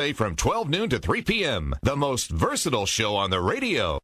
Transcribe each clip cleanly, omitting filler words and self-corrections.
From 12 noon to 3 p.m., the most versatile show on the radio.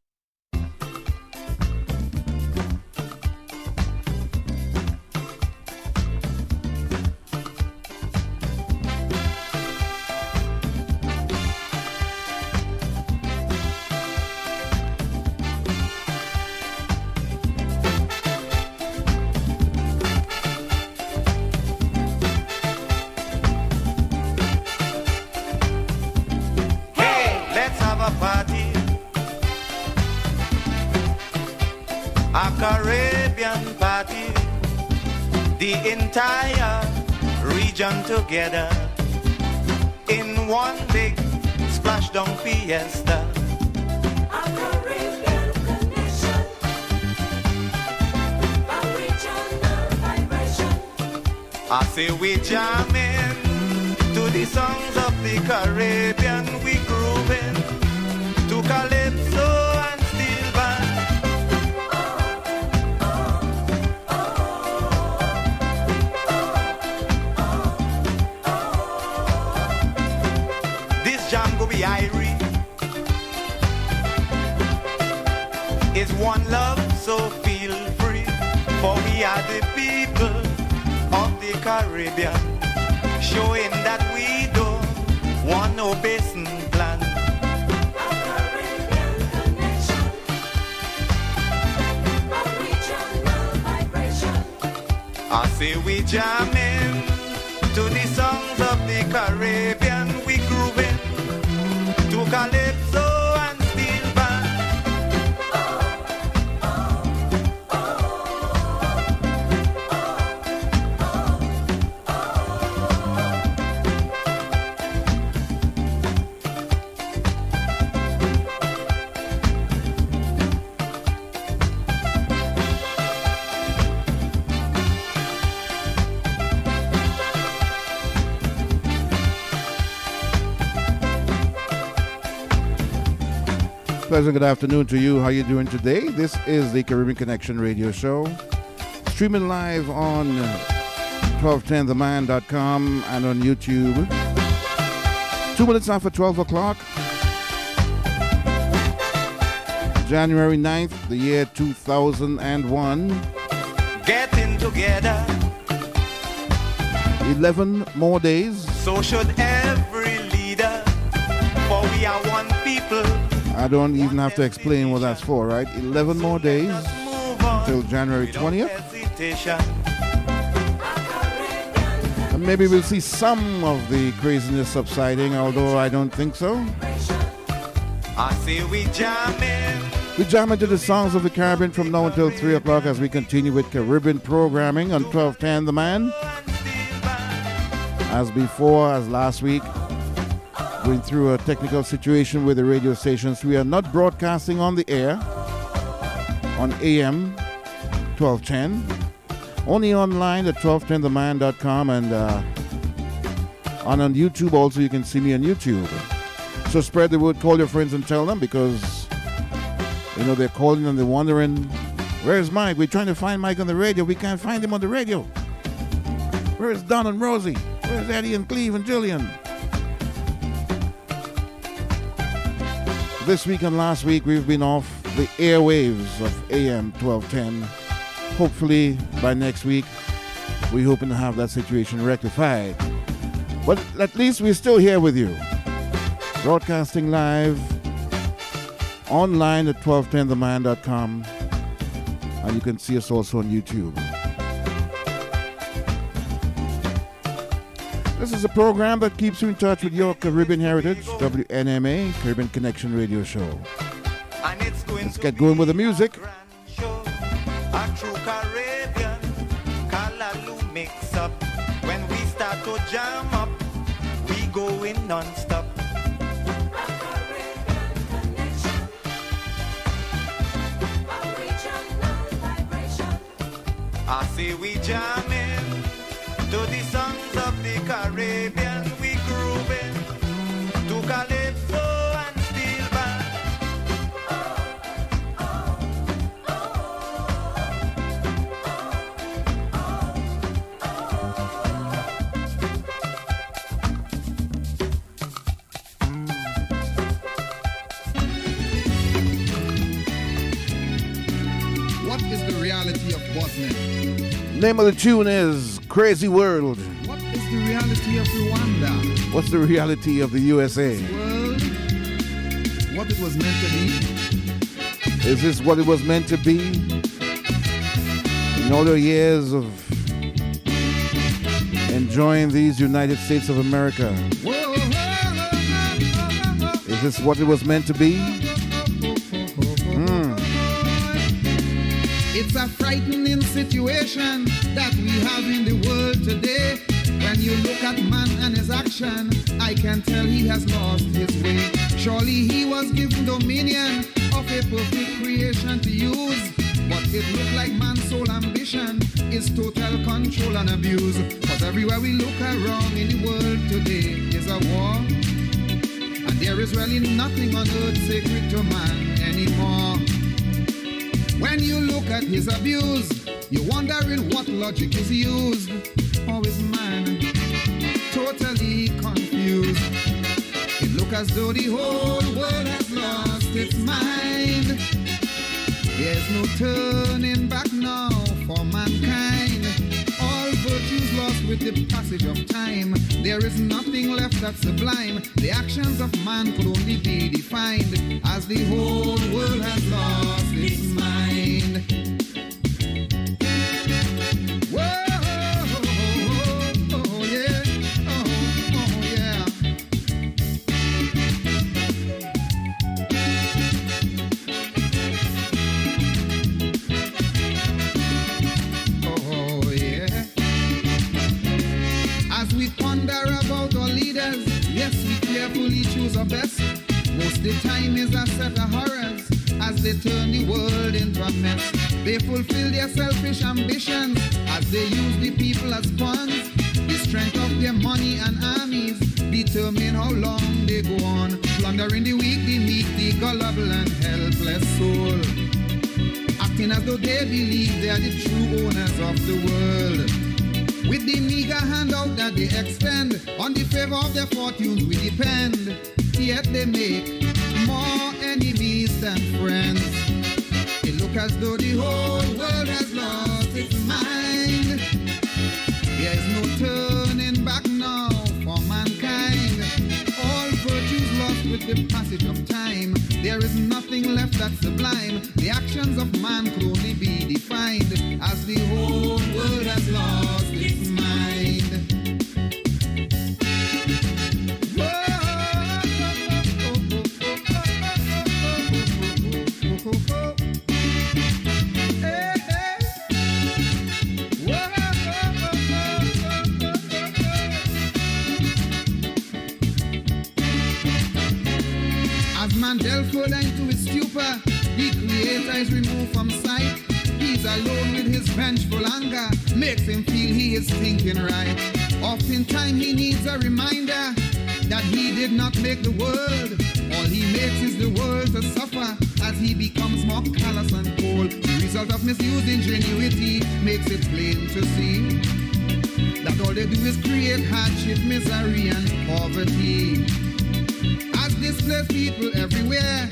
Caribbean party, the entire region together in one big splashdown fiesta. A Caribbean connection, a regional vibration. I say we jamming to the songs of the Caribbean, we grooving to calypso and steel band. Irie is one love, so feel free, for we are the people of the Caribbean, showing that we don't want no basin plan. A Caribbean connection, a regional vibration. I say we jamming to the songs of the Caribbean, we grooving to calypso and steel band. Pleasant good afternoon to you. How you doing today? This is the Caribbean Connection Radio Show, streaming live on 1210theman.com and on YouTube. 2 minutes after 12 o'clock, January 9th, the year 2001. Getting together, 11 more days. so should every leader, for we are one people. I don't even have to explain what that's for, right? 11 more days till January 20th. And maybe we'll see some of the craziness subsiding, although I don't think so. I say we jamming. We jam into the songs of the Caribbean from now until 3 o'clock as we continue with Caribbean programming on 1210 The Man. As before, as last week, going through a technical situation with the radio stations. We are not broadcasting on the air on AM 1210, only online at 1210theman.com and on YouTube also. You can see me on YouTube. So spread the word, call your friends and tell them, because you know they're calling and they're wondering, where's Mike? We're trying to find Mike on the radio. We can't find him on the radio. Where's Don and Rosie? Where's Eddie and Cleve and Jillian? This week and last week, we've been off the airwaves of AM 1210. Hopefully, by next week, we're hoping to have that situation rectified. But at least we're still here with you. Broadcasting live, online at 1210theman.com. And you can see us also on YouTube. This is a program that keeps you in touch with your Caribbean heritage, WNMA, Caribbean Connection Radio Show. Let's get going with the music. A true Caribbean Kalaloo mix up. When we start to jam up, we go in non-stop. A Caribbean connection, a regional vibration. I say we jamming to the songs of the Caribbean, we grooving to calypso and steel band. Bosnia. Name of the tune is Crazy World. What is the reality of Rwanda? What's the reality of the USA? World, what it was meant to be. Is this what it was meant to be? In all the years of enjoying these United States of America, is this what it was meant to be? It's a frightening situation that we have in the world today. When you look at man and his action, I can tell he has lost his way. Surely he was given dominion of a perfect creation to use, but it looked like man's sole ambition is total control and abuse. But everywhere we look around in the world today is a war, and there is really nothing on earth sacred to man anymore. When you look at his abuse, you wondering what logic is used. Or is man totally confused? It look as though the whole world has lost its mind. There's no turning back now for mankind. All virtues lost with the passage of time. There is nothing left that's sublime. The actions of man could only be defined as the whole world has lost its mind. Whoa, oh, yeah, oh, yeah. Oh, yeah. As we ponder about our leaders, yes, we carefully choose our best. Most the time is a set of horrors as they turn the world into a mess. They fulfill their selfish ambitions as they use the people as pawns. The strength of their money and armies determine how long they go on, plundering the weak, the meek, the gullible and helpless soul, acting as though they believe they are the true owners of the world. With the meager handout that they extend, on the favor of their fortunes we depend. Yet they make more enemies than friends. It look as though the whole world has lost its mind. There's no turning back now for mankind. All virtues lost with the passage of time. There is nothing left that's sublime. The actions of man could only be defined as the whole world has lost its mind. Man delved further into his stupor, the creator is removed from sight. He's alone with his vengeful anger, makes him feel he is thinking right. Oftentimes he needs a reminder that he did not make the world. All he makes is the world to suffer as he becomes more callous and cold. The result of misused ingenuity makes it plain to see that all they do is create hardship, misery and poverty. Displaced people everywhere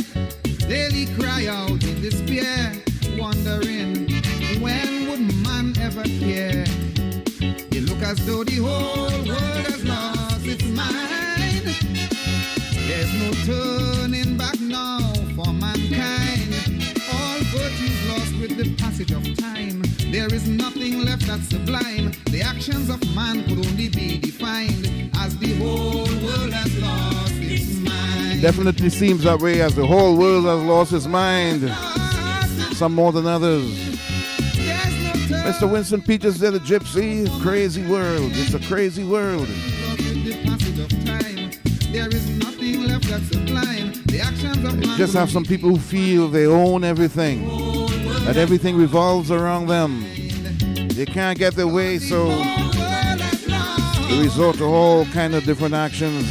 daily cry out in despair, wondering when would man ever care? It look as though the whole world has lost its mind. There's no turning back now for mankind. All virtues lost with the passage of time. There is nothing left that's sublime. The actions of man could only be defined as the whole world has lost its mind. Definitely seems that way, as the whole world has lost its mind. Some more than others. Mr. Winston Peters there, the Gypsy. Crazy world. It's a crazy world. You just have some people who feel they own everything, that everything revolves around them. They can't get their way, so they resort to all kind of different actions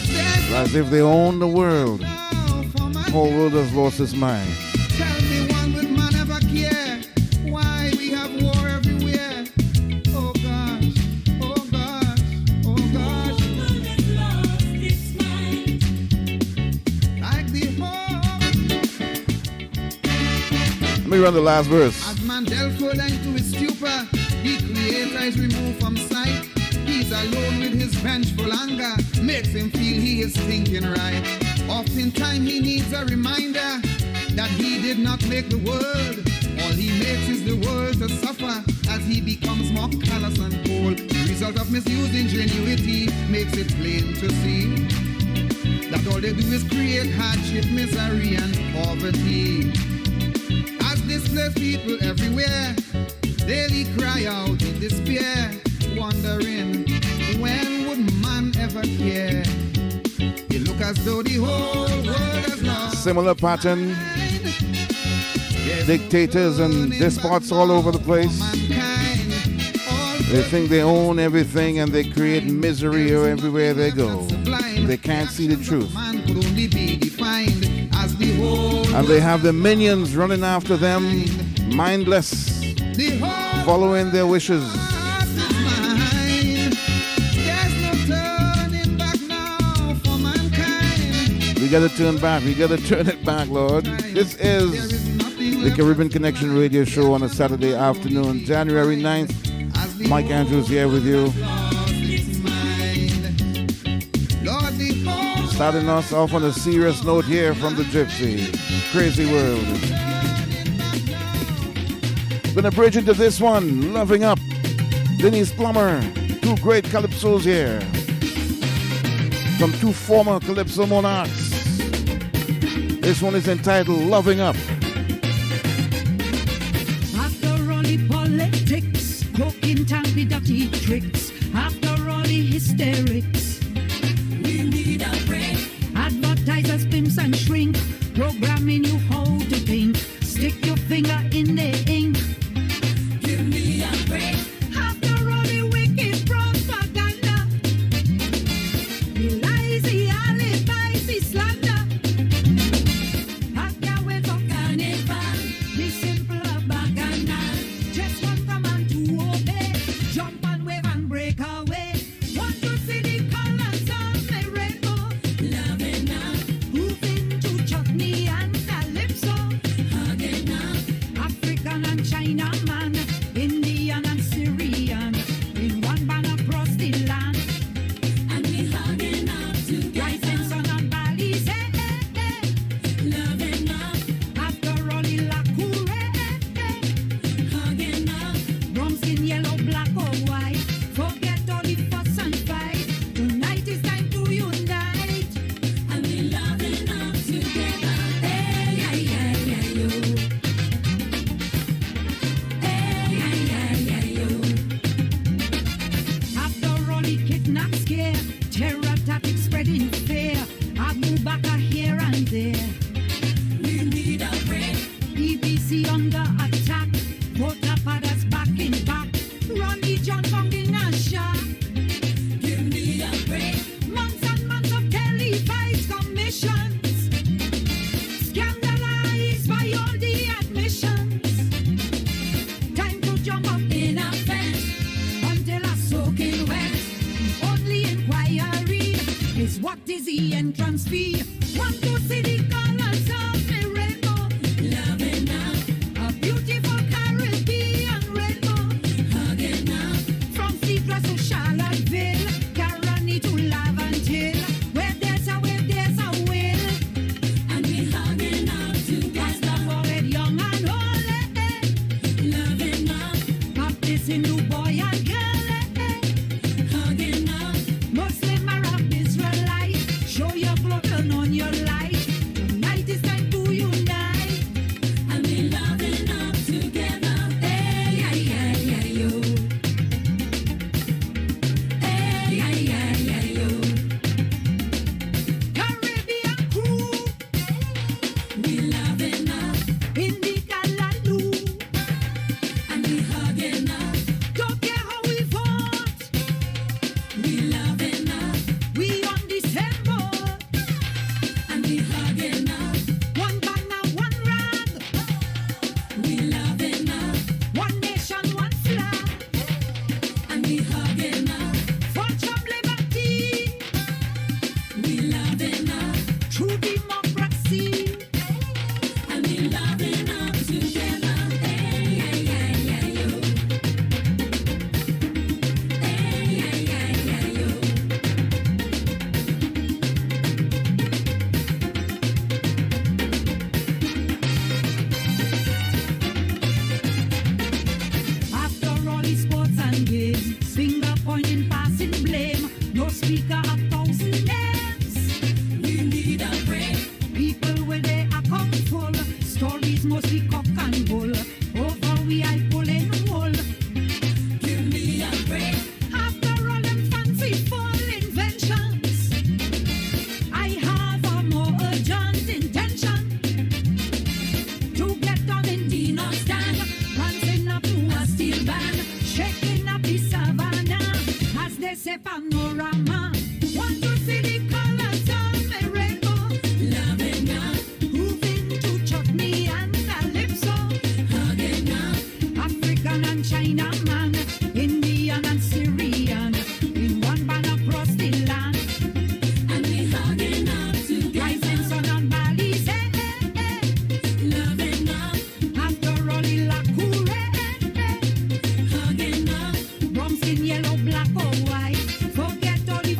as if they own the world. The whole world has lost its mind. Tell me, one would man ever care why we have war everywhere? Oh gosh, oh gosh, oh gosh. Like the whole. Let me run the last verse. As man delved further into his stupor, Lucifer, the creator is removed from sight. He's alone with his vengeful anger, makes him feel he is thinking right. Oftentimes he needs a reminder that he did not make the world. All he makes is the world to suffer as he becomes more callous and cold. The result of misused ingenuity makes it plain to see that all they do is create hardship, misery, and poverty. As displaced people everywhere daily cry out in despair, wondering when would man ever care? It look as though the whole world has lost. Similar pattern. Dictators and despots all over the place. They think they own everything and they create misery everywhere they go. They can't see the truth. And they have the minions running after them, mindless, following their wishes. We gotta turn back. We gotta turn it back, Lord. This is the Caribbean Connection radio show on a Saturday afternoon, January 9th. Mike Andrews here with you. Starting us off on a serious note here from the Gypsy. Crazy world. Gonna bridge into this one, Loving Up. Denise Plummer, two great calypsos here. From two former calypso monarchs. This one is entitled Loving Up. After all the politics, cooking time the dirty tricks. After all the hysterics, we need a break. Advertisers, pimps and shrink, programming you how to think. Stick your finger in the ink. Give me a break. After all the wicked propaganda, the lies, the alibis, the slander. I can't wait for carnival, the simple bacchanal. Just one command to obey, jump and wave and break away. Want to see the colors of the rainbow, loving up, moving to chutney and calypso, hugging up, African and China man, Indian and Syrian, in one band across the land. And we hugging up together. Rising sun and valleys, loving up. After all the lacquer, hugging up. Brown skin, yellow, black or white. Forget all the fuss and fight. Tonight is time to unite. And we loving up together. Hey, hey, hey, hey, yo. Hey, hey, hey, hey, yo. After all the kidnap scare, terror tactics spreading fear. Abu Bakr here and there. We need a break. EBC under attack. Voter fathers back in back. Ronnie John Fonging and Shah. Give me a break. Months and months of televised commissions. Scandalized by all the admissions. Time to jump up in a fence until I soaking wet. Only inquiry is what is the entrance fee? Want to see the colors of the rainbow, loving up, a beautiful Caribbean rainbow, hugging up, from Seacrest to Charlottesville, Caroni to Laventille, where there's a will, there's a will, and we hugging up together, forward young and old, loving up, Baptist, Hindu, boy and girl, hugging up, Muslim, Arab, Israelite, show your glow, turn on your light,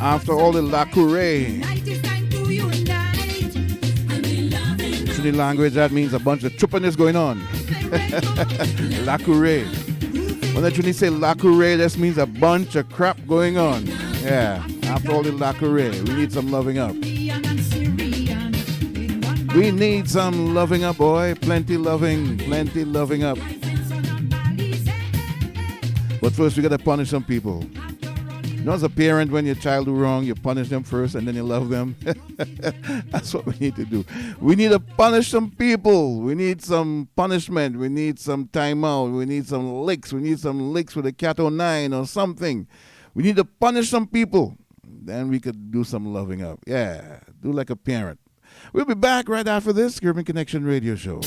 After all the Lacouré. Tonight is time to unite. In the language, that means a bunch of chuppiness going on. Lacouré. When I truly say Lacouré, this means a bunch of crap going on. Yeah, after all the Lacouré, we need some loving up. We need some loving up, boy. Plenty loving up. But first, we gotta punish some people. You know, as a parent, when your child do wrong, you punish them first and then you love them. That's what we need to do. We need to punish some people. We need some punishment. We need some timeout. We need some licks. We need some licks with a cat o' nine or something. We need to punish some people. Then we could do some loving up. Yeah, do like a parent. We'll be back right after this Urban Connection radio show.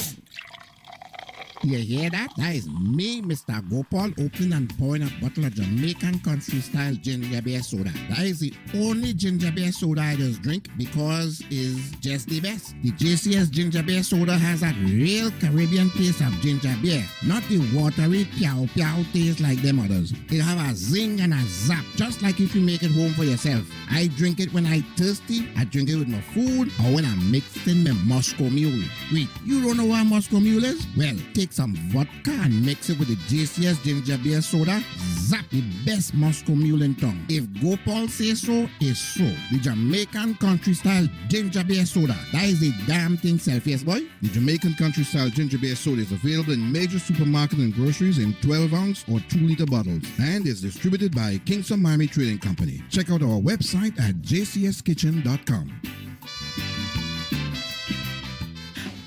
You hear that? That is me, Mr. Gopal, opening and pouring a bottle of Jamaican country-style ginger beer soda. That is the only ginger beer soda I just drink because it's just the best. The JCS ginger beer soda has that real Caribbean taste of ginger beer, not the watery piao taste like them others. It have a zing and a zap, just like if you make it home for yourself. I drink it when I thirsty, I drink it with my food, or when I'm mixing my Moscow Mule. Wait, you don't know what Moscow Mule is? Well, take some vodka and mix it with the JCS ginger beer soda. Zap, the best Moscow Mule in town. If Gopal says so, it's so. The Jamaican country style ginger beer soda. That is the damn thing self, yes boy? The Jamaican country style ginger beer soda is available in major supermarkets and groceries in 12-ounce or 2-liter bottles and is distributed by Kingston Miami Trading Company. Check out our website at jcskitchen.com.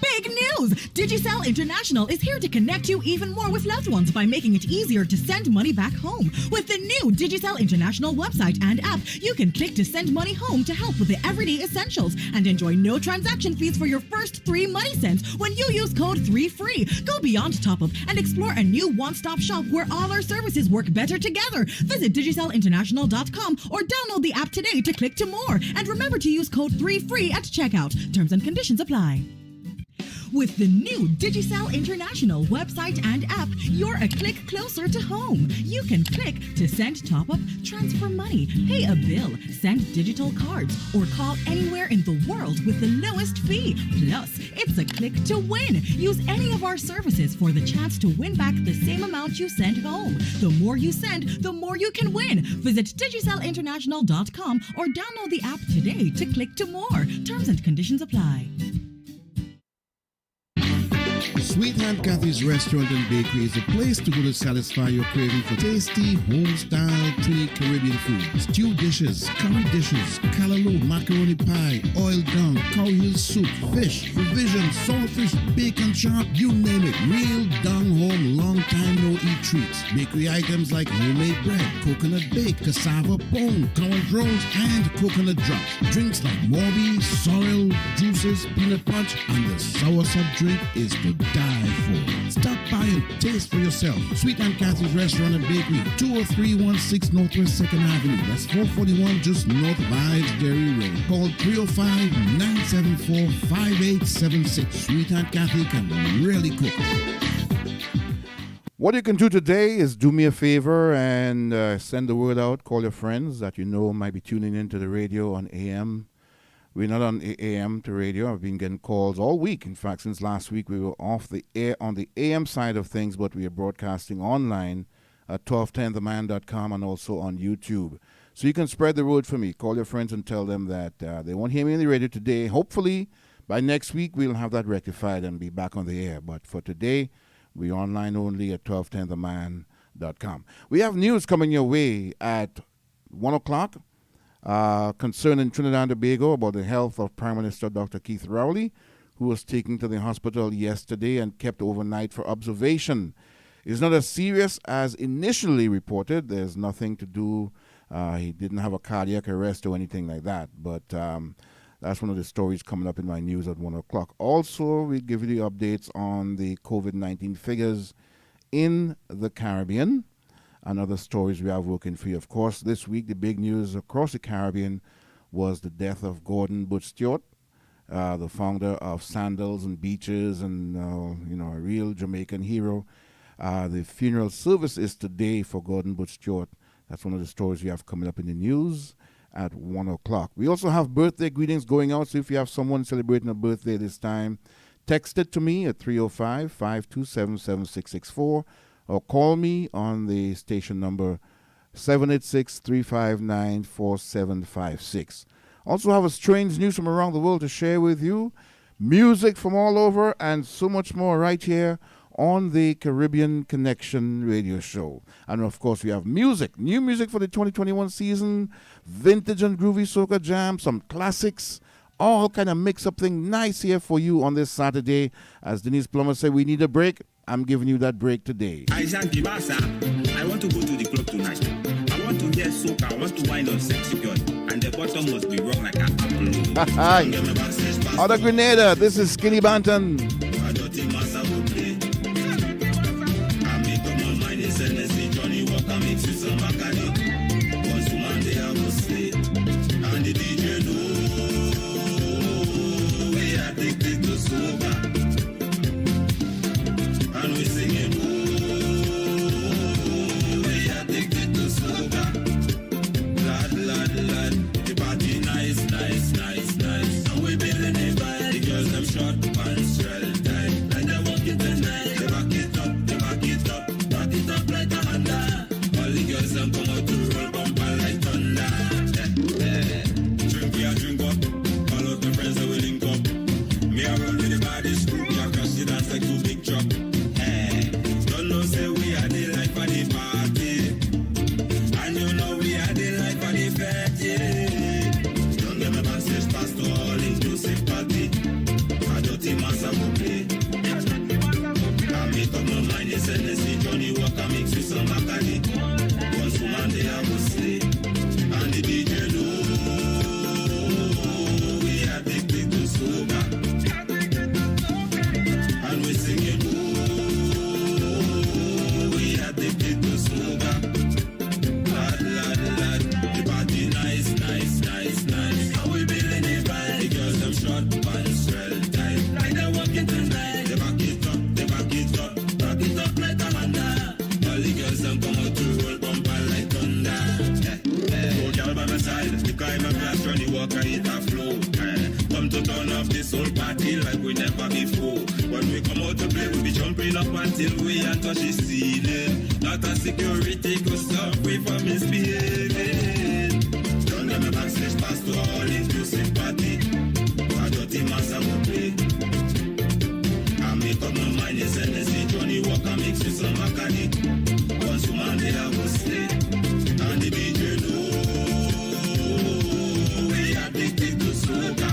Big news! Digicel International is here to connect you even more with loved ones by making it easier to send money back home. With the new Digicel International website and app, you can click to send money home to help with the everyday essentials and enjoy no transaction fees for your first 3 money cents when you use code 3FREE. Go beyond top-up and explore a new one-stop shop where all our services work better together. Visit digicelinternational.com or download the app today to click to more. And remember to use code 3FREE at checkout. Terms and conditions apply. With the new Digicel International website and app, you're a click closer to home. You can click to send top-up, transfer money, pay a bill, send digital cards, or call anywhere in the world with the lowest fee. Plus, it's a click to win. Use any of our services for the chance to win back the same amount you sent home. The more you send, the more you can win. Visit digicelinternational.com or download the app today to click to more. Terms and conditions apply. Sweet Aunt Kathy's Restaurant and Bakery is a place to go to satisfy your craving for tasty, home-style, trini Caribbean food. Stew dishes, curry dishes, callaloo, macaroni pie, oil dung, cow heel soup, fish, provisions, saltfish, bacon chop, you name it. Real down-home, long-time no-eat treats. Bakery items like homemade bread, coconut bake, cassava bone, collard rolls, and coconut drops. Drinks like Morby, sorrel, juices, peanut punch, and the soursop drink is to die for. Stop by and taste for yourself. Sweet Aunt Kathy's Restaurant and Bakery, 20316 Northwest 2nd Avenue. That's 441 just north of Vibes Dairy Road. Call 305-974-5876. Sweet Aunt Kathy can really cook. What you can do today is do me a favor and send the word out. Call your friends that you know might be tuning into the radio on AM. We're not on AM to radio. I've been getting calls all week. In fact, since last week, we were off the air on the AM side of things, but we are broadcasting online at 1210theman.com and also on YouTube. So you can spread the word for me. Call your friends and tell them that they won't hear me on the radio today. Hopefully, by next week, we'll have that rectified and be back on the air. But for today, we're online only at 1210theman.com. We have news coming your way at 1 o'clock. Concerning Trinidad and Tobago about the health of Prime Minister Dr. Keith Rowley, who was taken to the hospital yesterday and kept overnight for observation. It's not as serious as initially reported. There's nothing to do. He didn't have a cardiac arrest or anything like that. But that's one of the stories coming up in my news at 1 o'clock. Also, we give you the updates on the COVID-19 figures in the Caribbean. And other stories we have working for you. Of course, this week, the big news across the Caribbean was the death of Gordon Butch Stewart, the founder of Sandals and Beaches and, a real Jamaican hero. The funeral service is today for Gordon Butch Stewart. That's one of the stories we have coming up in the news. at 1 o'clock. We also have birthday greetings going out, so if you have someone celebrating a birthday this time, text it to me at 305-527-7664 or call me on the station number 786-359-4756. Also have a strange news from around the world to share with you, music from all over, and so much more right here on the Caribbean Connection radio show. And of course, we have music, new music for the 2021 season, vintage and groovy soca jam, some classics, all kind of mix up thing nice here for you on this Saturday. As Denise Plummer said, we need a break. I'm giving you that break today. I want to go to the club tonight. I want to hear soca. I want to wind on sexy girl. And the bottom must be wrong like an apple. Other Grenada, this is Skinny Banton. And we singing, we addicted to soca. Lad, the party nice. And we building a vibe. The girls them short pants, straight tight. Like they walking tonight. They back it up like a Honda. All the girls them come out to roll bumper like thunder. Drink, we a drink up. All of my friends that will link up. Me a roll with the body screw. We a crash the dance like two big truck. Don't know say we are the life of the party. And you know we are the life of the fete, yeah. Don't get me backstage pass to all inclusive party. A dirty massa go play. I make up my mind, it's Hennessy, Johnny Walker mix with some Bacardi. Once woman they have a sleep. And the DJ know we addicted to soca. And we singing, we addicted to soca. Lad, the party nice. And we building a vibe. The girls them short pants, straight tight. Like they walking tonight. They back it up like a Honda. All the girls them come out to roll bumper like thunder. Go girl by my side, the kind of glass Johnny Walker hit a flow. Come to turn off this whole party like we never before. When we come out to play, we be jumping up until we and touch the ceiling. Not a security could stop we from misbehaving. Don't get me backstage pass to all inclusive party. A dirty massa will play. I make up my mind, it's Hennessy, Johnny Walker mix with some Bacardi. Once woman they have a slay. And the DJ know we addicted to soca.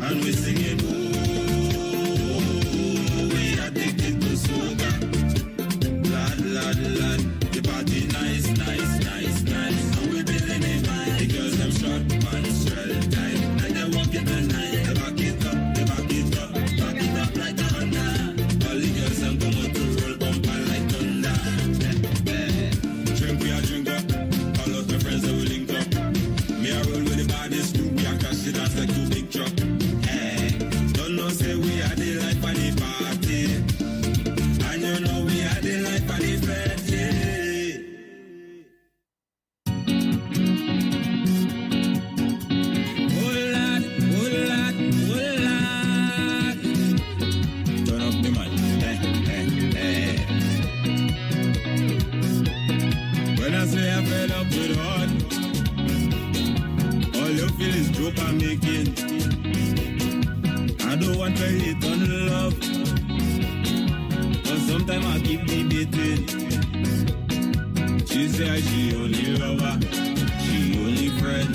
And we singing, we addicted to soca. Lad, the party nice. And we building a vibe. The girls them short pants, straight tight. Like they walking the night. They back it up like a Honda. All the girls them come out to roll bumper like thunder. Drink, we a drink up. All of my friends that will link up. Me a roll with the baddest group. We a crash the dance like two big truck. Don't know say we are the life of the party. And you know we are the life of the fete, yeah. Oh lad. Turn up the mic. When I say I'm fed up with heart, all you feel is joke I'm making. I don't want to hate on love, but sometimes I keep debating. She say she only lover, she only friend.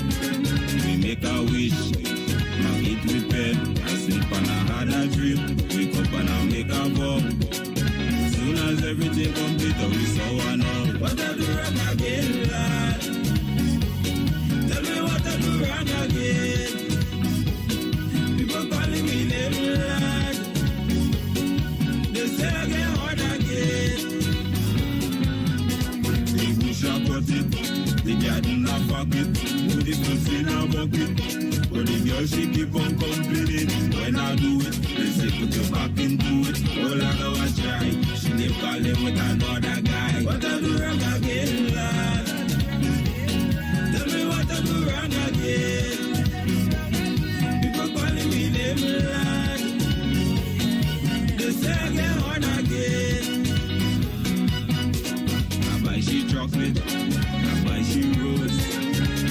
We make a wish, now eat with pen. I sleep and I had a dream, wake up and I make a vow. Soon as everything complete, we saw one up. What I do wrong again, lad? Tell me what I do wrong again. People calling me name, lad. They say I get hard again. The bush a cut it, the garden a fuck it, put the pussy in a bucket. But the girl she keep on complaining. When I do it, they say put your back into it. All I know I try, she keep calling with another guy. What I do wrong again, lad? live land. They say again on again. I buy she chocolate, I buy she rose.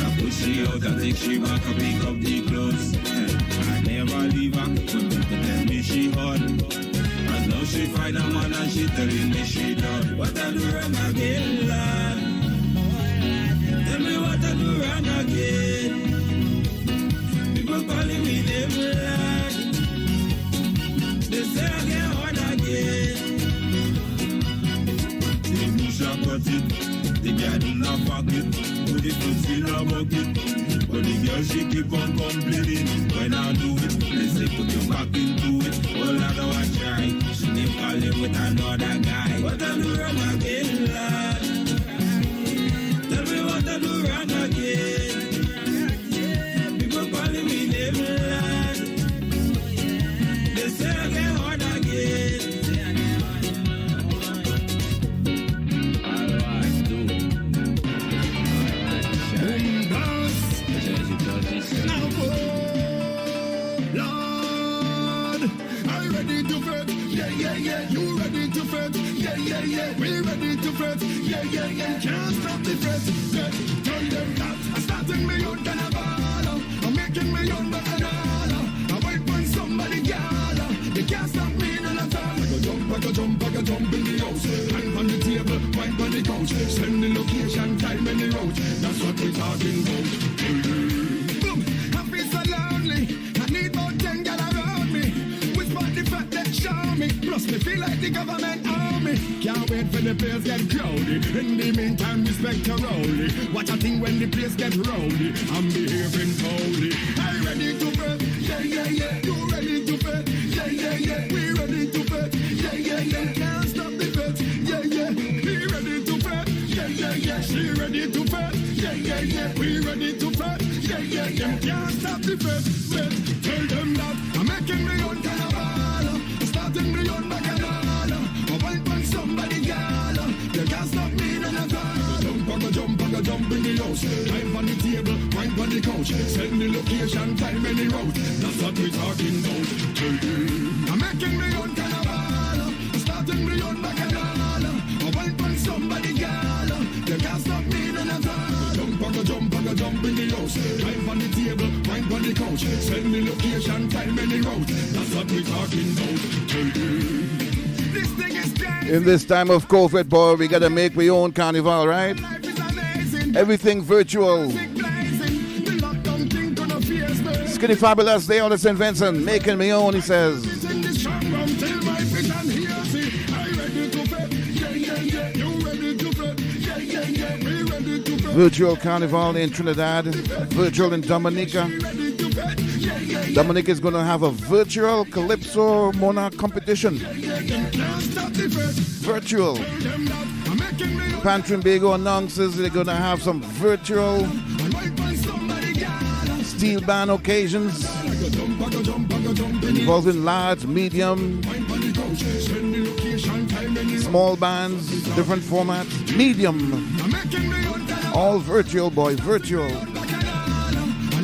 I push she out and take she back and pick up the clothes. I never leave her, but people tell me she hot. And now she find a man and she telling me she done. What I do wrong again, lad? Tell me what I do wrong again. People calling me name, lad. They say again on again. The bush a cut it, the garden a pack it, put the food in a bucket. But the girl she keep on complaining. When I do it, they say put your back into it. All I know I try, she keep calling with another guy. What I do wrong again, lad? Tell me what I do wrong again. People calling me name, lad. They say again on again. Lord, I'm ready to fight. Yeah, yeah, yeah. You ready to fight? Yeah, yeah, yeah. We ready to fight. Yeah, yeah, yeah. Can't stop the fight. Yeah. Tell them that I'm starting me on carnival. I'm making me on bacchanal. I wait for somebody, gala. They can't stop me none at all. I go jump, I go jump, I go jump in the house. Hand on the table, wine on the couch. Send the location, time and the route. That's what we're talking about. Boom, I feel so lonely. I need more 10 gal around me. Whisper the fact that show me. Plus me feel like the government army. Can't wait for the place get crowded. In the meantime, respect your rowley. Watch a thing when the place get rowdy. I'm behaving foully. I ready to bet. Yeah, yeah, yeah. You ready to bet? Yeah, yeah, yeah. We ready to bet. Yeah, yeah, yeah. Can't stop the bet. Yeah, yeah. We ready to bet. Yeah, yeah, yeah. She ready to bet. Yeah, yeah, yeah. We ready to bet. Yeah, yeah, yeah. Can't stop the bet. Bet. Tell them that I'm making me own carnival. Starting me own bacchanal. I wait for somebody, gala. You can't stop me none at all. Jump, I go jump, I go jump in the house. Time on the table, wine on the couch. Send the location, time and the route. That's what we're talking about. I'm making me own carnival. Starting me own bacchanal. I wait for somebody, gala. You can't stop me none at all. Jump, I go jump, I go jump in the house. Time on the table, wine on the couch. Send the location, time and the route. That's what we're talking about. This thing is crazy. In this time of COVID, boy, we gotta make we own carnival, right? Life is amazing. Everything virtual. Music blazing. The lockdown thing gonna fears me. Skinny Fabulous Day on the St. Vincent, making me own, he says. Sing this song from till my feet and heels it. I ready to bet. Yeah, yeah, yeah. You ready to bet. Yeah, yeah, yeah. We ready to bet. Virtual carnival in Trinidad, virtual in Dominica. Ready to bet. Yeah, yeah, yeah. Dominica is gonna have a virtual Calypso Monarch competition. Can't stop the bet. Virtual. Tell them that I'm making me Pantry Bago announces they're gonna have some virtual I wait for somebody, gala. steel band occasions I go jump, I go jump, I go jump in the involving large, medium, wine on the couch. Send the location, time and the small bands, different formats, medium, I'm making me own carnival. all virtual, boy, virtual. I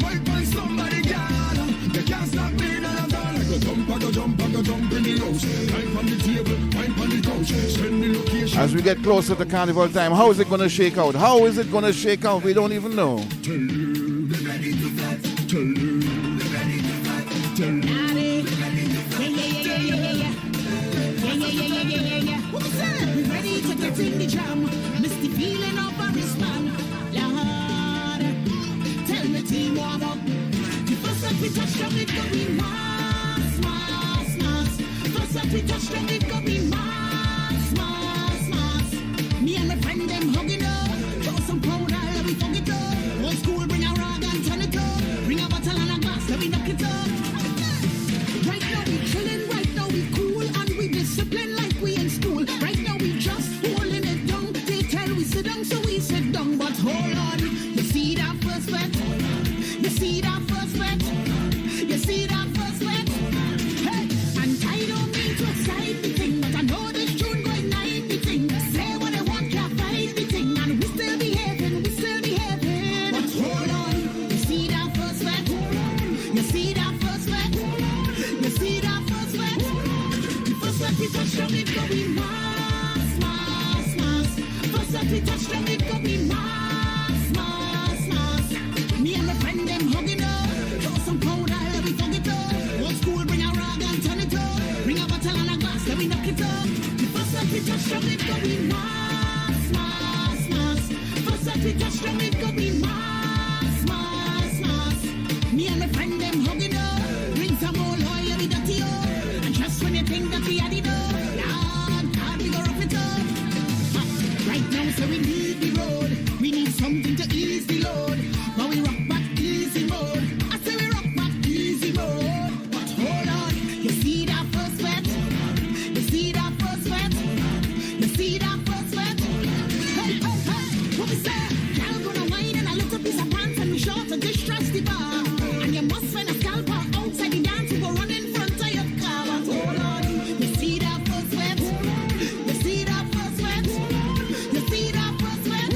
wait for somebody, gala. They can't stop me none at all. I go jump, I go jump, I go jump in the house. Time on the table, wine on the couch. Send the location. As we get closer to carnival time, how is it gonna shake out? How is it gonna shake out? We don't even know. Tell you, they're ready to fight. Tell you, they're ready to fight. Tell you, they're ready to fight. Ready to get in the jam. Misty feeling of a wristband. Lord, tell me team warm up. The first that we touch down, it go be mass, mass, mass. First that we touch down, it go be mass, mass, mass. Me and my friend them hugging up. Throw some powder, let me fuck it up. Old school, bring a rag and turn it up. Bring a bottle and a glass, let me knock it up. Right now we chillin', right now we cool, and we discipline like we in school. Right now we just holding it down. They tell we sit down, so we sit down. But hold on, you see that first bet? You see that first bet? You see that first bet? Hey, and I don't mean to excite the thing, but I know this tune going night the thing. Say what I want, can't fight the thing, and we still behaving, we still behaving. But hold on, you see that first bet? You see that first bet? we touch down, it go be mass, mass, mass. First that we touch down, it go be mass, mass, mass. Me and my friend them hugging up. Throw some powder, let me forget it up. Old school, bring a rag and turn it up. Bring a bottle and a glass, let me knock it up. The first that we touch down, it go be mass, mass, mass. First that we touch down, it go be mass, mass, mass. Me and my friend them hugging up. Bring some more oil, let me dirty up. And just when you think that we had it up, God, we go rough it up. Right now, so we need the road. We need something to ease the load. But we rock back easy mode. I say we rock back easy mode. But hold on, you see that first sweat? You see that first sweat? You see that first sweat? Hey, hey, hey, what we say? Y'all gonna whine in a little piece of pants and we short to distress the bar. And you must find a scalper outside the dance to go run in front of your car. But hold on, you see that first sweat? You see that first sweat? You see that first sweat?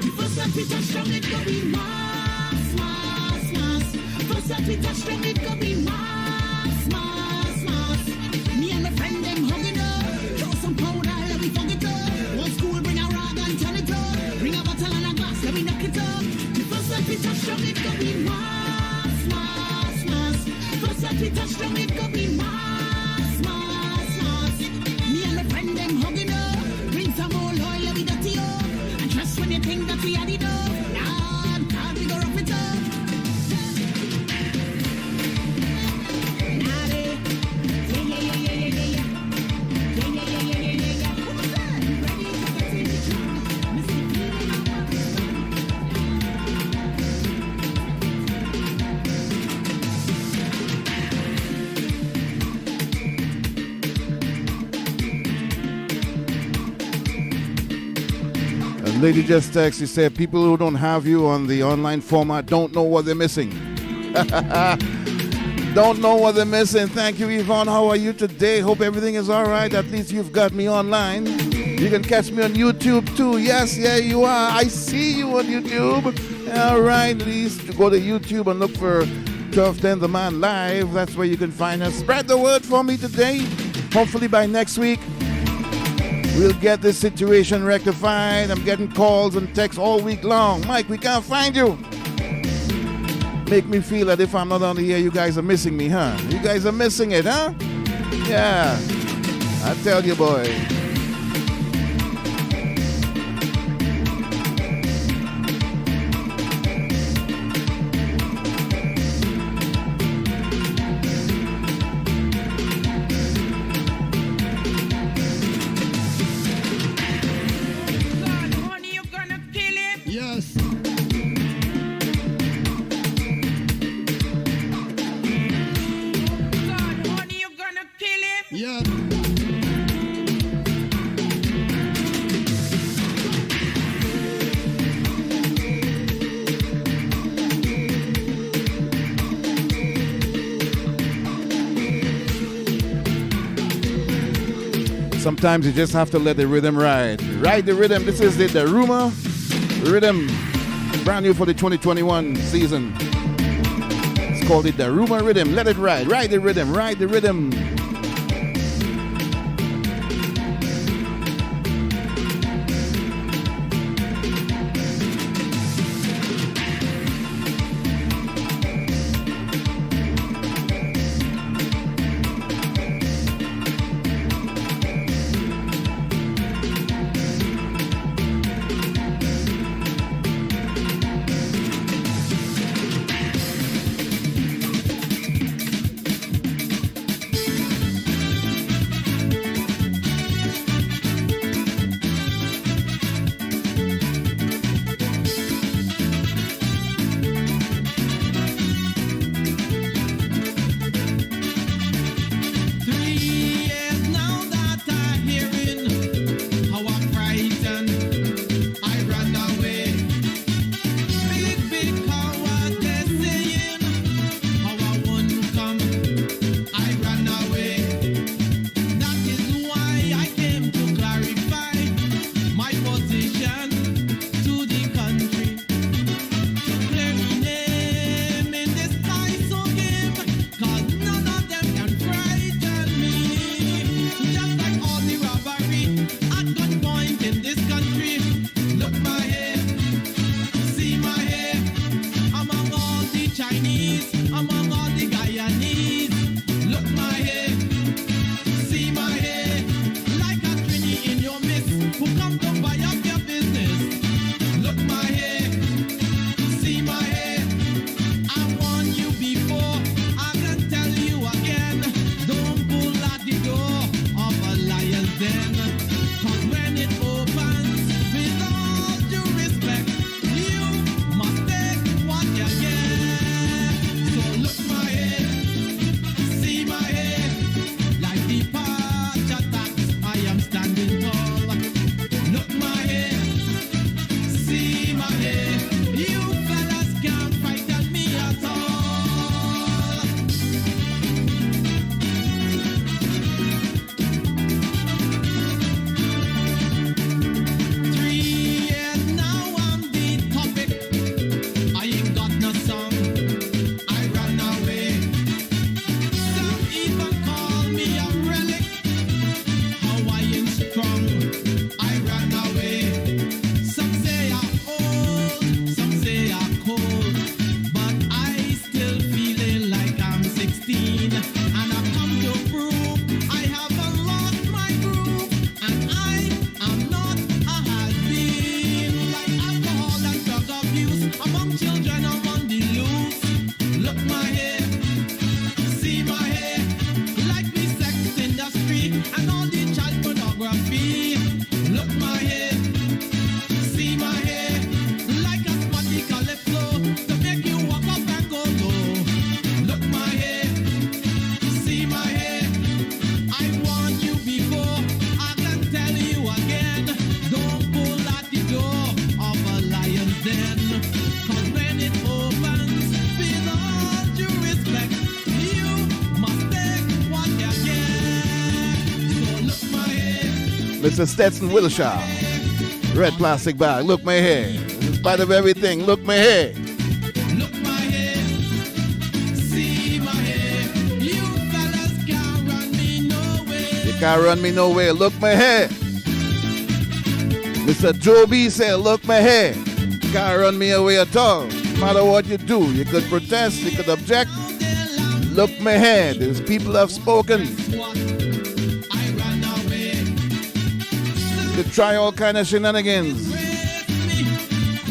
The first that we touch down, it go be mass, mass, mass. First that we touch down, it go be mass, mass, mass. Me and my friend them hugging up. Throw some powder, let me forget it up. Old school, bring a rag and turn it up. Bring a bottle and a glass, let me knock it up. The first that we touch down, it go be mass, mass, mass. First that we touch down, it go be mass, mass, mass. Me and my friend them hugging up. Bring some more oil, let me dirty up. And trust when you think that we had it up. God, we go rough it up. Naughty. Yeah, yeah, yeah, yeah, yeah, yeah, yeah. Yeah, yeah, yeah, yeah, yeah, yeah, yeah. What was that? You ready to get in the trunk? Missy feeling on my A lady just texted, she said, people who don't have you on the online format don't know what they're missing. Don't know what they're missing. Thank you, Yvonne. How are you today? Hope everything is all right. At least you've got me online. You can catch me on YouTube too. Yes, yeah, you are. I see you on YouTube. All right, at least go to YouTube and look for 1210 The Man Live. That's where you can find us. Spread the word for me today. Hopefully by next week, we'll get this situation rectified. I'm getting calls and texts all week long. Mike, we can't find you. Make me feel that if I'm not on the air, you guys are missing me, huh? You guys are missing it, huh? Yeah. I tell you, boy. Yes. Yeah. Sometimes you just have to let the rhythm ride. Ride the rhythm. This is the Rumor Rhythm. Brand new for the 2021 season. It's called it the Rumor Rhythm. Let it ride. Ride the rhythm. Ride the rhythm. Mr. Stetson Wilshire. Red plastic bag. Look my hair. In spite of everything, look my hair. Look my hair, see my hair. You fellas can't run me nowhere. You can't run me nowhere. Look my hair. Mr. Joe B said, look my hair. Can't run me away at all. No matter what you do, you could protest, you could object. Look my hair. These people have spoken. To try all kind of shenanigans.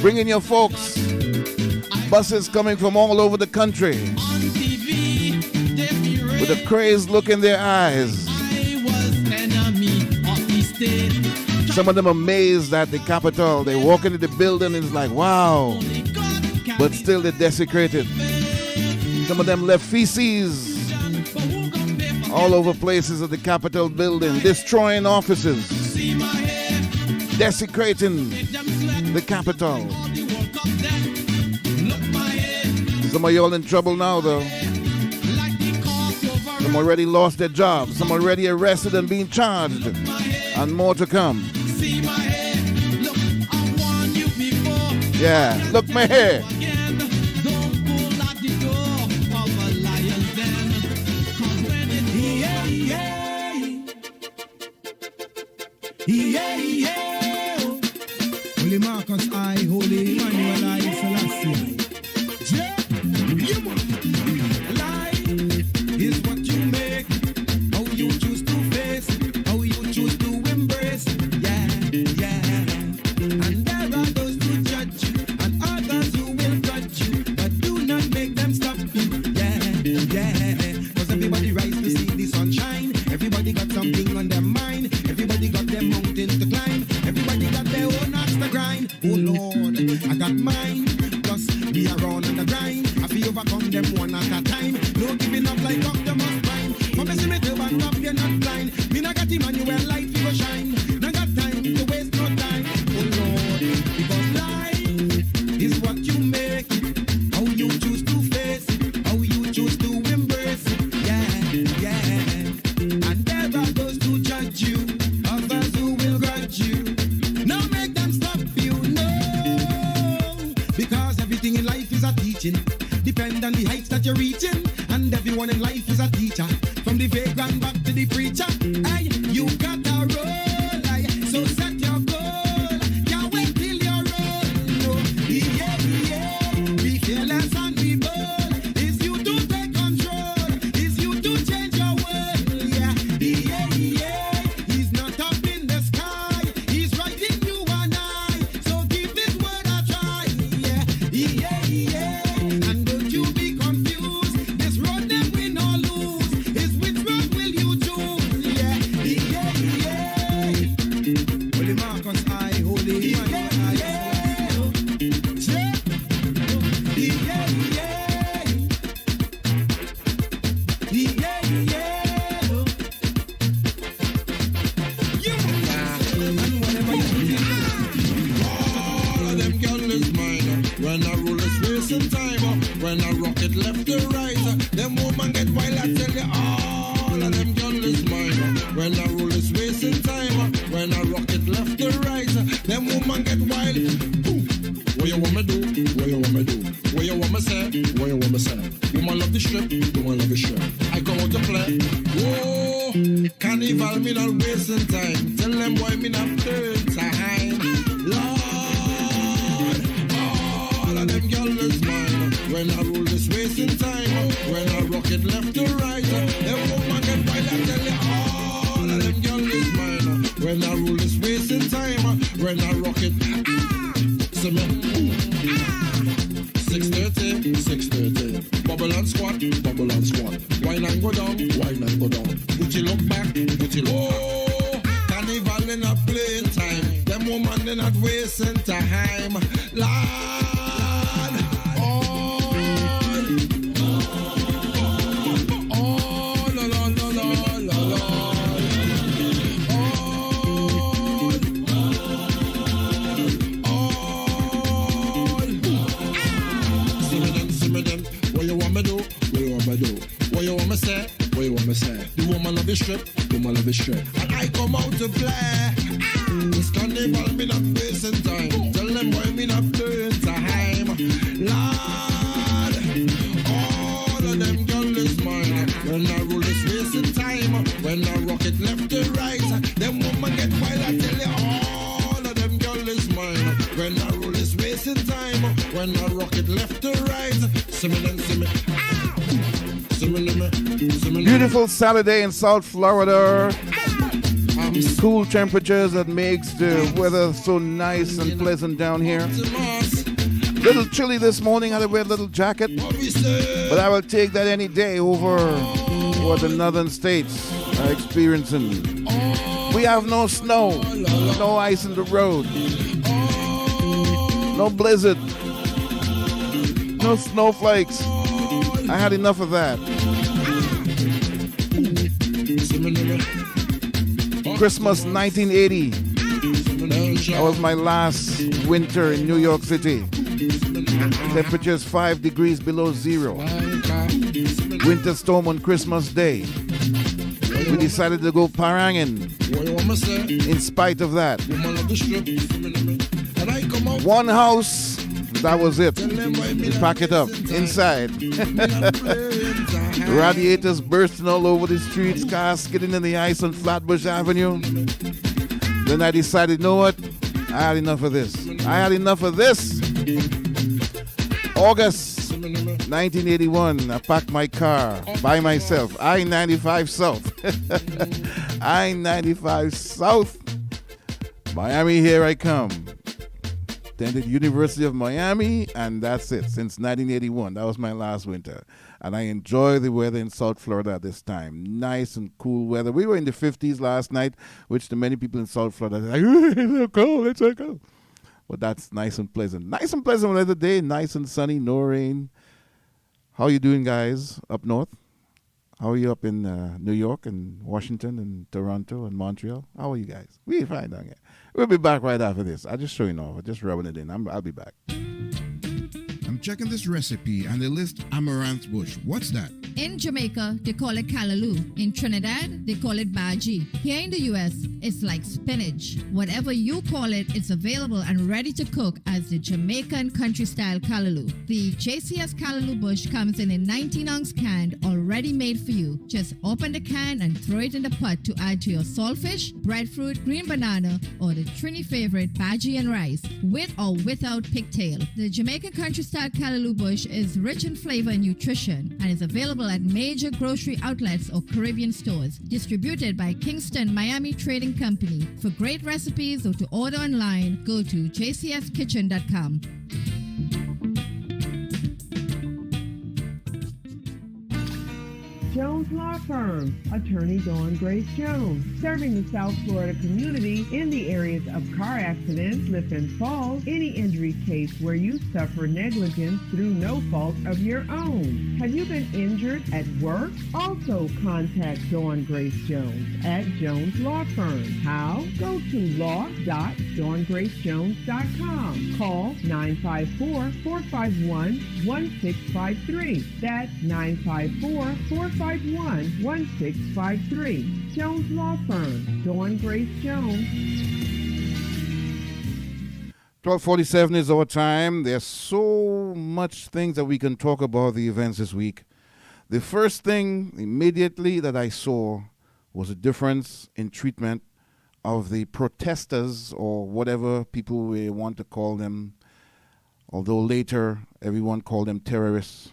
Bringing your folks. Buses coming from all over the country. With a crazed look in their eyes. Some of them amazed at the Capitol. They walk into the building and it's like, wow. But still they're desecrated. Some of them left feces all over places of the Capitol building, destroying offices, desecrating the Capitol. Some of y'all in trouble now, though. Some already lost their jobs. Some already arrested and being charged. And more to come. Yeah, look my hair. Holy Marcus I, Holy Emmanuel I, Selassie. Life is what you make, how you choose to face, how you choose to embrace. Yeah, yeah. And there are those who judge you, and others who will judge you, but do not make them stop you. Yeah, yeah. Cause everybody rise to see the sunshine. Everybody got something on their mind. Everybody got their mountain to climb. Everybody got their own axe to grind. Oh Lord, I got mine. Plus we are on the grind. I feel overcome them one at a time. No giving up like Optimus Prime. For me, see me turn back up, you're not blind. Me not got Emmanuel light, you go shine. Not got time to waste no time. Oh Lord, because life is what you make it. How you choose to face it. How you choose to embrace it. Yeah, yeah. And there are those who judge you. Others who will grudge you. No make them stop you, no. Because everything in life is a teaching. Depend on the heights that you're reaching. And everyone in life is a teacher. From the vagrant back to the preacher. Hey, you got a role. Aye, so set your goal. Can't wait till you're roll. No, yeah, yeah. Be fearless and be bold. Is you to take control. Is you to change your world. Yeah, yeah, yeah. He's not up in the sky. He's right in you and I. So give this word a try. Yeah, yeah, yeah. And don't you be confused. This road them win or lose. Is which road will you choose? Yeah, yeah, yeah. Holy Marcus I, Holy Emmanuel I. Yeah, yeah, yeah. Yeah, yeah. And whatever you do, all of them girls is mine. When I roll is racing time. When I rock it left to right. Them woman get wild, I tell you. All of them girls is mine. When I roll is racing time. When I rock it left to right. Them woman get wild. Ooh. What you want me do? What you want me do? What you want me say? What you want me say? Woman love the strip. Woman love the strip. I come out to play. Whoa, carnival me not wasting time. Tell them why me not turn time. Lord, all of them girls is mine. When I roll this wasting time. When I rock it left to right. Them woman get wild. I tell you all of them girls is mine. When I roll this wasting time. When I rock it. So me. 6:30, 6:30. Bubble and squat, bubble and squat. Wine and go down, wine and go down. Booty look back, booty look back. Oh, carnival in a playing time. Them woman they not wasting time. Lord, oh, la la la la la la. What you want me do? What you want me do? What you want me say? What you want me say? The woman love the strip, the woman love the strip. And I come out to play. This carnival, me not wasting time. Tell them why me not playing time. Lord, all of them girls is mine. When I roll is wasting time. When I rock it left to right, them woman get wild. I tell you, all of them girls is mine. When I roll is wasting time. When I rock it left to right, see me then see me. Beautiful Saturday in South Florida. Cool temperatures that makes the weather so nice and pleasant down here. Little chilly this morning, I had to wear a little jacket, but I will take that any day over what the northern states are experiencing. We have no snow, no ice in the road, no blizzard, no snowflakes. I had enough of that. Christmas 1980. That was my last winter in New York City. Temperatures 5 degrees below zero. Winter storm on Christmas Day. We decided to go paranging in spite of that. One house, that was it. We pack it up inside. Radiators bursting all over the streets, cars skidding in the ice on Flatbush Avenue. Then I decided, you know what? I had enough of this. I had enough of this. August 1981, I packed my car by myself. I-95 South. I-95 South. Miami, here I come. Attended University of Miami, and that's it. Since 1981, that was my last winter. And I enjoy the weather in South Florida at this time. Nice and cool weather. We were in the 50s last night, which to many people in South Florida, they're like, it's so cold, it's so cold. But that's nice and pleasant. Nice and pleasant weather day, nice and sunny, no rain. How you doing, guys, up north? How are you up in New York and Washington and Toronto and Montreal? How are you guys? We're fine down here. We'll be back right after this. I'll just show you now. Just rubbing it in. I'll be back. I'm checking this recipe and they list amaranth bush. What's that? In Jamaica, they call it callaloo. In Trinidad, they call it baji. Here in the US, it's like spinach. Whatever you call it, it's available and ready to cook as the Jamaican country-style callaloo. The JCS callaloo bush comes in a 19-ounce can already made for you. Just open the can and throw it in the pot to add to your saltfish, breadfruit, green banana, or the Trini favorite baji and rice, with or without pigtail. The Jamaican country-style callaloo bush is rich in flavor and nutrition and is available at major grocery outlets or Caribbean stores. Distributed by Kingston Miami Trading Company. For great recipes or to order online, go to jcskitchen.com. Jones Law Firm, Attorney Dawn Grace Jones, serving the South Florida community in the areas of car accidents, slip and falls, any injury case where you suffer negligence through no fault of your own. Have you been injured at work? Also contact Dawn Grace Jones at Jones Law Firm. How? Go to law.dawngracejones.com. Call 954-451-1653. That's 954-451-1653. Jones Law Firm, Dawn Grace Jones. 12:47 is our time. There's so much things that we can talk about the events this week. The first thing immediately that I saw was a difference in treatment of the protesters, or whatever people we want to call them, although later everyone called them terrorists,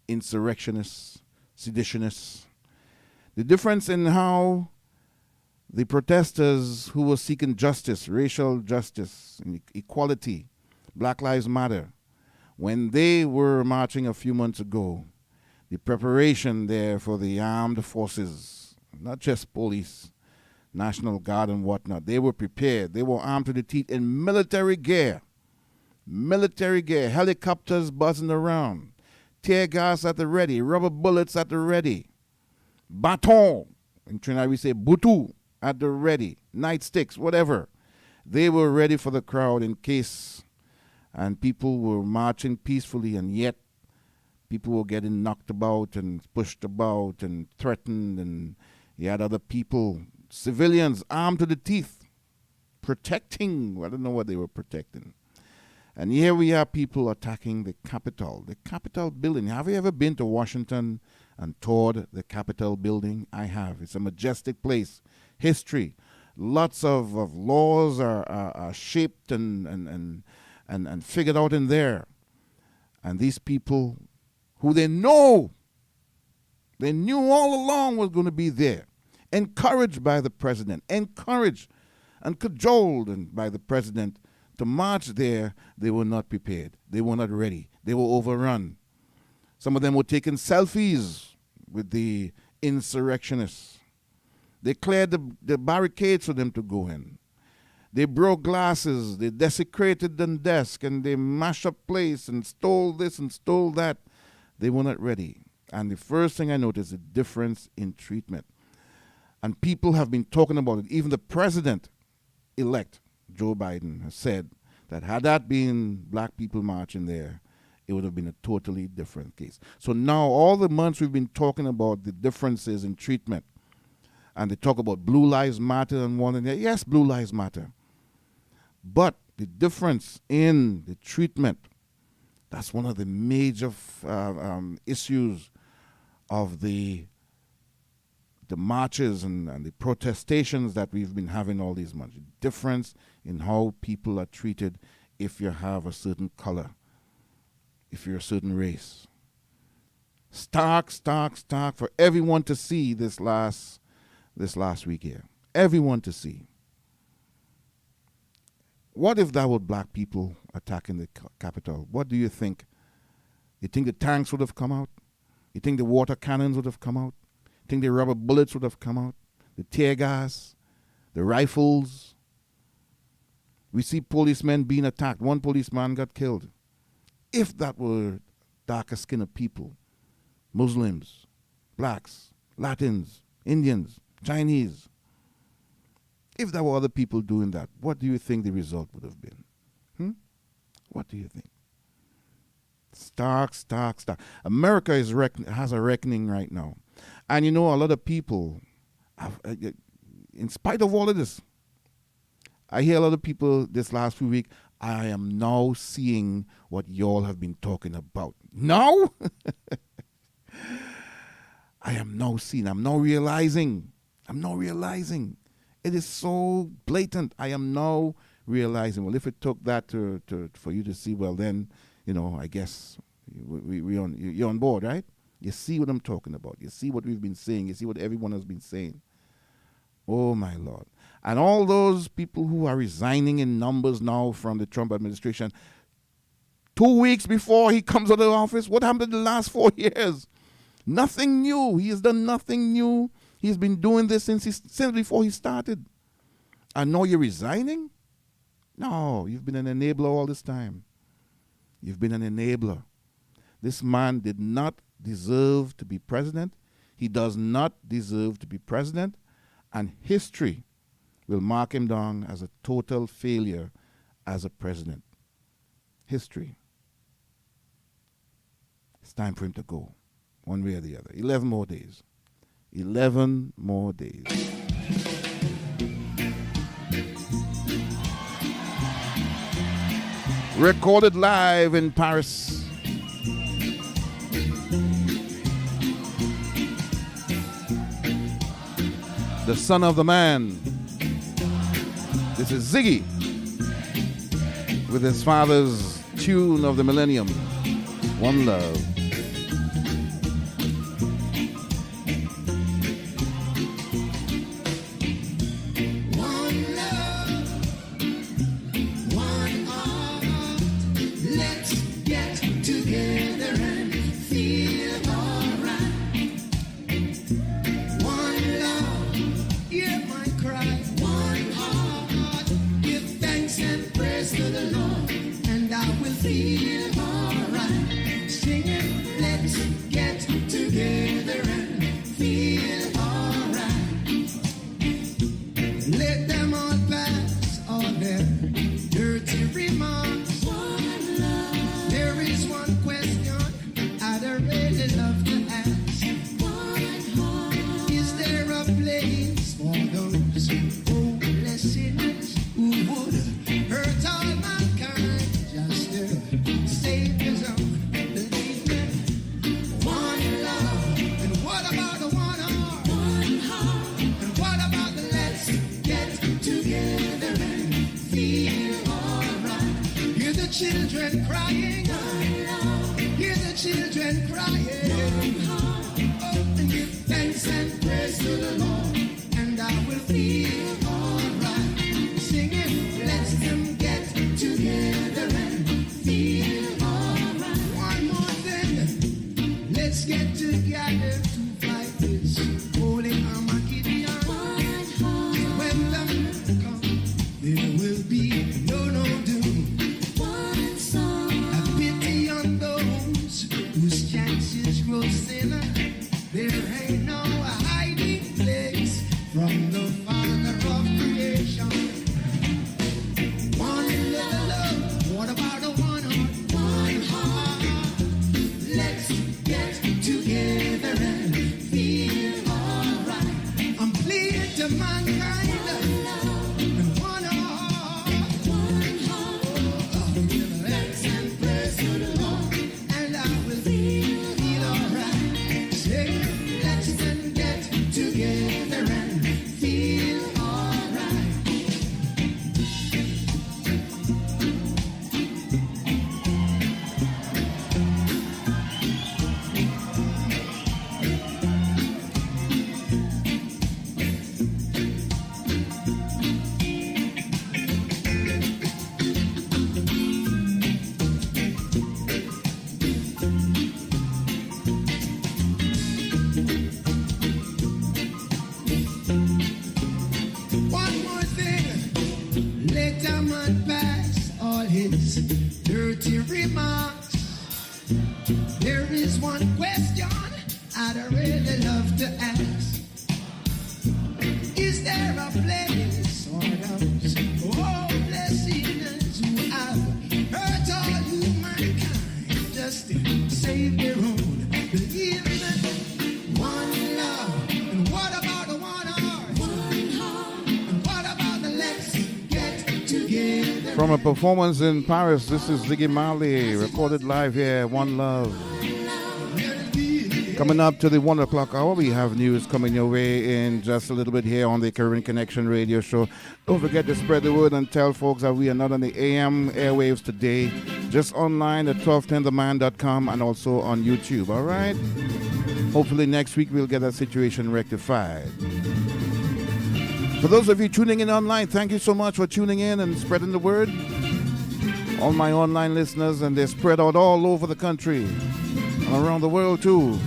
insurrectionists, seditionists. The difference in how the protesters who were seeking justice, racial justice, and equality, Black Lives Matter, when they were marching a few months ago, the preparation there for the armed forces, not just police, National Guard and whatnot, they were prepared. They were armed to the teeth in military gear, helicopters buzzing around, tear gas at the ready, rubber bullets at the ready, baton, in Trinidad we say butu, at the ready, nightsticks, whatever. They were ready for the crowd in case, and people were marching peacefully, and yet People were getting knocked about and pushed about and threatened, and you had other people, civilians, armed to the teeth, protecting. I don't know what they were protecting. And here we are, people attacking the Capitol building. Have you ever been to Washington and toured the Capitol building? I have. It's a majestic place. History. Lots of laws are shaped and figured out in there. And these people who they knew all along was going to be there, encouraged by the president, encouraged and cajoled by the president to march there, they were not prepared. They were not ready. They were overrun. Some of them were taking selfies with the insurrectionists. They cleared the barricades for them to go in. They broke glasses. They desecrated the desk, and they mashed up place and stole this and stole that. They were not ready. And the first thing I noticed is the difference in treatment. And people have been talking about it. Even the president-elect, Joe Biden, has said that had that been black people marching there, it would have been a totally different case. So now all the months we've been talking about the differences in treatment, and they talk about Blue Lives Matter and one and the other. Yes, Blue Lives Matter. But the difference in the treatment, that's one of the major issues of the marches and the protestations that we've been having all these months. Difference in how people are treated if you have a certain color, if you're a certain race. Stark for everyone to see this last week here. Everyone to see. What if that were black people attacking the Capitol? What do you think? You think the tanks would have come out? You think the water cannons would have come out? You think the rubber bullets would have come out? The tear gas? The rifles? We see policemen being attacked. One policeman got killed. If that were darker skinned people, Muslims, blacks, Latins, Indians, Chinese, if there were other people doing that, what do you think the result would have been? What do you think? Stark. America has a reckoning right now. And you know, a lot of people, in spite of all of this, I hear a lot of people this last few weeks, I am now seeing what y'all have been talking about. Now? I am now seeing, I'm now realizing. It is so blatant. I am now realizing, well, if it took that for you to see, well, then, you know, I guess you're on board, right? You see what I'm talking about. You see what we've been saying. You see what everyone has been saying. Oh, my Lord. And all those people who are resigning in numbers now from the Trump administration, 2 weeks before he comes out of office, what happened in the last 4 years? Nothing new. He has done nothing new. He's been doing this since before he started. And now you're resigning? No, you've been an enabler all this time. You've been an enabler. This man did not deserve to be president. He does not deserve to be president. And history will mark him down as a total failure as a president. History. It's time for him to go, one way or the other. 11 more days. 11 more days. Recorded live in Paris. The son of the man. This is Ziggy with his father's tune of the millennium, One Love. Feel alright, singing children crying. Hear the children crying. Oh, and give thanks and praise to the Lord, and I will feel alright. Singing, let them get together and feel alright. One more thing, let's get together to fight this holy Armageddon. When the men come, there will be no doom. Have pity on those whose chances grow thinner. There ain't no hiding place from the Father of creation. One little love, what about a one heart? One heart. Let's get together and feel alright. I'm pleading to mankind. And one heart. One heart. Give thanks and praise to the Lord, and I will feel alright. Say, let's then get together and feel alright. One more thing, let a man pass all his dirty remarks. There is one question I'd really love to ask. Is there a place for those hopeless sinners who have hurt all humankind just to save their own believing? One love, and what about the one heart? One heart, and what about the let's get together? From a performance in Paris, this is Ziggy Marley, recorded live here, One Love. Coming up to the 1 o'clock hour, we have news coming your way in just a little bit here on the Caribbean Connection radio show. Don't forget to spread the word and tell folks that we are not on the AM airwaves today, just online at 1210theman.com and also on YouTube, all right? Hopefully next week we'll get that situation rectified. For those of you tuning in online, thank you so much for tuning in and spreading the word. All my online listeners, and they're spread out all over the country and around the world too.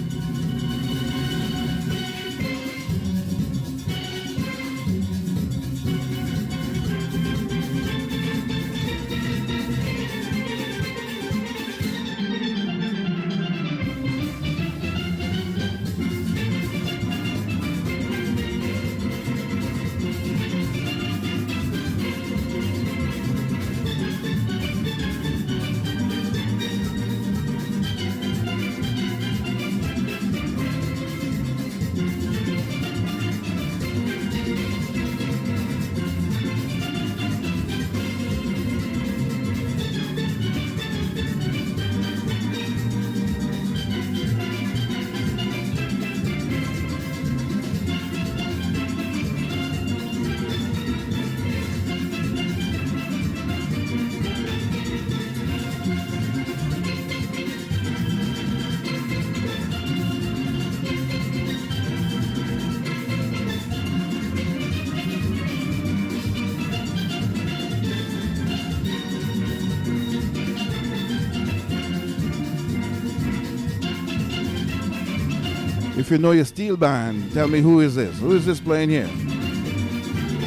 If you know your steel band, tell me who is this? Who is this playing here?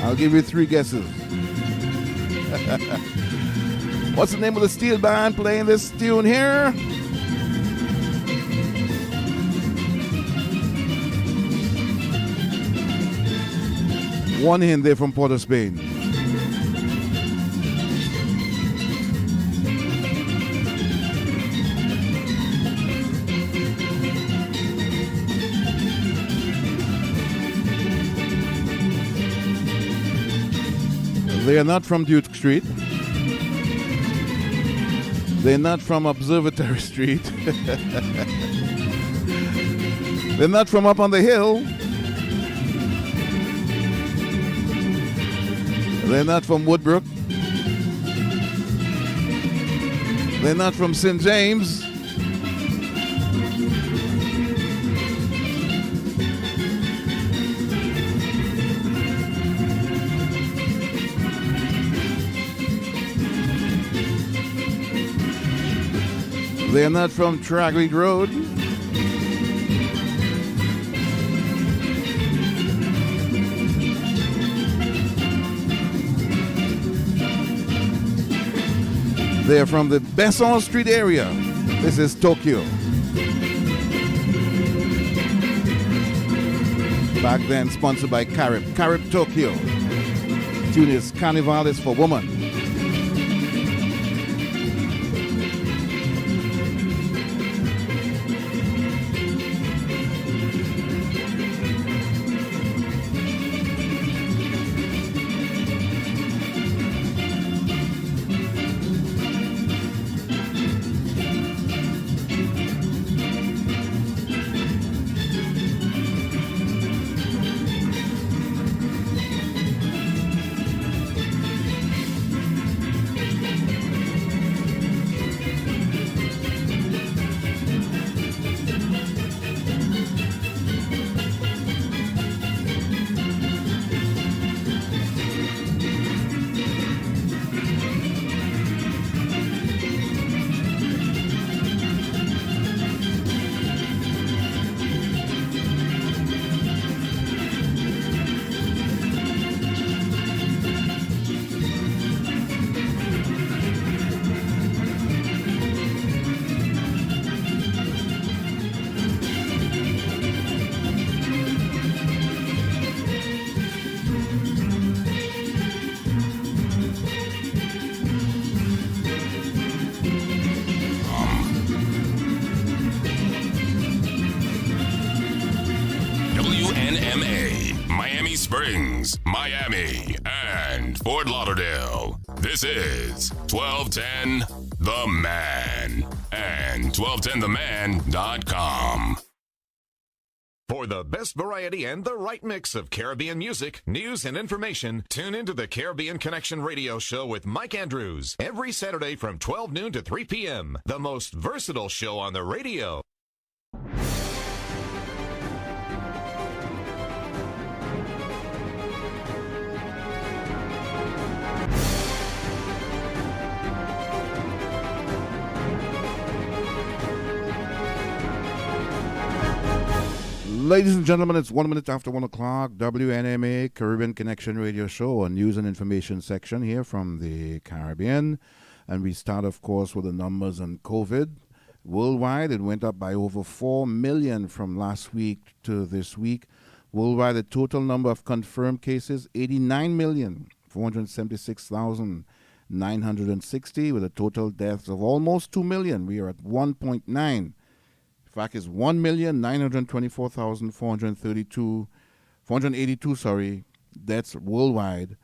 I'll give you 3 guesses. What's the name of the steel band playing this tune here? One hint there from Port of Spain. They are not from Duke Street. They're not from Observatory Street. They're not from up on the hill. They're not from Woodbrook. They're not from St. James. They're not from Tragweed Road. They're from the Besson Street area. This is Tokyo. Back then sponsored by Carib Tokyo. Tune is Carnival is for Woman. Springs, Miami, and Fort Lauderdale. This is 1210 The Man and 1210theman.com. For the best variety and the right mix of Caribbean music, news, and information, tune into the Caribbean Connection radio show with Mike Andrews every Saturday from 12 noon to 3 p.m. The most versatile show on the radio. Ladies and gentlemen, it's 1 minute after 1 o'clock. WNMA Caribbean Connection Radio Show, a news and information section here from the Caribbean. And we start, of course, with the numbers on COVID. Worldwide, it went up by over 4 million from last week to this week. Worldwide, the total number of confirmed cases, 89,476,960, with a total deaths of almost 2 million. We are at 1.9. In fact, it's 482 deaths worldwide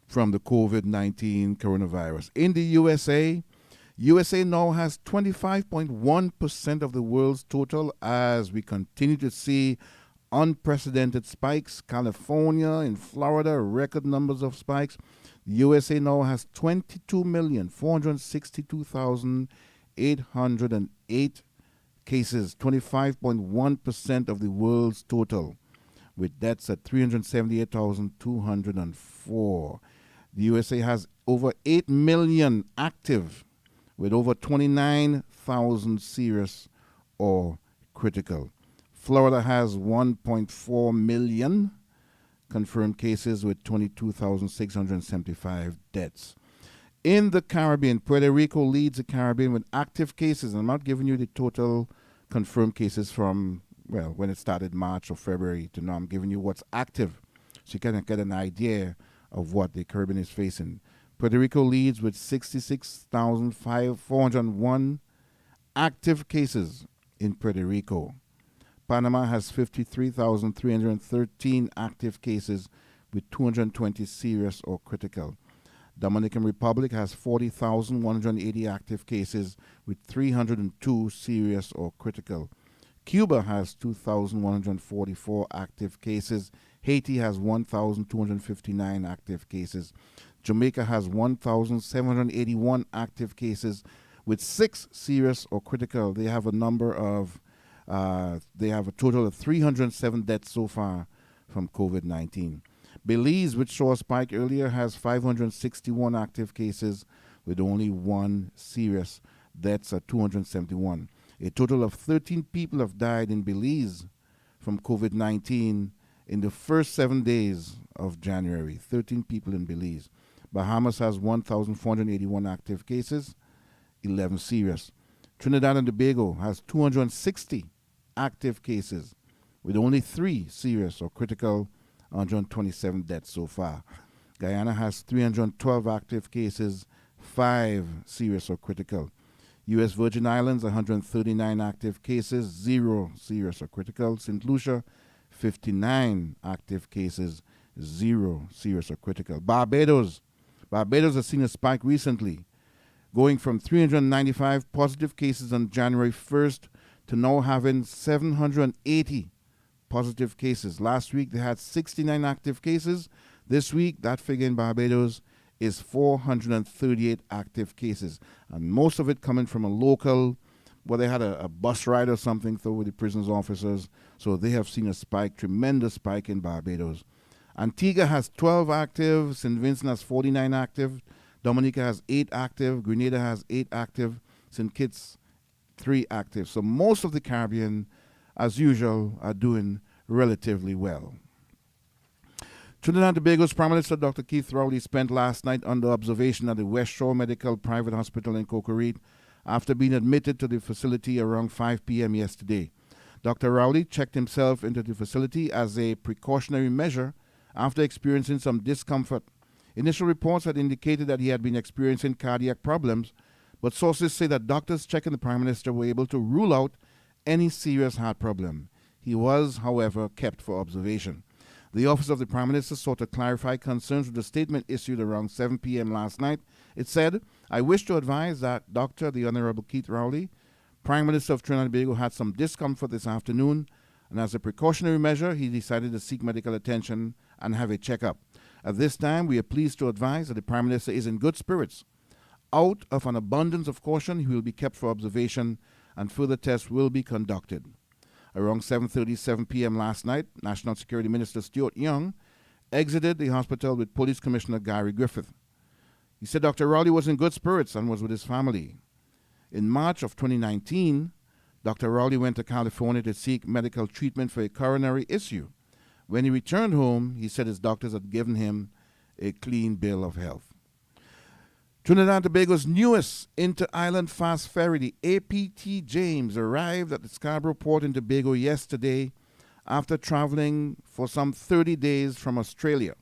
from the COVID-19 coronavirus. In the USA now has 25.1% of the world's total as we continue to see unprecedented spikes. California and Florida, record numbers of spikes. The USA now has 22,462,808 cases, 25.1% of the world's total, with deaths at 378,204. The USA has over 8 million active, with over 29,000 serious or critical. Florida has 1.4 million confirmed cases with 22,675 deaths. In the Caribbean, Puerto Rico leads the Caribbean with active cases. I'm not giving you the total confirmed cases from, well, when it started March or February to now. I'm giving you what's active so you can get an idea of what the Caribbean is facing. Puerto Rico leads with 66,401 active cases in Puerto Rico. Panama has 53,313 active cases with 220 serious or critical. Dominican Republic has 40,180 active cases with 302 serious or critical. Cuba has 2,144 active cases. Haiti has 1,259 active cases. Jamaica has 1,781 active cases with 6 serious or critical. They have a total of 307 deaths so far from COVID-19. Belize, which saw a spike earlier, has 561 active cases with only 1 serious. Deaths at 271. A total of 13 people have died in Belize from COVID-19 in the first 7 days of January. 13 people in Belize. Bahamas has 1,481 active cases, 11 serious. Trinidad and Tobago has 260 active cases with only 3 serious or critical, 127 deaths so far. Guyana has 312 active cases, 5 serious or critical. U.S. Virgin Islands, 139 active cases, 0 serious or critical. St. Lucia, 59 active cases, 0 serious or critical. Barbados has seen a spike recently, going from 395 positive cases on January 1st to now having 780 positive cases. Last week they had 69 active cases. This week that figure in Barbados is 438 active cases, and most of it coming from a local, where they had a bus ride or something through with the prisons officers, so they have seen a spike, tremendous spike in Barbados. Antigua has 12 active, St. Vincent has 49 active, Dominica has 8 active, Grenada has 8 active, St. Kitts 3 active. So most of the Caribbean, as usual, are doing relatively well. Trinidad and Tobago's Prime Minister Dr. Keith Rowley spent last night under observation at the West Shore Medical Private Hospital in Cocorite after being admitted to the facility around 5 p.m. yesterday. Dr. Rowley checked himself into the facility as a precautionary measure after experiencing some discomfort. Initial reports had indicated that he had been experiencing cardiac problems, but sources say that doctors checking the Prime Minister were able to rule out any serious heart problem. He was, however, kept for observation. The Office of the Prime Minister sought to clarify concerns with the statement issued around 7 p.m. last night. It said, "I wish to advise that Dr. the Honorable Keith Rowley, Prime Minister of Trinidad and Tobago, had some discomfort this afternoon, and as a precautionary measure, he decided to seek medical attention and have a checkup. At this time, we are pleased to advise that the Prime Minister is in good spirits. Out of an abundance of caution, he will be kept for observation, and further tests will be conducted." Around 7:37 p.m. last night, National Security Minister Stuart Young exited the hospital with Police Commissioner Gary Griffith. He said Dr. Rowley was in good spirits and was with his family. In March of 2019, Dr. Rowley went to California to seek medical treatment for a coronary issue. When he returned home, he said his doctors had given him a clean bill of health. Trinidad and Tobago's newest inter-island fast ferry, the APT James, arrived at the Scarborough port in Tobago yesterday after traveling for some 30 days from Australia.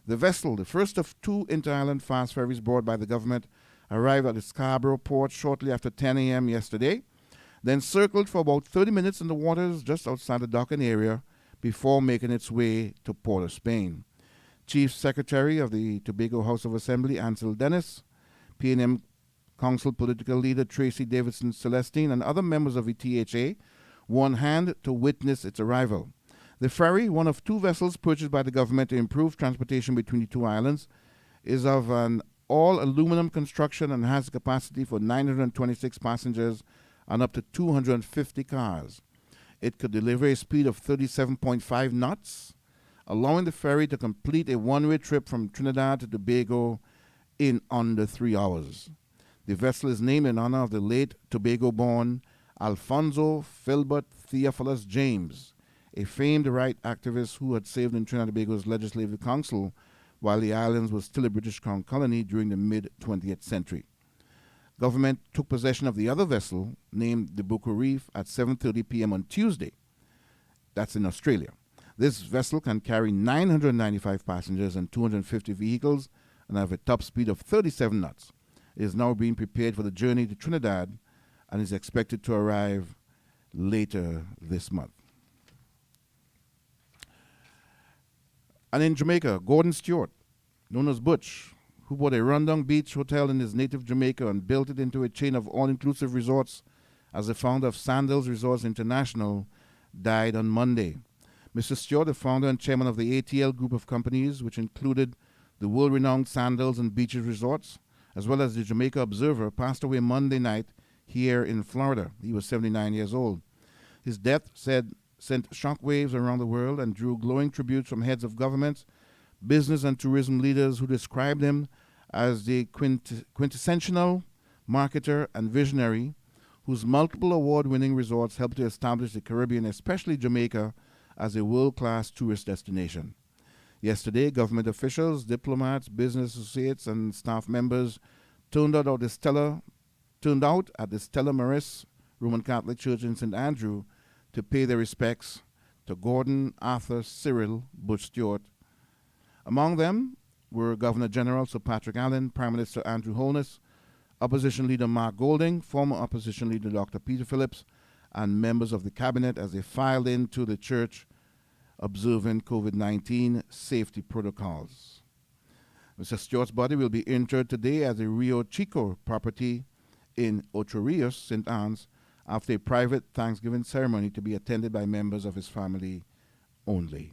The vessel, the first of 2 inter-island fast ferries brought by the government, arrived at the Scarborough port shortly after 10 a.m. yesterday, then circled for about 30 minutes in the waters just outside the docking area before making its way to Port of Spain. Chief Secretary of the Tobago House of Assembly, Ansel Dennis, P&M Council political leader Tracy Davidson Celestine, and other members of the THA were on hand to witness its arrival. The ferry, one of 2 vessels purchased by the government to improve transportation between the 2 islands, is of an all-aluminum construction and has a capacity for 926 passengers and up to 250 cars. It could deliver a speed of 37.5 knots, allowing the ferry to complete a one-way trip from Trinidad to Tobago in under 3 hours. The vessel is named in honor of the late Tobago-born Alfonso Filbert Theophilus James, a famed right activist who had served in Trinidad and Tobago's Legislative Council while the islands was still a British Crown colony during the mid-20th century. Government took possession of the other vessel, named the Bucco Reef, at 7:30 p.m. on Tuesday. That's in Australia. This vessel can carry 995 passengers and 250 vehicles and have a top speed of 37 knots. It is now being prepared for the journey to Trinidad and is expected to arrive later this month. And in Jamaica, Gordon Stewart, known as Butch, who bought a rundown beach hotel in his native Jamaica and built it into a chain of all-inclusive resorts as the founder of Sandals Resorts International, died on Monday. Mr. Stewart, the founder and chairman of the ATL group of companies, which included the world-renowned Sandals and Beaches Resorts, as well as the Jamaica Observer, passed away Monday night here in Florida. He was 79 years old. His death sent shockwaves around the world and drew glowing tributes from heads of governments, business and tourism leaders who described him as the quintessential marketer and visionary whose multiple award-winning resorts helped to establish the Caribbean, especially Jamaica, as a world-class tourist destination. Yesterday, government officials, diplomats, business associates, and staff members turned out at the Stella Maris Roman Catholic Church in St. Andrew to pay their respects to Gordon, Arthur, Cyril, Butch Stewart. Among them were Governor General Sir Patrick Allen, Prime Minister Andrew Holness, Opposition Leader Mark Golding, former Opposition Leader Dr. Peter Phillips, and members of the cabinet as they filed into the church observing COVID-19 safety protocols. Mr. Stewart's body will be interred today at the Rio Chico property in Ocho Rios, St. Anne's, after a private Thanksgiving ceremony to be attended by members of his family only.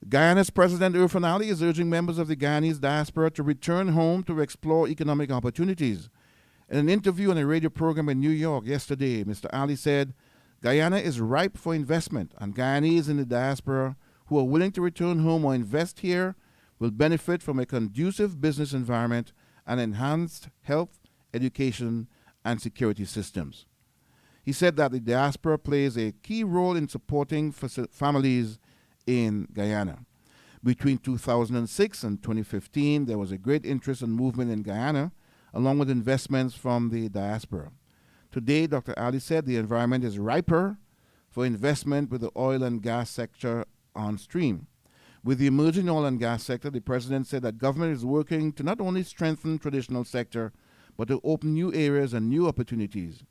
Guyana's President Irfan Ali is urging members of the Guyanese diaspora to return home to explore economic opportunities. In an interview on a radio program in New York yesterday, Mr. Ali said, Guyana is ripe for investment, and Guyanese in the diaspora who are willing to return home or invest here will benefit from a conducive business environment and enhanced health, education, and security systems. He said that the diaspora plays a key role in supporting families in Guyana. Between 2006 and 2015, there was a great interest and movement in Guyana, along with investments from the diaspora. Today, Dr. Ali said the environment is riper for investment with the oil and gas sector on stream. With the emerging oil and gas sector, the president said that government is working to not only strengthen traditional sector, but to open new areas and new opportunities.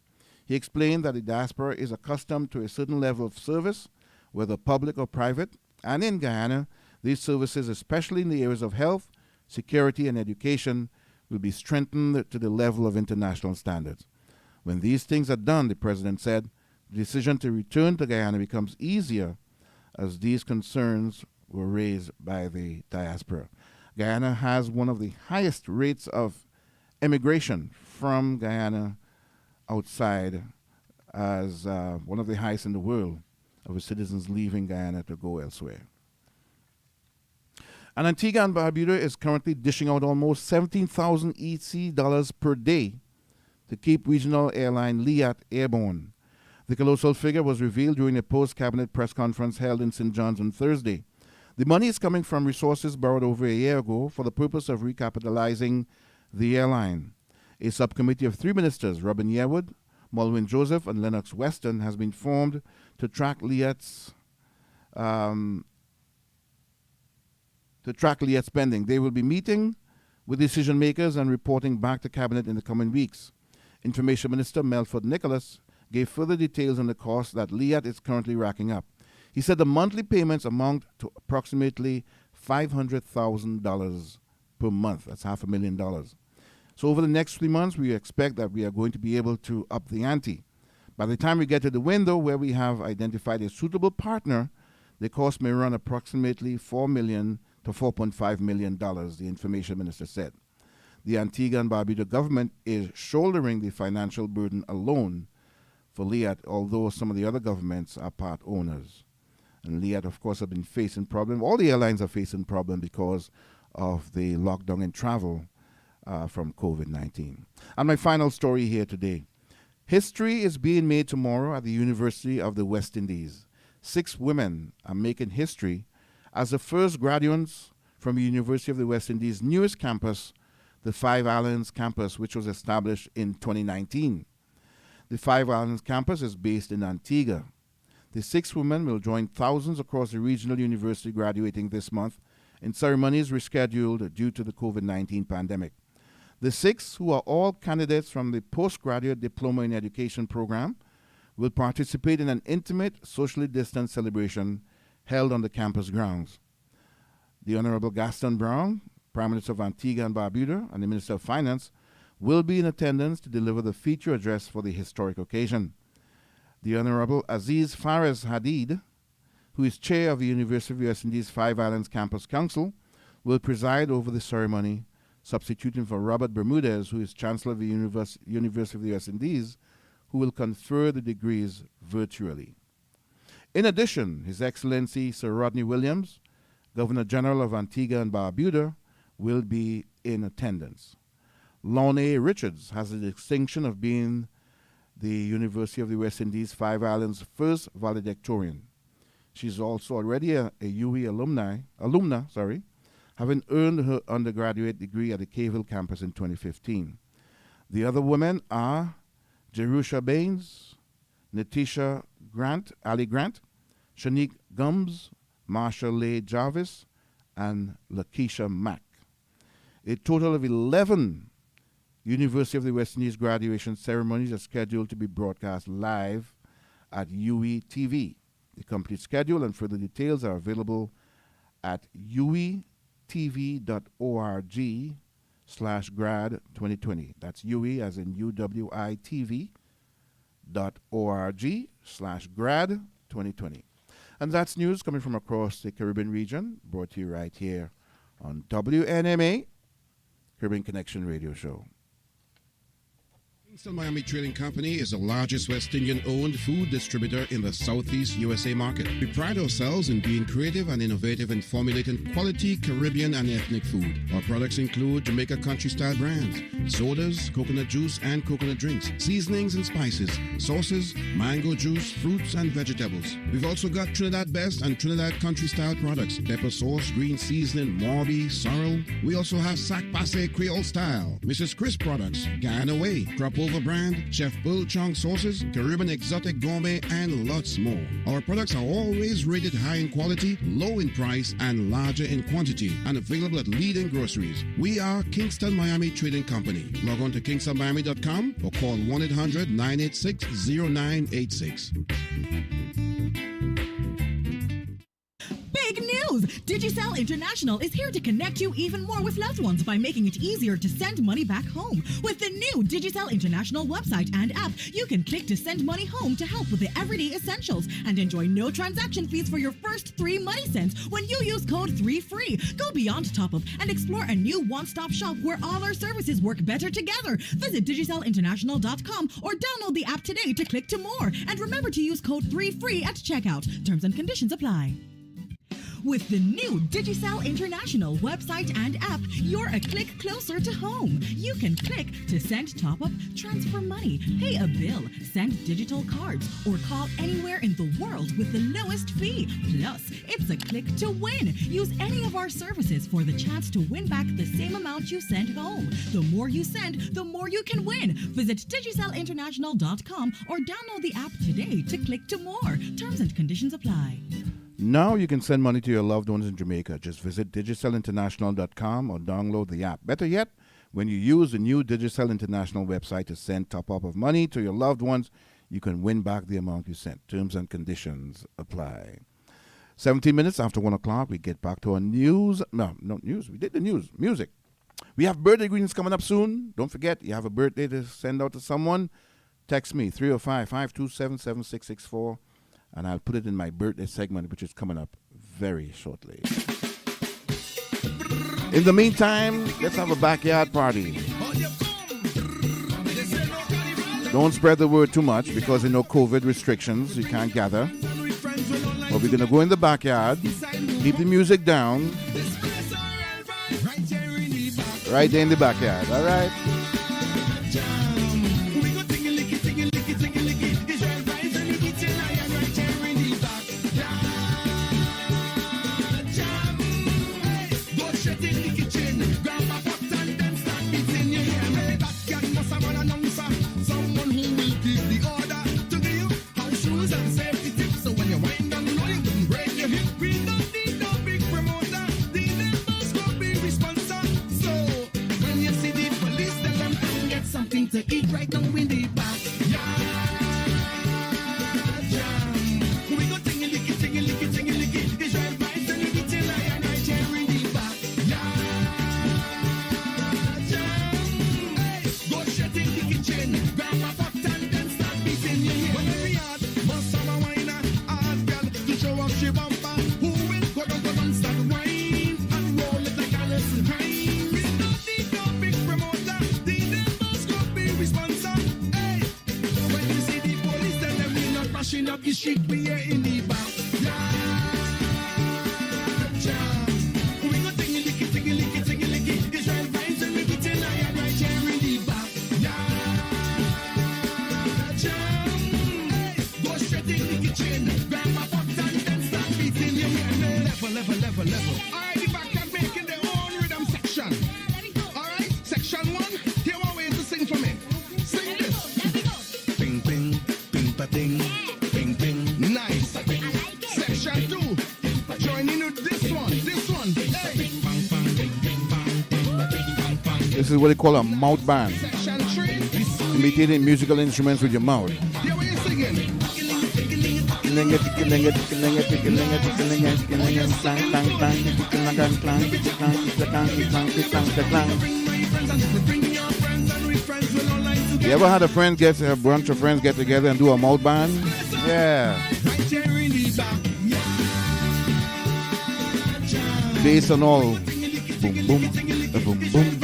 He explained that the diaspora is accustomed to a certain level of service, whether public or private, and in Guyana, these services, especially in the areas of health, security, and education, will be strengthened to the level of international standards. When these things are done, the president said, the decision to return to Guyana becomes easier as these concerns were raised by the diaspora. Guyana has one of the highest rates of emigration from Guyana outside, as one of the highest in the world of its citizens leaving Guyana to go elsewhere. And Antigua and Barbuda is currently dishing out almost 17,000 EC dollars per day to keep regional airline Liat airborne. The colossal figure was revealed during a post-cabinet press conference held in St. John's on Thursday. The money is coming from resources borrowed over a year ago for the purpose of recapitalizing the airline. A subcommittee of 3 ministers, Robin Yearwood, Mulwin Joseph, and Lennox Weston, has been formed to track Liat's spending. They will be meeting with decision makers and reporting back to cabinet in the coming weeks. Information Minister Melford Nicholas gave further details on the cost that Liat is currently racking up. He said the monthly payments amount to approximately $500,000 per month. That's $500,000. So over the next 3 months, we expect that we are going to be able to up the ante. By the time we get to the window where we have identified a suitable partner, the cost may run approximately $4 million to $4.5 million, the Information Minister said. The Antigua and Barbuda government is shouldering the financial burden alone for Liat, although some of the other governments are part owners. And Liat, of course, have been facing problems. All the airlines are facing problems because of the lockdown in travel from COVID-19. And my final story here today. History is being made tomorrow at the University of the West Indies. 6 women are making history as the first graduates from the University of the West Indies' newest campus, the Five Islands campus, which was established in 2019. The Five Islands campus is based in Antigua. The 6 women will join thousands across the regional university graduating this month in ceremonies rescheduled due to the COVID-19 pandemic. The 6, who are all candidates from the Postgraduate Diploma in Education program, will participate in an intimate, socially distanced celebration held on the campus grounds. The Honorable Gaston Brown, Prime Minister of Antigua and Barbuda, and the Minister of Finance will be in attendance to deliver the feature address for the historic occasion. The Honorable Aziz Fares Hadid, who is chair of the University of the West Indies Five Islands Campus Council, will preside over the ceremony, substituting for Robert Bermudez, who is Chancellor of the University of the West Indies, who will confer the degrees virtually. In addition, His Excellency Sir Rodney Williams, Governor General of Antigua and Barbuda, will be in attendance. Lorne Richards has the distinction of being the University of the West Indies Five Islands' first valedictorian. She's also already a UE alumna, having earned her undergraduate degree at the Cavell campus in 2015. The other women are Jerusha Baines, Natisha Grant, Ali Grant, Shanique Gums, Marsha Leigh Jarvis, and Lakeisha Mack. A total of 11 University of the West Indies graduation ceremonies are scheduled to be broadcast live at UE TV. The complete schedule and further details are available at uetv.org/grad2020. That's UE as in UWITV.org/grad2020. And that's news coming from across the Caribbean region, brought to you right here on WNMA, Caribbean Connection Radio Show. Kingston Miami Trading Company is the largest West Indian-owned food distributor in the Southeast USA market. We pride ourselves in being creative and innovative in formulating quality Caribbean and ethnic food. Our products include Jamaica country-style brands, sodas, coconut juice and coconut drinks, seasonings and spices, sauces, mango juice, fruits and vegetables. We've also got Trinidad Best and Trinidad country-style products, pepper sauce, green seasoning, Morby, sorrel. We also have Sac Passe Creole style, Mrs. Chris products, Guyana Way, Crop Over brand, Chef Bull Chong sauces, Caribbean exotic gourmet, and lots more. Our products are always rated high in quality, low in price, and larger in quantity, and available at leading groceries. We are Kingston Miami Trading Company. Log on to kingstonmiami.com or call 1-800-986-0986. Big news! Digicel International is here to connect you even more with loved ones by making it easier to send money back home. With the new Digicel International website and app, you can click to send money home to help with the everyday essentials and enjoy no transaction fees for your first 3 money cents when you use code 3FREE. Go beyond top-up and explore a new one-stop shop where all our services work better together. Visit digicelinternational.com or download the app today to click to more. And remember to use code 3FREE at checkout. Terms and conditions apply. With the new Digicel International website and app, you're a click closer to home. You can click to send top-up, transfer money, pay a bill, send digital cards, or call anywhere in the world with the lowest fee. Plus, it's a click to win. Use any of our services for the chance to win back the same amount you sent home. The more you send, the more you can win. Visit digicelinternational.com or download the app today to click to more. Terms and conditions apply. Now you can send money to your loved ones in Jamaica. Just visit digicelinternational.com or download the app. Better yet, when you use the new Digicel International website to send top-up of money to your loved ones, you can win back the amount you sent. Terms and conditions apply. 17 minutes after 1 o'clock, we get back to our news. No, not news. We did the news. Music. We have birthday greetings coming up soon. Don't forget, you have a birthday to send out to someone. Text me, 305-527-7664. And I'll put it in my birthday segment, which is coming up very shortly. In the meantime, let's have a backyard party. Don't spread the word too much because, COVID restrictions, you can't gather. But we're going to go in the backyard, keep the music down, right there in the backyard, all right? To eat right now in the back. We go tingy-licky, tingy-licky, tingy-licky. It's right vibes and you get I and I chair in the back. Hey, go shut in the kitchen. Grab my pot and then start beating your head. When every yard, must have a whiner, ask girl to show off she bumper. Who will go down, start wine and roll it like a Licky shit we are in the back. We go tingy licky, tingy licky, tingy licky. Israel vibes and we put in iron right here in the back. Go straight in the kitchen, grab my pot and then start beating your hand. Level. Alright, the back are making their own rhythm section. Alright, section 1, here one way to sing for me. Sing this. Ping, ping, ping, pa-ting, ping, ping. Nice. Section 2, join in with this one. Hey. This is what they call a mouth band. Section 3, Imitating musical instruments with your mouth. here what you singing. You ever had a bunch of friends get together and do a mouth band? Yeah. Right here in the back. Bass and all. Boom, boom, a boom, boom, boom,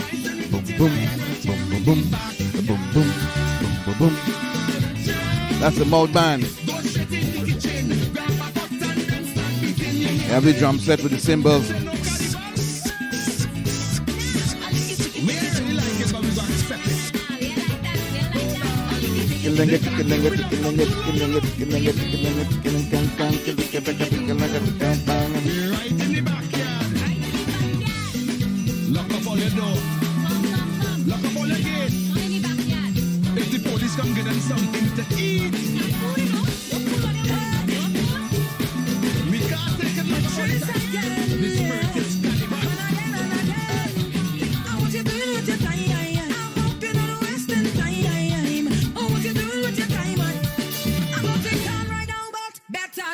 boom, boom, boom, boom, a boom, boom, boom, boom, boom. That's the mouth band. You have the drum set with the cymbals. Lock up all your door. Lock up all your gate. If the police come, get them something to eat. We can't take it much further. This spirit is carnival.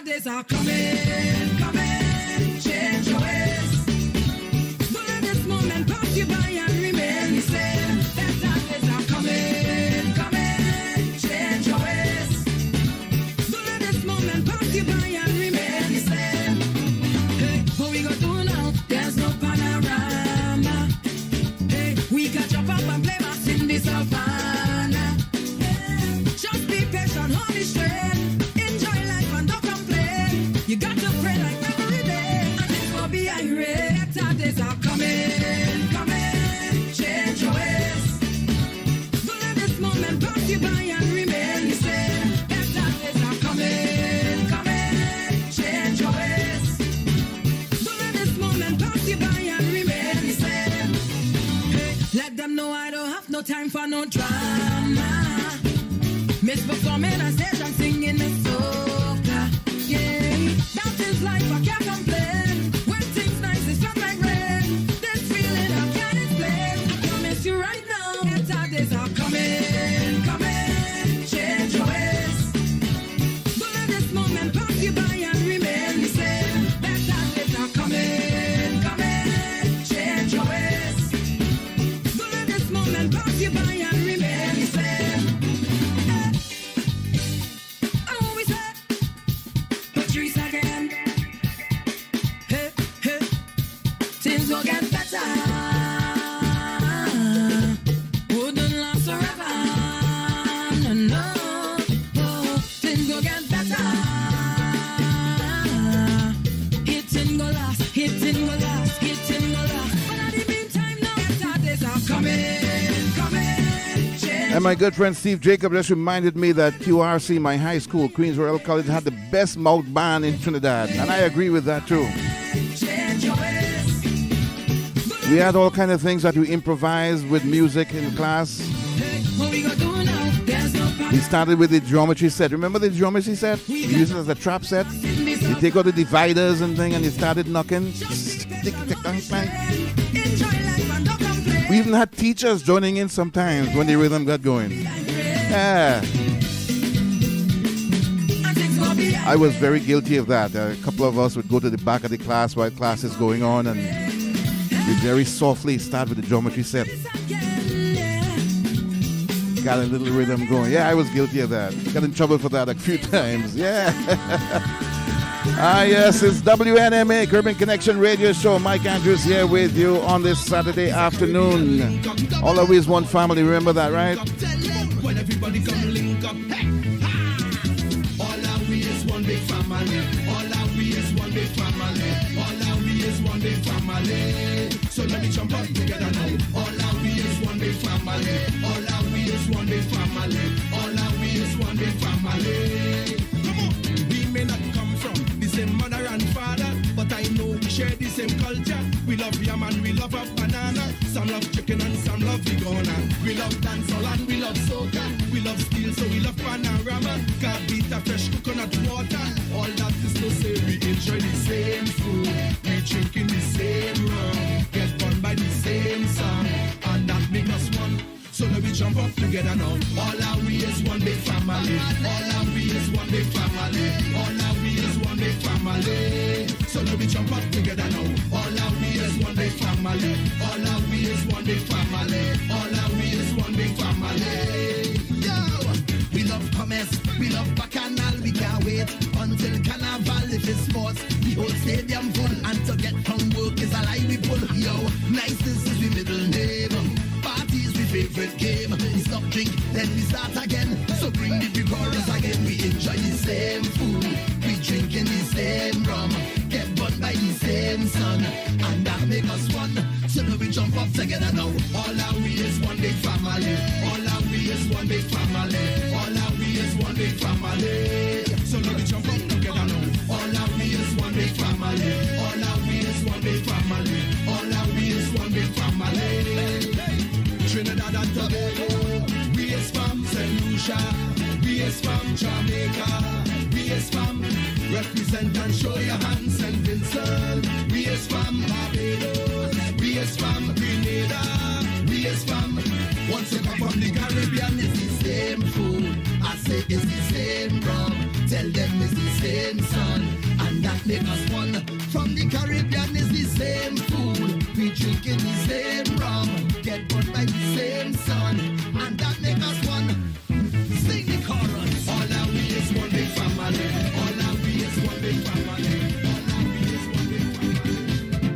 Days are coming, change your ways. But in this moment, pass you by and remain the same. Better days are coming, change your ways. But in this moment, pass you by and remain the same. Hey, what we gonna do now? There's no panorama. Hey, we can jump up and play us in the savannah. Just be patient, hold it straight. Enjoy life and don't complain. You got to pray like every day, and it's gonna be irate. Better days are coming, change your ways. Don't let this moment pass you by and remain the same. Better days are coming, change your ways. Don't let this moment pass you by and remain the same. Hey, let them know I don't have no time for no drama. Misperforming on stage, I'm singing the soca. Yeah, that is life, I can't complain. When things nice, it's not like rain. This feeling I can't explain. I promise you right now, better days are coming, change your ways. Don't let this moment pass you by and remain the same. Better days are coming, change your ways. Don't let this moment pass you by and remain the same. Things will get better. Wouldn't last forever. No. Things will get better. Hitting go last. But at the meantime, now better days are coming. And my good friend Steve Jacob just reminded me that QRC, my high school, Queens Royal College, had the best mouth band in Trinidad. And I agree with that too. We had all kind of things that we improvised with music in class. We started with the geometry set. Remember the geometry set? We used it as a trap set. You take out the dividers and thing and you started knocking. We even had teachers joining in sometimes when the rhythm got going. Yeah. I was very guilty of that. A couple of us would go to the back of the class while class is going on and we very softly start with the geometry set. Got a little rhythm going. Yeah, I was guilty of that. Got in trouble for that a few times. Yeah. Yes, it's WNMA, Caribbean Connection Radio Show. Mike Andrews here with you on this Saturday afternoon. Always one family, remember that, right? When everybody come link up, hey, all our we is big family. All our we is one big family. All our we is one big family. So let me jump up together now. All our we is one big family. All our we is one big family. All our we is one big family. Come on, we may not come from the same mother and father, but I know we share the same culture. We love yam and we love a banana. Some love chicken and some love vegana. We love dancehall and we love soca. We love steel, so we love panorama. Carbita, fresh coconut water. All that is to say we enjoy the same food. We drinking the same rum. Get fun by the same song. And that make us one. So let me jump up together now. All our we is one big family. All our we is one big family. All our we is one big family. So let me jump up together now. All our we is one big family. All our we is one big family. All our we is one big family. Yo, we love commerce, we love bacchanal. We can't wait until carnival. If it's sports, the whole stadium full. And to get from work is a lie we pull. Yo, niceness is we middle name. Parties we favorite game. We stop drink, then we start again. So bring the big chorus again. We enjoy the same food. We drinking the same rum. Get burned by the same sun. And that make us one. So now we jump up together now. All our we is one big family. All our we is one big family. All our we is one big family. So now we jump up together now. All our we is one big family. All our we is one big family. All our we is one big family. Trinidad and Tobago, we is from St. Lucia, we is from Jamaica, we is from represent and show your hands St. Vincent, we is from Barbados, we is from Grenada, we is from, once you come from the Caribbean, it's the same food, I say it's the same rum, tell them it's the same sun, and that make us one, from the Caribbean it's the same food, we drinking the same rum, get born by the same sun, and that make us one. Sing the chorus. All our we is one big family. All our we is one big family. All our we is one big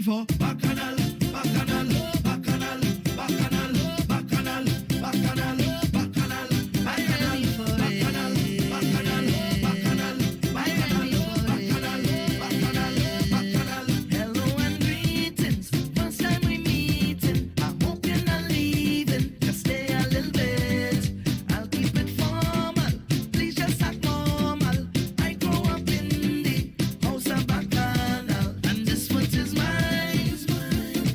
for bacchanal, bacchanal, bacchanal, bacchanal, bacchanal, bacchanal, bacchanal. I ready for it. Bacchanal, bacchanal, bacchanal, bacchanal, bacchanal, bacchanal. Hello and greetings. First time we meeting. I hope you're not leaving. Just stay a little bit. I'll keep it formal. Please just act normal. I grew up in the house of bacchanal, and this foot is mine.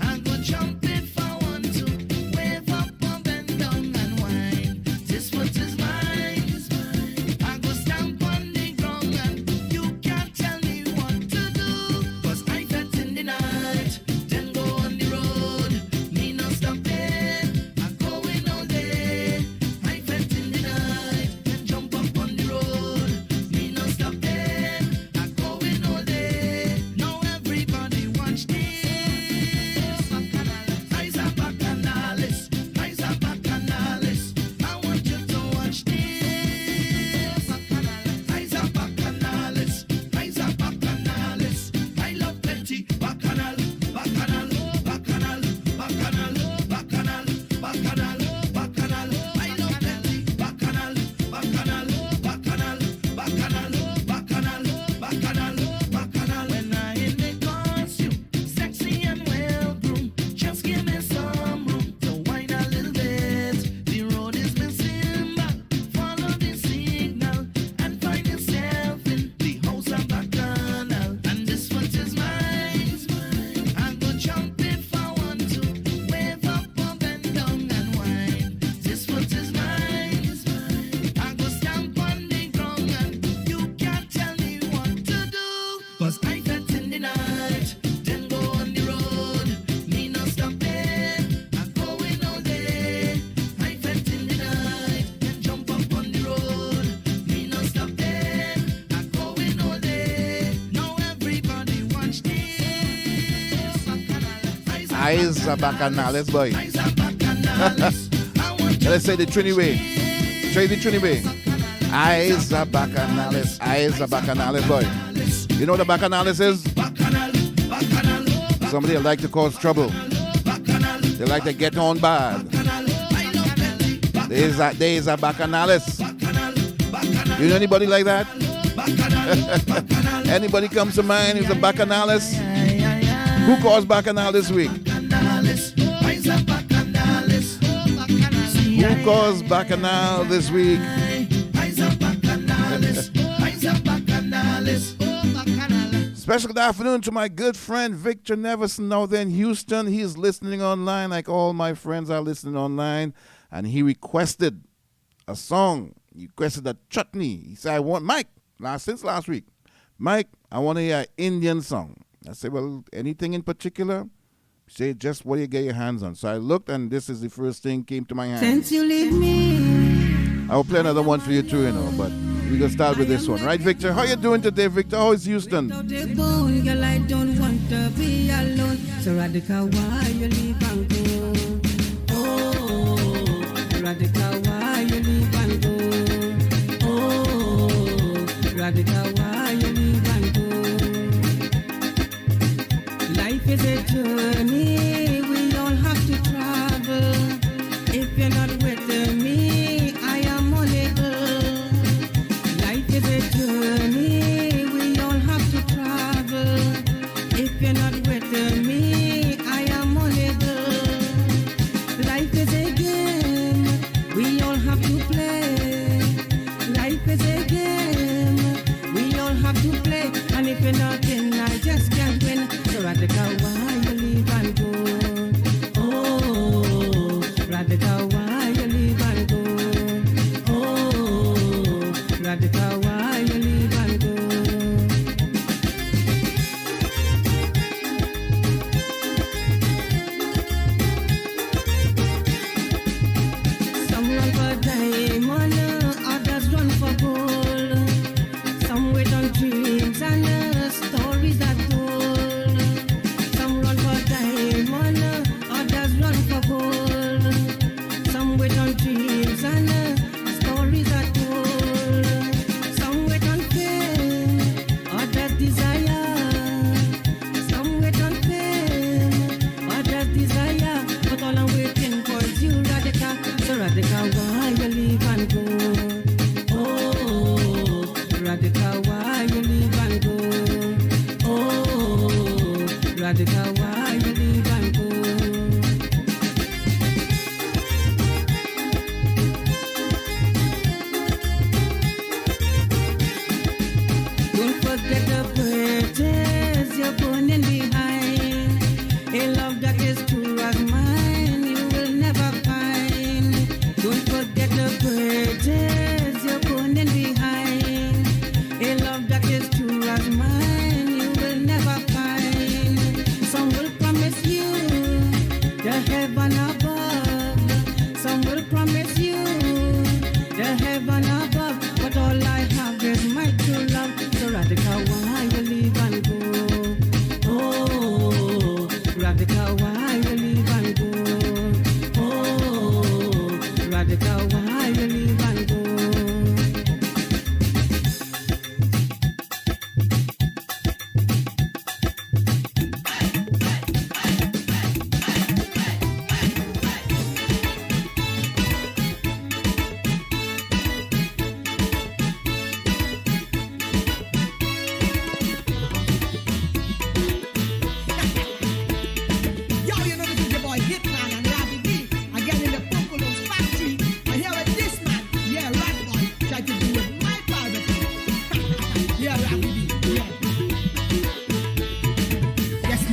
I go jump if I want to, wave up or bend down and whine. This foot is mine. I go stamp on the ground and you can't tell me what to do. 'Cause I felt in the night, then go on the road. Me no stopping, I'm going all day. I felt in the night, then jump up on the road. Me no stopping, I'm going all day. Now everybody watch this. Eyes are bacchanales, eyes are bacchanales. I want you to watch this. Eyes are bacchanales, eyes are bacchanales. I love plenty bacchanal, bacchanal, bacchanal, bacchanal, bacchanal, bacchanal, bacchanal. I love plenty bacchanal, bacchanal, bacchanal, bacchanal, bacchanal, bacchanal, bacchanal. When I in the costume, sexy and well groomed, just give me some room to whine a little bit. The road is my symbol, follow the signal and find yourself in the house of bacchanal. And this foot is mine. I go jump if I want to, wave up or bend down and whine. This foot is mine. I go stamp on the ground and you can't tell me what to do. 'Cause I felt in the night, then go on the road. Me no stopping, I'm going all day. I felt in the night, then jump up on the road. Me no stopping, I'm going all day. Now everybody watch this. Eyes are bacchanales, boy. Eyes are bacchanales. I want you Let's say the Trini way. Try the Trini way. Eyes are bacchanales. Eyes are bacchanales, boy. You know what a bacchanales is? bacchanal, bacchanal, Somebody that like to cause trouble. bacchanal, They like to get on bad. bacchanal. I love plenty There's a bacchanales. bacchanal, bacchanal, You know anybody like that? bacchanal, bacchanal. Anybody comes to mind who's a bacchanales? Who caused bacchanal this week? Bacchanales, eyes are bacchanales. Who caused bacchanal this week? Eyes are bacchanales, eyes are bacchanales. Special good afternoon to my good friend Victor Neverson out there in Houston. He is listening online like all my friends are listening online. And he requested a song. He requested a chutney. He said, I want Mike, since last week. Mike, I want to hear an Indian song. I said, well, anything in particular? He said, just what you get your hands on. So I looked and this is the first thing came to my hand. Since you leave me, I will play another one for you too, but we're going to start with this one. Right, Victor? How you doing today, Victor? How is Houston? without a bone, girl, I don't want to be alone. So radical, why you leave and go? Oh, radical, why you leave and go? Oh, radical, why you leave and go? Life is a journey, we all have to travel. If you're not with me, I am unable. Life is a journey, we all have to travel. If you're not with me, I am unable. Life is a game, we all have to play. Life is a game, we all have to play. And if you're not in, I just can't win. So radical, why you leave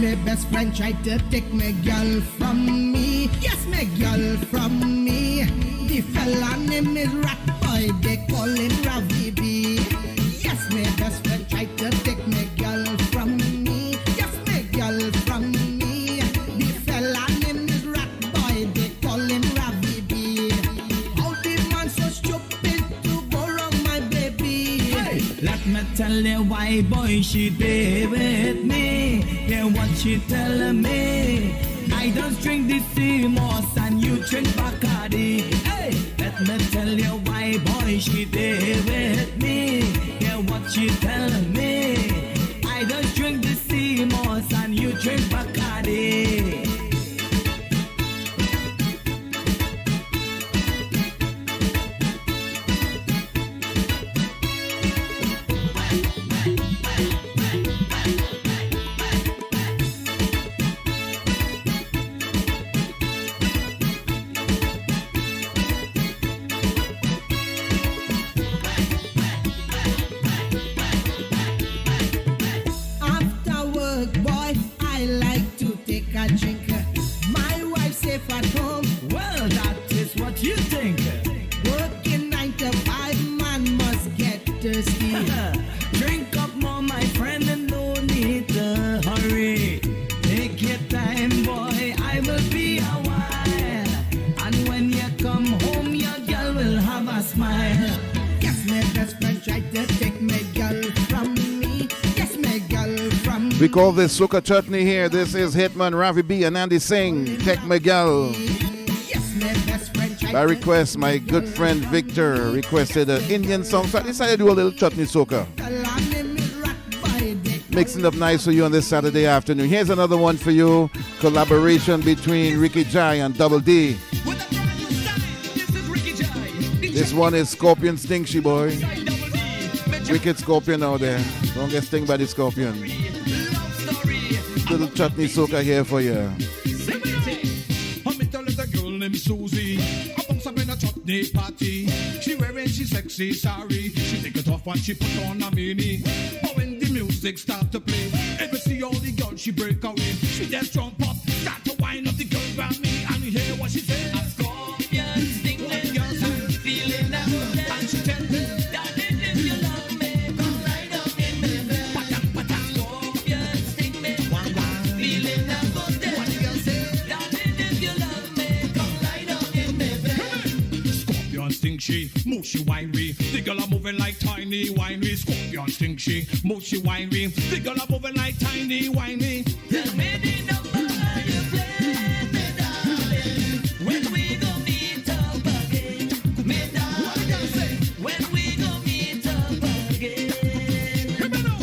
my best friend tried to take my girl from me. Yes, my girl from me. The fella name is Rat Boy, they call him Ravi B. Yes, my best friend tried to take my girl from me. Yes, my girl from me. The fella name is Rat Boy, they call him Ravi B. How the man so stupid to go wrong, my baby? Hey, let me tell you why, boy, she did with me. Hear what she telling me. I don't drink the Seamoss and you drink Bacardi. Hey, let me tell you why, boy, she did with me. Hear what she telling me. I don't drink the Seamoss and you drink Bacardi. After work, boy, I like to take a drink. My wife's safe at home. Well, that is what you think. Working 9 to 5, man must get thirsty. Drink up more, my friend, and no need to hurry. Take your time, boy, I will be a while. And when you come home, your girl will have a smile. Yes, my best friend tried to take my girl from me. Yes, my girl from me. We call this Suka Chutney here. This is Hitman Ravi B and Andy Singh, Tech Miguel. Yes, my best friend tried By request, my good friend Victor requested an Indian song, so I decided to do a little chutney soca. Mixing up nice for you on this Saturday afternoon. Here's another one for you. Collaboration between Ricky Jai and Double D. This one is Scorpion Stinky boy. Wicked Scorpion out there. Don't get stung by the Scorpion. Little chutney soca here for you. I met a little girl named Susie. I bounce up in a chutney party. She wearing she sexy sari. She take it off and she put on a mini. But when the music start to play, ever see all the girls she break away. She just jump up, start to wind up the girl around me, and you hear what she say. A scorpion sting them, feeling that good. And she tell me, darling, if you love me, come right up in me bed. Patang, patang, scorpion sting me, feeling that good. What the girl say? Darling, if you love me, come right up in me bed. Scorpion sting she, move she winery. The girl are moving like tiny winery. Scorpion sting she, move she winery. The girl are moving like tiny winery. Tell me the number you play, me darling. When we go meet up again, me darling. When we go meet up again. Hear me now.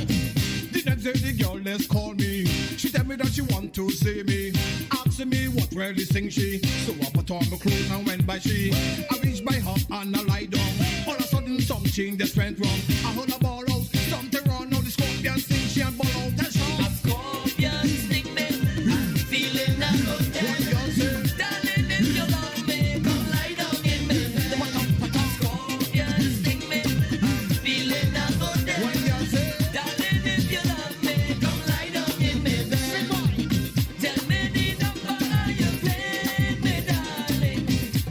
The next day the girl let's call me. She tell me that she want to see me. Asking me what really sing she. So I put on my clothes and went by she. I reached by her and I lie down. All of a sudden something just went wrong. I heard a ball out, something wrong. Now the scorpion sing she and ball out and shout. A scorpion sting me, feeling that good. Darling, if you love me, come lie down in me bed. Scorpion sting me, feeling that good. Darling, if you love me, come lie down in me bed. Tell me the number you play, me darling.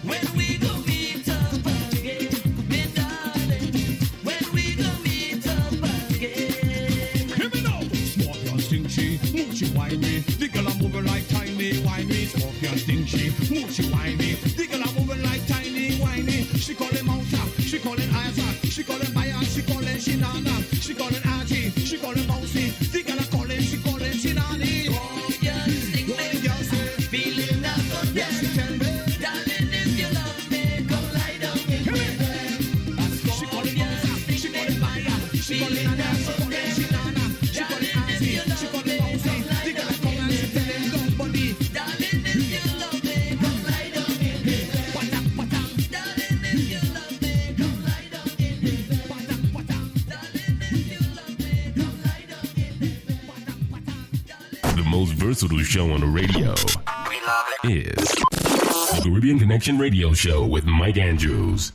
When we go meet up again, me darling. When we go meet up again. Hear me now. Scorpion sting she, move she whiny. The girl are moving like tiny whiny. Scorpion sting she, move she whiny. The girl are moving like tiny whiny. She call him Mousa, she call him Isaac, she call him Bayan, she call him Shinana, she call him Aji, she call him Bouncy. The girl are call him, she call him Shinani. Scorpion sting me, feeling that good. Yes, she tell me, darling, if you love me, come lie down in me bed. She call him Mousa, she call him Bayan, she call him Aji, she call him Shinana, she call him Aji, she call him Bouncy. The girl are call and she tell him don't body. Darling, if you love me, come lie down in me bed. Patang, patang. Darling, if you love me, come lie down in me bed. Patang, patang. Darling, if you love me, come lie down in me bed. Patang, patang. The most versatile show on the radio is the Caribbean Connection Radio Show with Mike Andrews.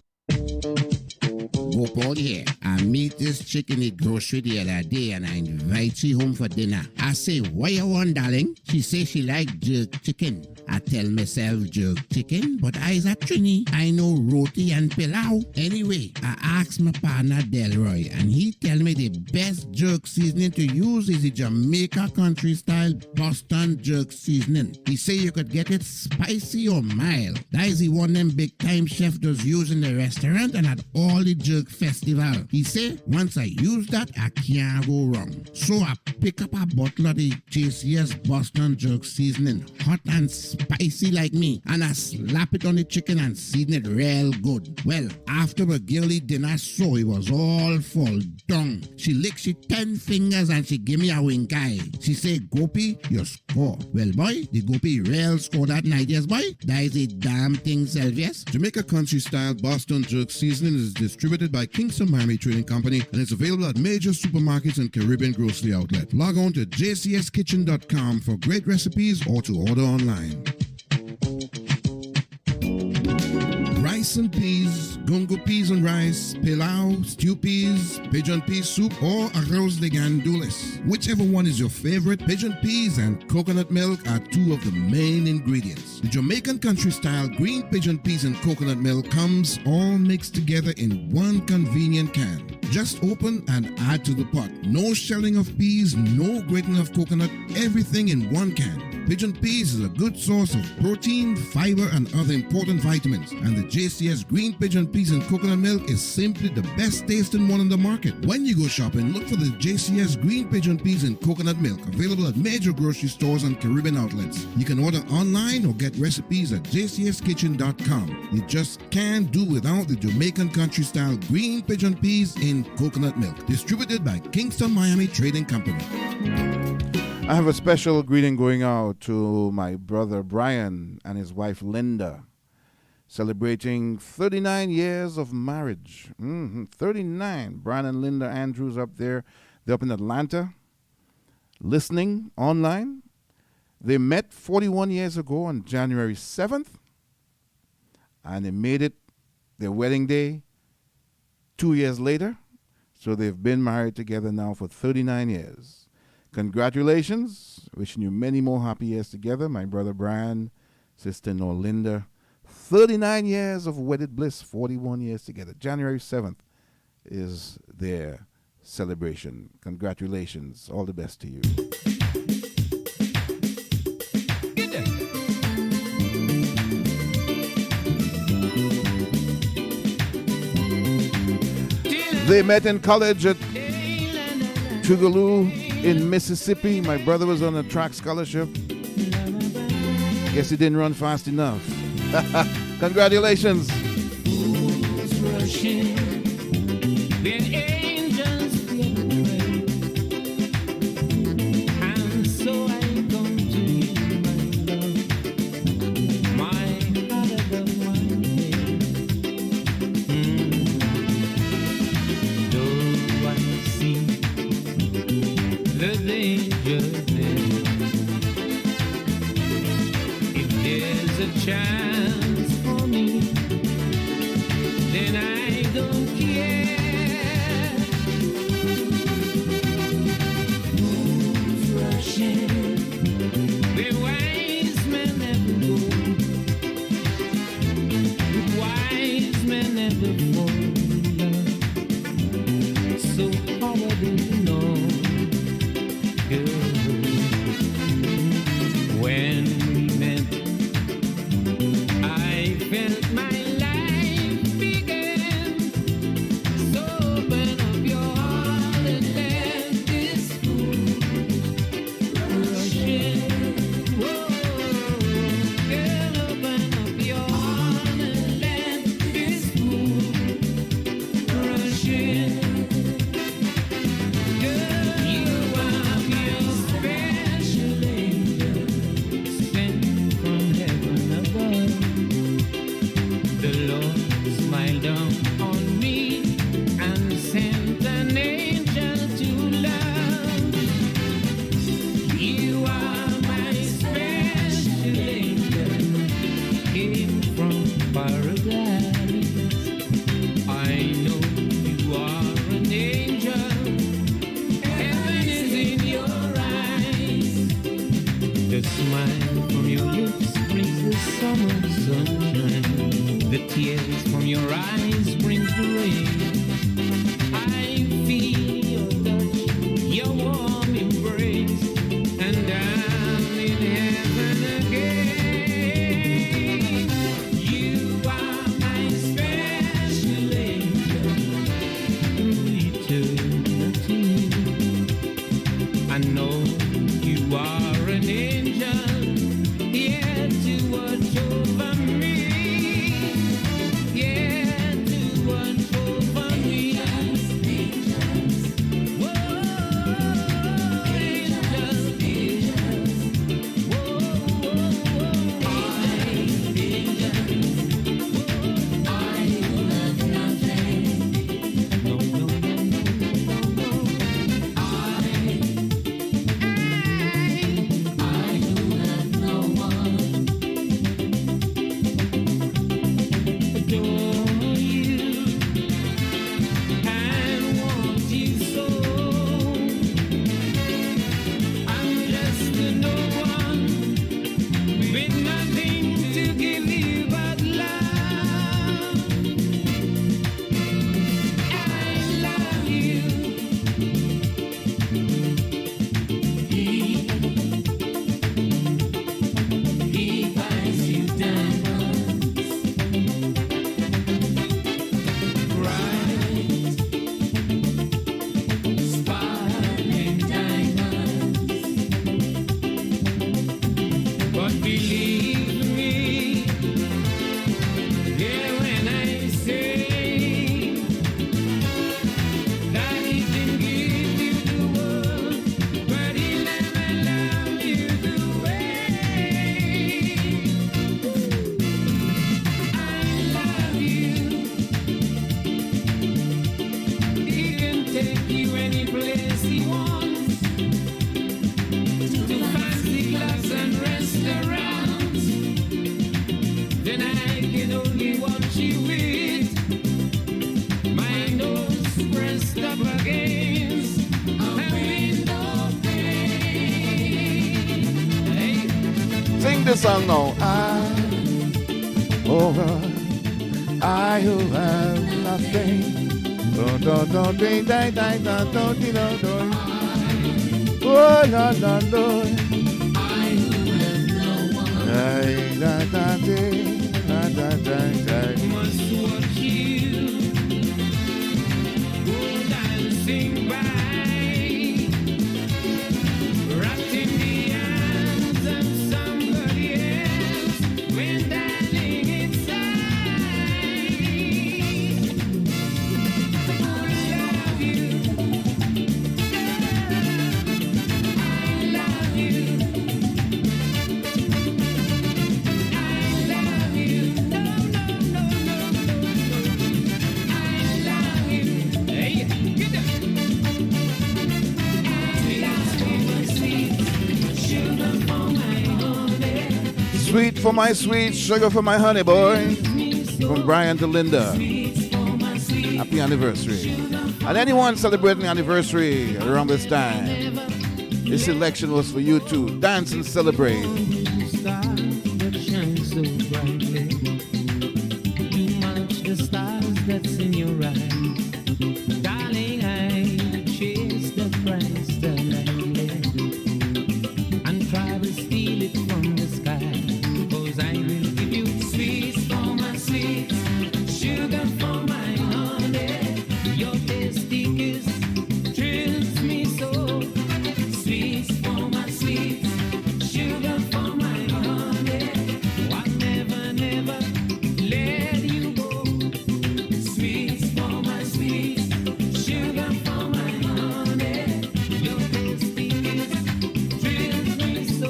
go Paul here. I meet this chick in the grocery the other day and I invite she home for dinner. I say, what you want, darling? She say she like jerk chicken. I tell myself jerk chicken, but I's a Trini. I know roti and pilau. Anyway, I ask my partner Delroy and he tell me the best jerk seasoning to use is the Jamaica country style Boston jerk seasoning. He say you could get it spicy or mild. That is the one them big time chef does use in the restaurant and at all the jerk festival. He say once I use that I can't go wrong. So I pick up a bottle of the JCS Boston jerk seasoning, hot and spicy like me, and I slap it on the chicken and season it real good. Well, after a girly dinner so it was all fall down. She licked she 10 fingers and she give me a wink eye. She say, Gopi, you score. Well, boy, the Gopi real score that night, yes, boy. That is a damn thing, Selvius. Jamaica Country Style Boston Jerk Seasoning is distributed by Kingston Miami Trading Company and is available at major supermarkets and Caribbean grocery outlet. Log on to jcskitchen.com for great recipes or to order online. Rice and peas, gungo peas and rice, pilau, stew peas, pigeon pea soup, or arroz de gandules. Whichever one is your favorite, pigeon peas and coconut milk are two of the main ingredients. The Jamaican country style green pigeon peas and coconut milk comes all mixed together in one convenient can. Just open and add to the pot. No shelling of peas, no grating of coconut, everything in one can. Pigeon peas is a good source of protein, fiber, and other important vitamins. And the JCS green pigeon peas and coconut milk is simply the best tasting one on the market. When you go shopping, look for the JCS green pigeon peas and coconut milk, available at major grocery stores and Caribbean outlets. You can order online or get recipes at jcskitchen.com. You just can't do without the Jamaican country style green pigeon peas in coconut milk. Distributed by Kingston Miami Trading Company. I have a special greeting going out to my brother Brian and his wife Linda, celebrating 39 years of marriage. 39. Brian and Linda Andrews up there. They're up in Atlanta, listening online. They met 41 years ago on January 7th, and they made it their wedding day 2 years later. So they've been married together now for 39 years. Congratulations. Wishing you many more happy years together. My brother Brian, sister-in-law Linda. 39 years of wedded bliss, 41 years together. January 7th is their celebration. Congratulations. All the best to you. They met in college at Tougaloo in Mississippi. My brother was on a track scholarship. Guess he didn't run fast enough. Congratulations. Fools rushing, then angels get away. And so I come to you, my love, my heart of one day. Though I see the danger there, if there's a chance for me, then I don't care. Who's rushing where wise men never go? Wise men never fall in love. So how do you know, girl? When we met, I The smile from your lips brings the summer sunshine. The tears from your eyes brings the rain. I feel your touch, your warm embrace, and I'm in heaven again. You are my special angel through eternity. I know you are an angel here to watch over me. Yeah, to watch over me. Sing this song now. I who have nothing. Oh, no, no, no. Must watch you go dancing by, wrapped in the arms of somebody else when darling inside. I love you. I love you. Sweet for my sweet, sugar for my honey boy. From Brian to Linda. Happy anniversary. And anyone celebrating anniversary around this time, this selection was for you too. Dance and celebrate. Star that shines so brightly. You match the stars that's in your eyes. Darling, I chase the prize lightly and try to steal it from the sky. 'Cause I will give you sweets for my sweets, sugar for my honey. Your tasty kiss thrills me so. Sweets for my sweets, sugar for my honey. I'll never, never let you go. Sweets for my sweets, sugar for my honey. Your tasty kiss thrills me so.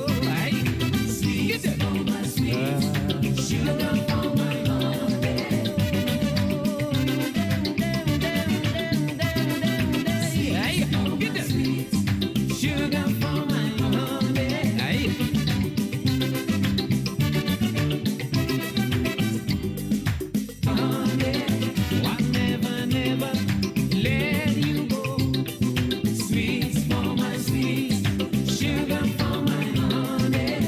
Sweets for my sweets, sugar for my honey. Sugar for my honey. I'll never, never let you go. Sweets for my sweets, sugar for my honey.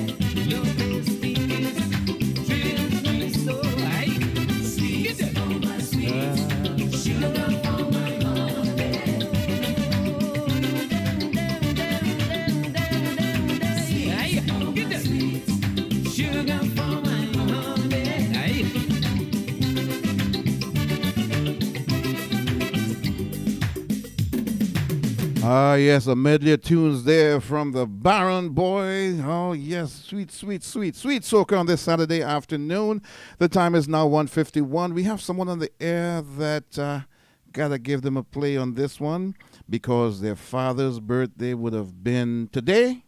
Ah, yes, a medley of tunes there from the Baron Boy. Oh, yes, sweet, sweet, sweet, sweet soca on this Saturday afternoon. The time is now 1:51. We have someone on the air that gotta give them a play on this one because their father's birthday would have been today.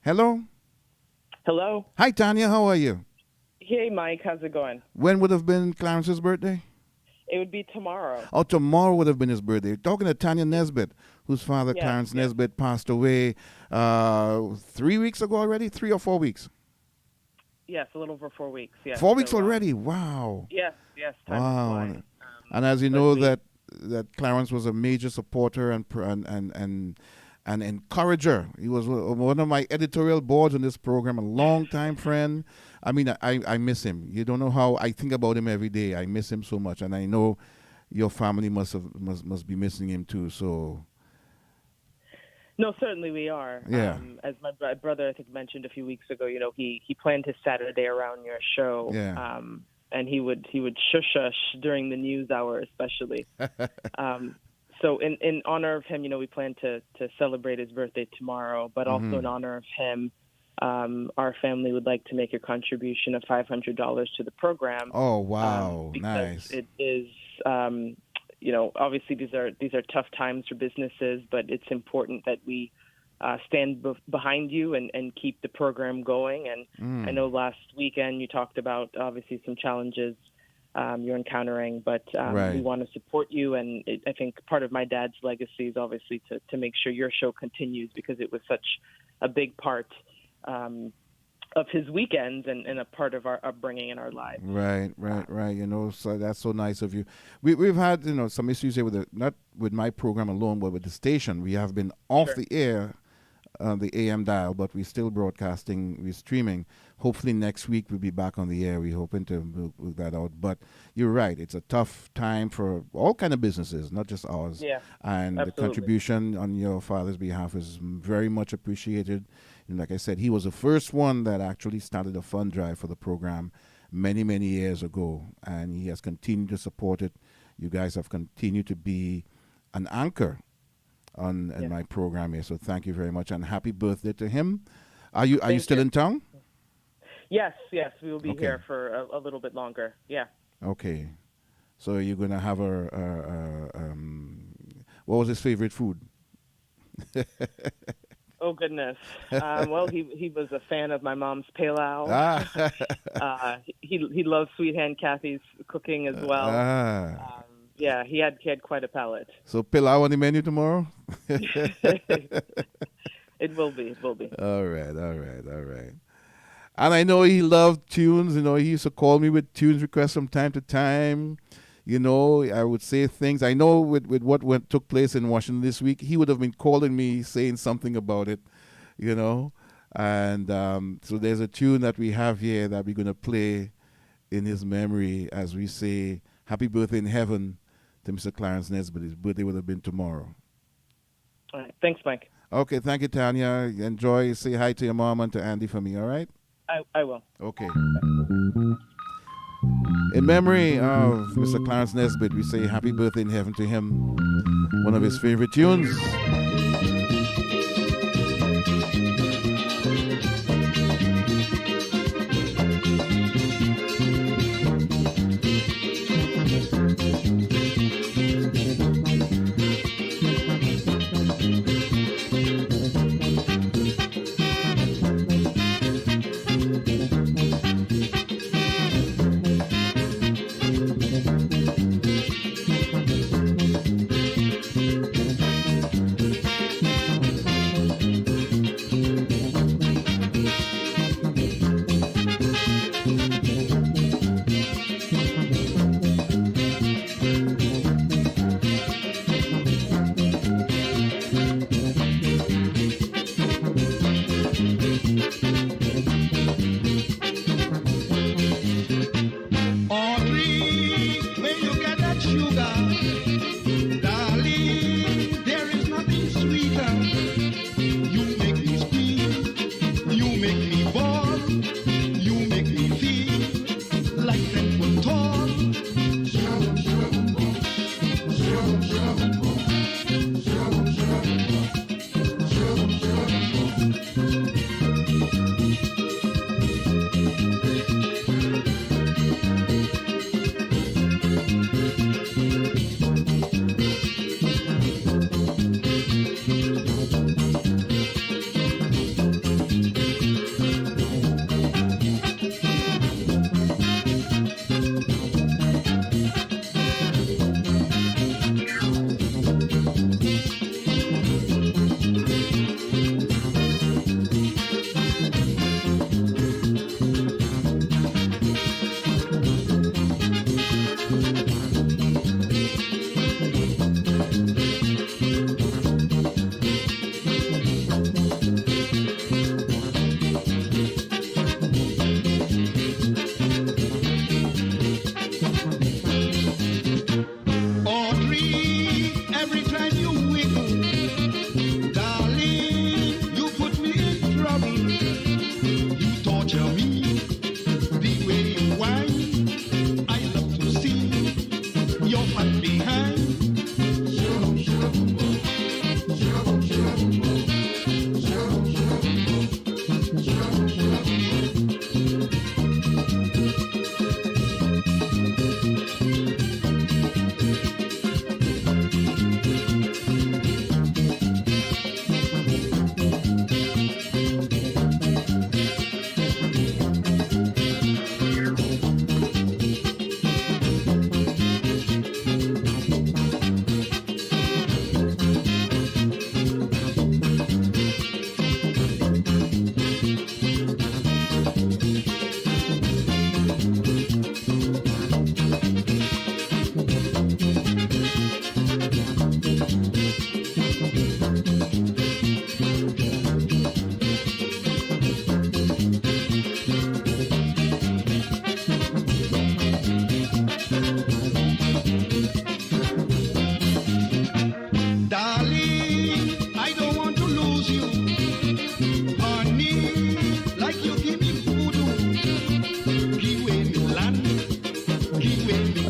Hello? Hello. Hi, Tanya. How are you? Hey, Mike. How's it going? When would have been Clarence's birthday? It would be tomorrow. Oh, tomorrow would have been his birthday. Talking to Tanya Nesbitt, whose father, Yes, Clarence yes. Nesbitt, passed away 3 weeks ago already? 3 or 4 weeks? Yes, a little over 4 weeks. Yes. 4 weeks So, already? Wow. Yes, yes. Time is Wow. flying. And as you but know, we- that Clarence was a major supporter and encourager. He was one of my editorial boards on this program, a long-time friend. I mean, I miss him. You don't know how I think about him every day. I miss him so much, and I know your family must be missing him too. So No, certainly we are. Yeah. As my brother, I think, mentioned a few weeks ago, he planned his Saturday around your show. Yeah. And he would shush us during the news hour, especially. So in honor of him, we plan to celebrate his birthday tomorrow, but also in honor of him, our family would like to make a contribution of $500 to the program. Oh, wow. Because Nice. it is, obviously these are tough times for businesses, but it's important that we stand behind you and keep the program going. And I know last weekend you talked about obviously some challenges you're encountering, but Right. we want to support you. And I think part of my dad's legacy is obviously to make sure your show continues because it was such a big part of his weekends and a part of our upbringing in our lives. Right. So that's so nice of you. We've had some issues here with not with my program alone, but with the station. We have been off Sure. the air on the AM dial, but we're still broadcasting. We're streaming. Hopefully next week we'll be back on the air. We're hoping to work that out. But you're right. It's a tough time for all kind of businesses, not just ours. Yeah, And the absolutely. contribution on your father's behalf is very much appreciated. And like I said, he was the first one that actually started a fund drive for the program many, many years ago. And he has continued to support it. You guys have continued to be an anchor in my program here. So thank you very much. And happy birthday to him. Are you Thank still you. in town? Yes, we will be Okay. here for a little bit longer. Yeah. Okay. So you're going to have what was his favorite food? Oh goodness. Well, he was a fan of my mom's pilau. He loves Sweet Hand Kathy's cooking as well. Yeah, he had quite a palate. So pilau on the menu tomorrow? It will be. All right. And I know he loved tunes. He used to call me with tunes requests from time to time. I would say things. I know with what took place in Washington this week, he would have been calling me saying something about it, And so there's a tune that we have here that we're going to play in his memory as we say, happy birthday in heaven to Mr. Clarence Nesbitt. His birthday would have been tomorrow. All right. Thanks, Mike. Okay, thank you, Tanya. Enjoy. Say hi to your mom and to Andy for me, all right? I will. Okay. In memory of Mr. Clarence Nesbitt, we say happy birthday in heaven to him. One of his favorite tunes.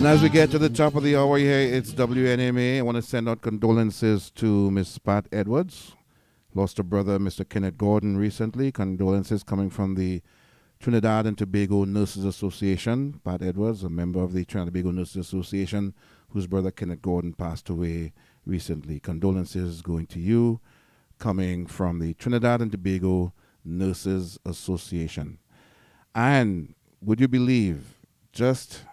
And as we get to the top of the hour here, it's WNMA. I want to send out condolences to Miss Pat Edwards. Lost her brother, Mr. Kenneth Gordon, recently. Condolences coming from the Trinidad and Tobago Nurses Association. Pat Edwards, a member of the Trinidad and Tobago Nurses Association, whose brother Kenneth Gordon passed away recently. Condolences going to you, coming from the Trinidad and Tobago Nurses Association. And would you believe, just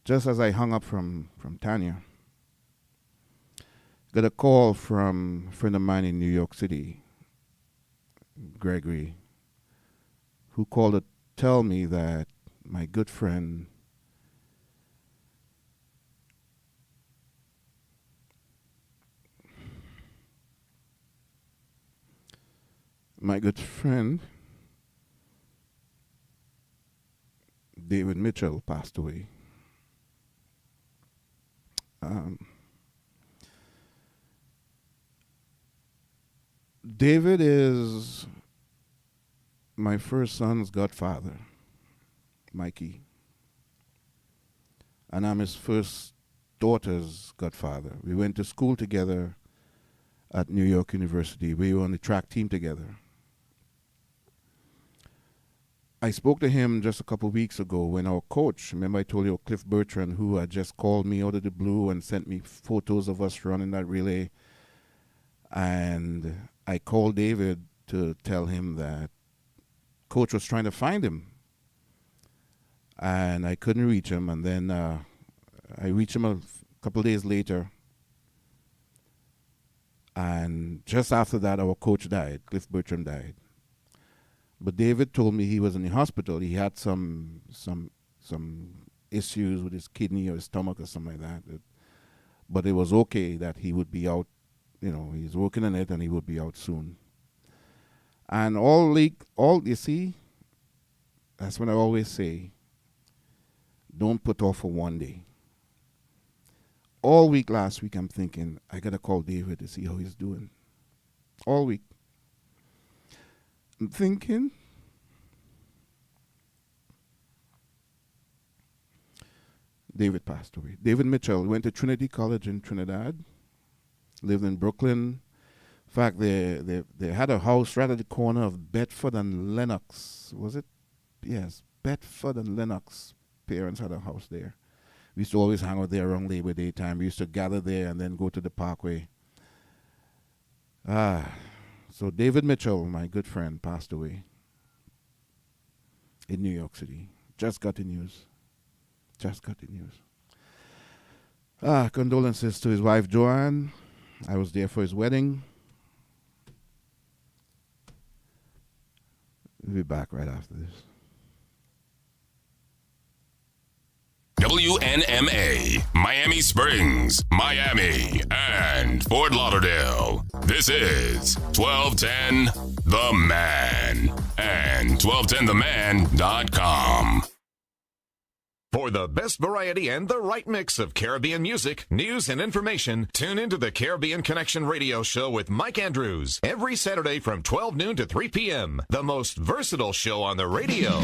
as I hung up from Tanya, got a call from a friend of mine in New York City, Gregory, who called to tell me that my good friend David Mitchell passed away. David is my first son's godfather, Mikey. And I'm his first daughter's godfather. We went to school together at New York University. We were on the track team together. I spoke to him just a couple weeks ago when our coach, remember I told you Cliff Bertrand, who had just called me out of the blue and sent me photos of us running that relay. And I called David to tell him that coach was trying to find him. And I couldn't reach him. And then I reached him a couple days later. And just after that, our coach died. Cliff Bertrand died. But David told me he was in the hospital. He had some issues with his kidney or his stomach or something like that. But it was okay that he would be out. You know, he's working on it and he would be out soon. And all you see, that's when I always say, don't put off for one day. All week last week, I'm thinking, I got to call David to see how he's doing. All week. I'm thinking, David passed away. David Mitchell went to Trinity College in Trinidad, lived in Brooklyn. In fact, they had a house right at the corner of Bedford and Lenox. Was it? Yes, Bedford and Lenox. Parents had a house there. We used to always hang out there around Labor Day time. We used to gather there and then go to the Parkway. So David Mitchell, my good friend, passed away in New York City. Just got the news. Condolences to his wife, Joanne. I was there for his wedding. We'll be back right after this. WNMA, Miami Springs, Miami, and Fort Lauderdale. This is 1210 The Man and 1210theman.com. For the best variety and the right mix of Caribbean music, news, and information, tune into the Caribbean Connection radio show with Mike Andrews every Saturday from 12 noon to 3 p.m. The most versatile show on the radio.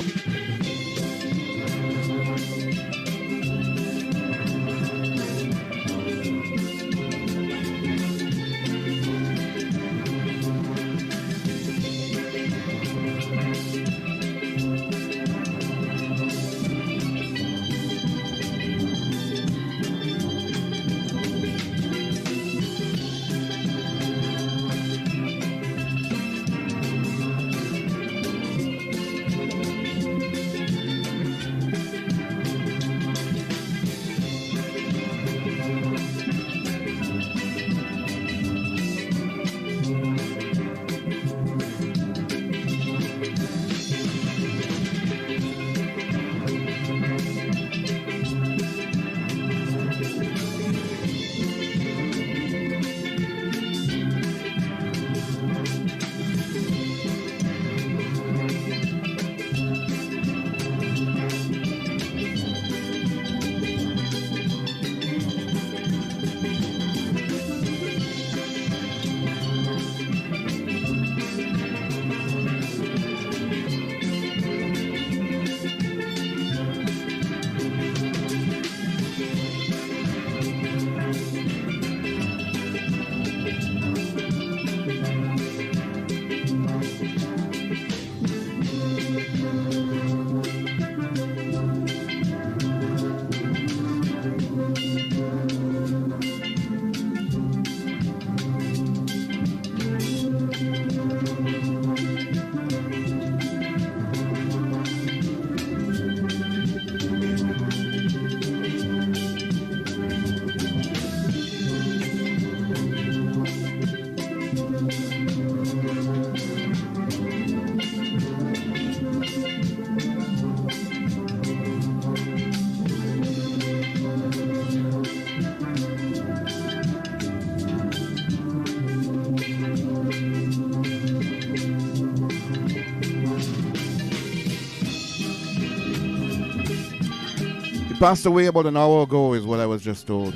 passed away about an hour ago, is what I was just told.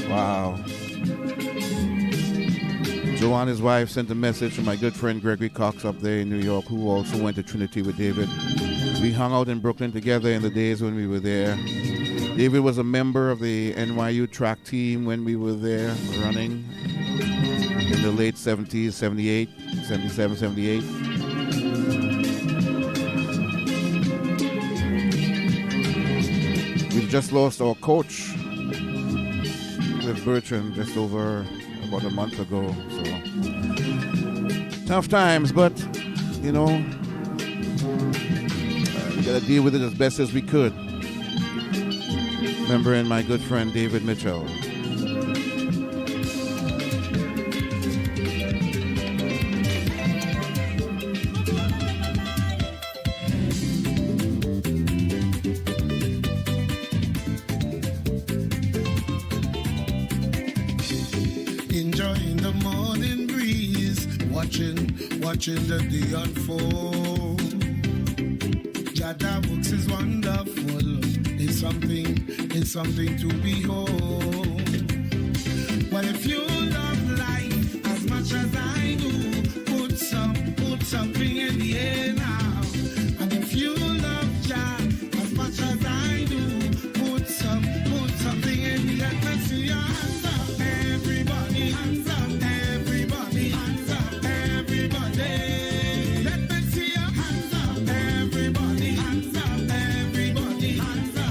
Wow. Joanne, his wife, sent a message to my good friend Gregory Cox up there in New York, who also went to Trinity with David. We hung out in Brooklyn together in the days when we were there. David was a member of the NYU track team when we were there running in the late 70s, 78, 77, 78. We've just lost our coach with Bertrand just over about a month ago. So tough times, but you know, we gotta deal with it as best as we could. Remembering my good friend David Mitchell. Enjoying the morning breeze, watching the day unfold. Jada books is wonderful. It's something to behold. Well, if you love life as much as I do, put something in the air now. And if you love Jah as much as I do, put something in the air. Let's see your hands up, everybody, hands up, everybody, hands up, everybody. Let me see your hands up, everybody, hands up, everybody, hands up.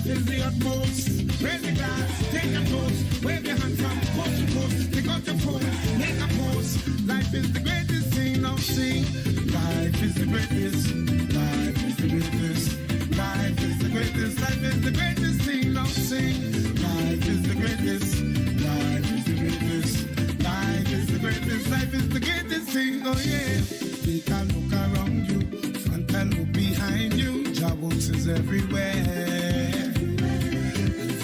Is the utmost. Raise the glass, take a toast. Wave your hands from coast to coast. Pick up your phone, make a post. Life is the greatest thing I've seen. Life is the greatest. Life is the greatest. Life is the greatest. Life is the greatest thing I've seen. Life is the greatest. Life is the greatest. Life is the greatest. Life is the greatest thing. Oh yeah. Take a look around you, front and look behind you. Job works is everywhere.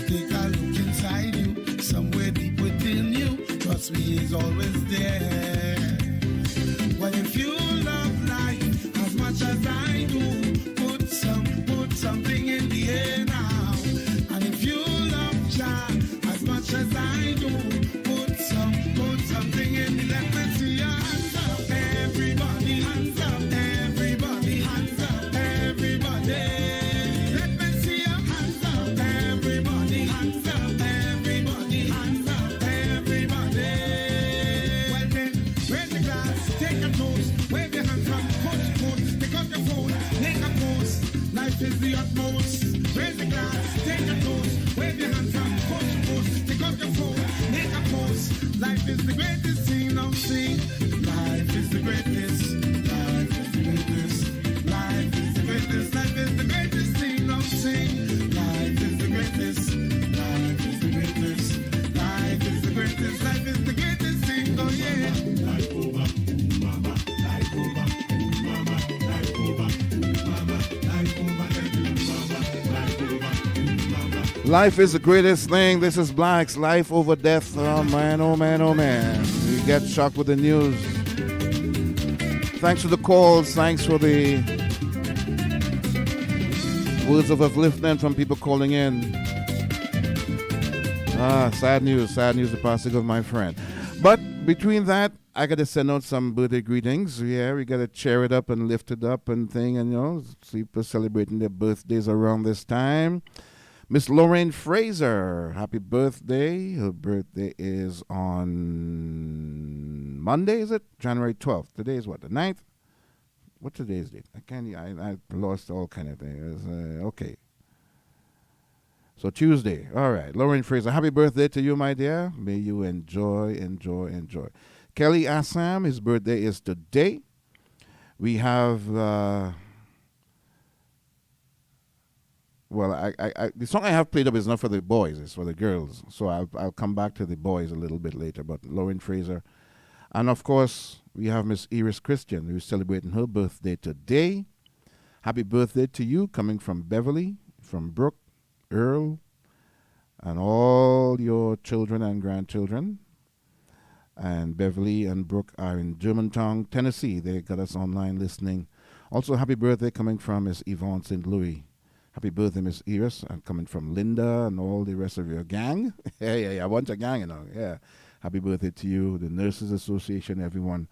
Take a look inside you, somewhere deep within you. Trust me, he's always there. Well, if you love life as much as I do, put something in the air now. And if you love Jah as much as I do, put something in the air. Let's see your hands up, everybody, hands up, everybody, hands up, everybody. Life is the utmost. Raise the glass, take a toast. Wave your hands from coast to coast. Pick up your phone, make a post. Life is the greatest thing I've seen. Life is the greatest. Life is the greatest. Life is the greatest. Life is the greatest thing I've seen. Life is the greatest. Life is the greatest. Life is the greatest. Life is the greatest thing. Oh yeah. Life over, mama. Life over, mama. Life over, mama. Life is the greatest thing. This is Black's Life Over Death. Oh man, oh man, oh man. We get shocked with the news. Thanks for the calls. Thanks for the words of upliftment from people calling in. Sad news, the passing of my friend. But between that, I got to send out some birthday greetings. Yeah, we got to cheer it up and lift it up and thing, and you know, people celebrating their birthdays around this time. Miss Lorraine Fraser, happy birthday. Her birthday is on Monday, is it? January 12th. Today is what, the 9th? What today's date? I lost all kind of things. Okay. So Tuesday. All right. Lorraine Fraser, happy birthday to you, my dear. May you enjoy. Kelly Assam, his birthday is today. We have... Well, the song I have played up is not for the boys, it's for the girls. So I'll come back to the boys a little bit later. But Lauren Fraser. And of course, we have Miss Iris Christian, who's celebrating her birthday today. Happy birthday to you, coming from Beverly, from Brooke, Earl, and all your children and grandchildren. And Beverly and Brooke are in Germantown, Tennessee. They got us online listening. Also, happy birthday coming from Miss Yvonne St. Louis. Happy birthday, Miss Iris, and coming from Linda and all the rest of your gang. yeah, I want a gang, Yeah. Happy birthday to you, the Nurses Association, everyone.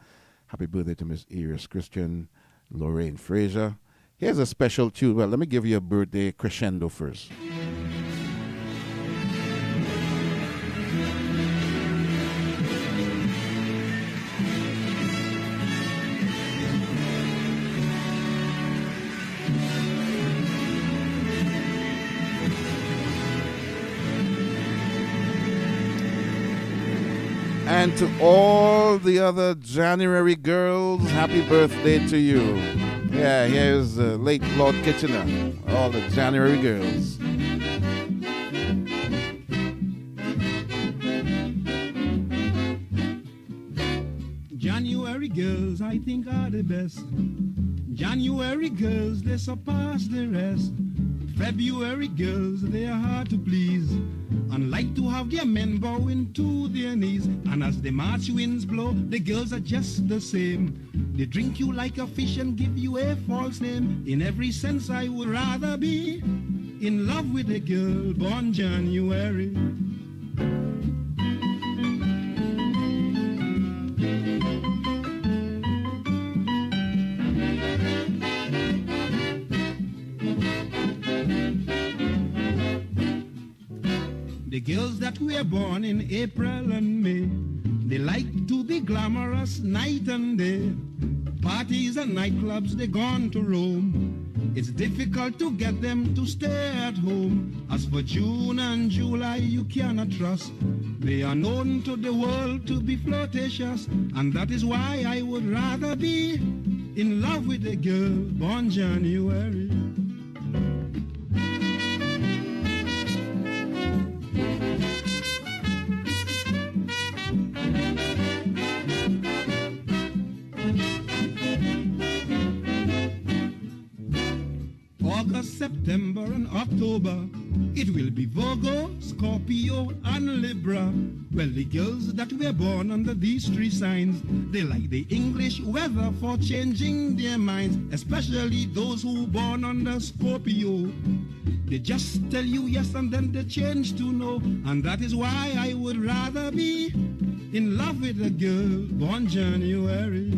Happy birthday to Miss Iris Christian, Lorraine Fraser. Here's a special tune. Well, let me give you a birthday crescendo first. And to all the other January girls, happy birthday to you. Yeah, here's late Lord Kitchener, all the January girls. January girls, I think, are the best. January girls, they surpass the rest. February girls, they are hard to please and like to have their men bowing to their knees. And as the March winds blow, the girls are just the same. They drink you like a fish and give you a false name. In every sense, I would rather be in love with a girl born January. The girls that were born in April and May, they like to be glamorous night and day. Parties and nightclubs, they gone to roam. It's difficult to get them to stay at home. As for June and July, you cannot trust. They are known to the world to be flirtatious, and that is why I would rather be in love with a girl born January. August, September, and October, it will be Virgo, Scorpio, and Libra. Well, the girls that were born under these three signs, they like the English weather for changing their minds, especially those who born under Scorpio. They just tell you yes and then they change to no, and that is why I would rather be in love with a girl born January.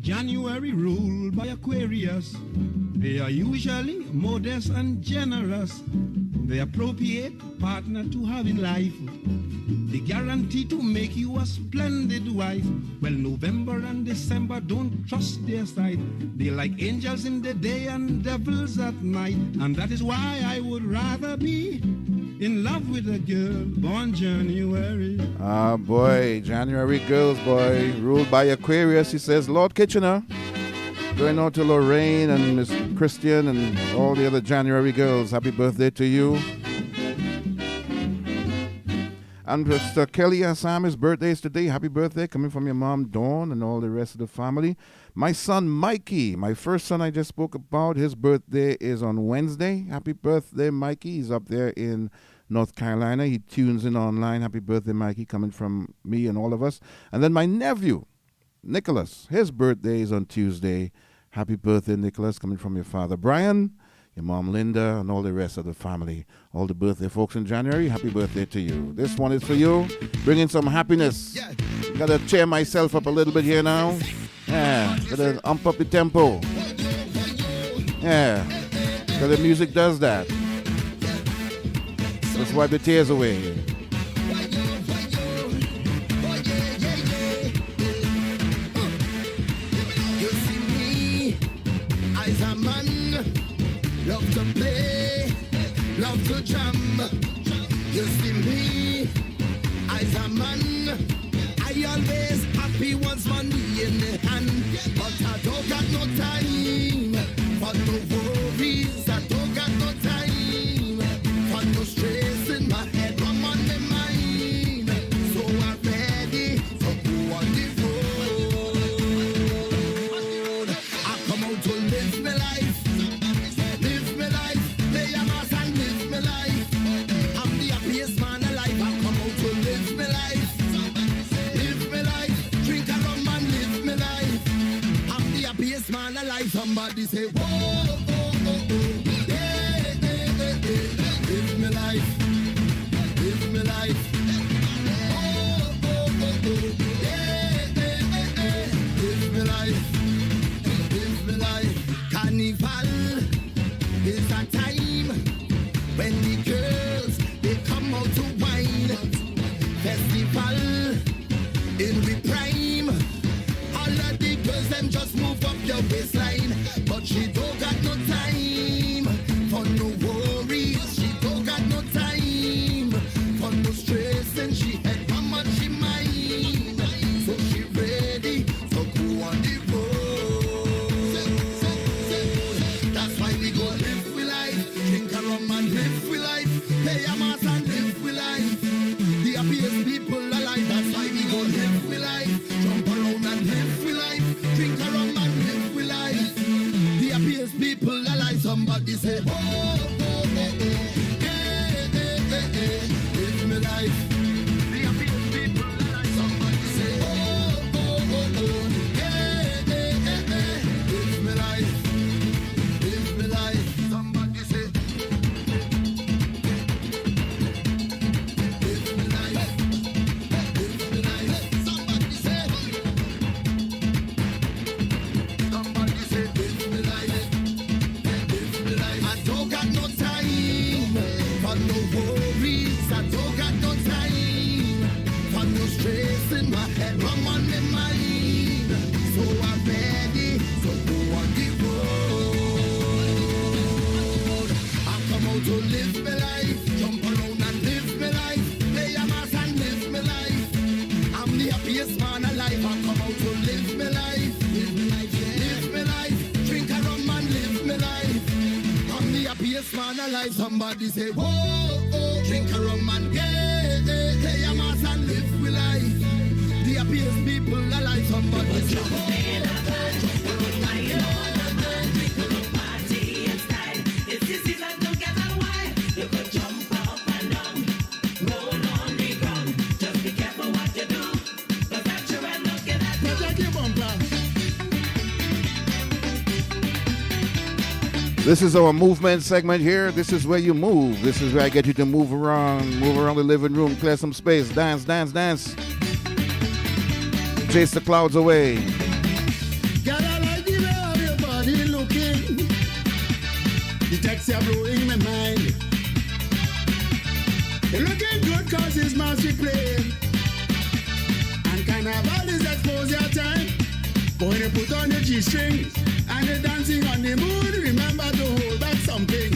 January ruled by Aquarius. They are usually modest and generous. The appropriate partner to have in life. They guarantee to make you a splendid wife. Well, November and December, don't trust their sight. They like angels in the day and devils at night. And that is why I would rather be in love with a girl born January. Ah, boy, January girls, boy, ruled by Aquarius. He says, Lord Kitchener, going out to Lorraine and Miss Christian and all the other January girls. Happy birthday to you. And Mr. Kelly Assami's birthday is today. Happy birthday, coming from your mom, Dawn, and all the rest of the family. My son, Mikey, my first son I just spoke about, his birthday is on Wednesday. Happy birthday, Mikey. He's up there in North Carolina. He tunes in online. Happy birthday, Mikey, coming from me and all of us. And then my nephew, Nicholas, his birthday is on Tuesday. Happy birthday, Nicholas, coming from your father, Brian, your mom, Linda, and all the rest of the family. All the birthday folks in January, happy birthday to you. This one is for you. Bringing some happiness. Gotta cheer myself up a little bit here now. Yeah, gotta amp up the tempo. Yeah, because the music does that. Let's wipe the tears away. You see me as a man, love to play, love to jam. You see me as a man, I always happy once money in the hand, but I don't got no time for no worries. I don't got no time for no stress in my head, I'm on my mind. So I'm ready to go on Somebody say, whoa, oh, oh, oh. Hey, hey, hey, hey. Live me life. Live me life. Oh, oh, oh, oh. Hey, hey, hey, hey. Live me life. Live me life. Carnival is a time when the girls, they come out to wine. Festival in the prime. All of the girls, them just move up your waistline. But she don't got no time for no worries. She don't got no time for no stress. And she had how much she mind. So she ready to go on the road. That's why we go live with life. Drink a rum and live with life. Pay a mass and live with life. The happiest people alive. That's why we go live with life. Jump around and live with life. Drink a rum and live with life. The happiest people alive. Somebody say, oh, oh, oh, oh. Hey, hey, hey, hey. Live me life. The happiest people alive. Somebody say, oh, oh, oh, oh. Hey, hey, hey, hey. Live me life. Live me life. Somebody say, live me life. Live me life. Somebody say, somebody say, live me life. Live me life. I don't got no time for no worries. I don't got no time for no stress in my head. I'm on my mind. So I'm ready to go on the road. I come out to live my life. Jump around and live my life. Play a mass and live my life. I'm the happiest man alive. I come out to live my life. Live my life, yeah. Live my life. Drink a rum and live my life. I'm the happiest man alive. Somebody say, whoa, oh. Drink a rum and play a mass and live with life. The happiest people alive. Somebody say, This is our movement segment here. This is where you move. This is where I get you to move around the living room, clear some space, dance, dance, dance. Chase the clouds away. God, I like the way of your body looking. The texts are blowing my mind. You're looking good cause it's music playing. And carnival is exposure time. When you put on your G-string and you're dancing on the moon, remember to hold back something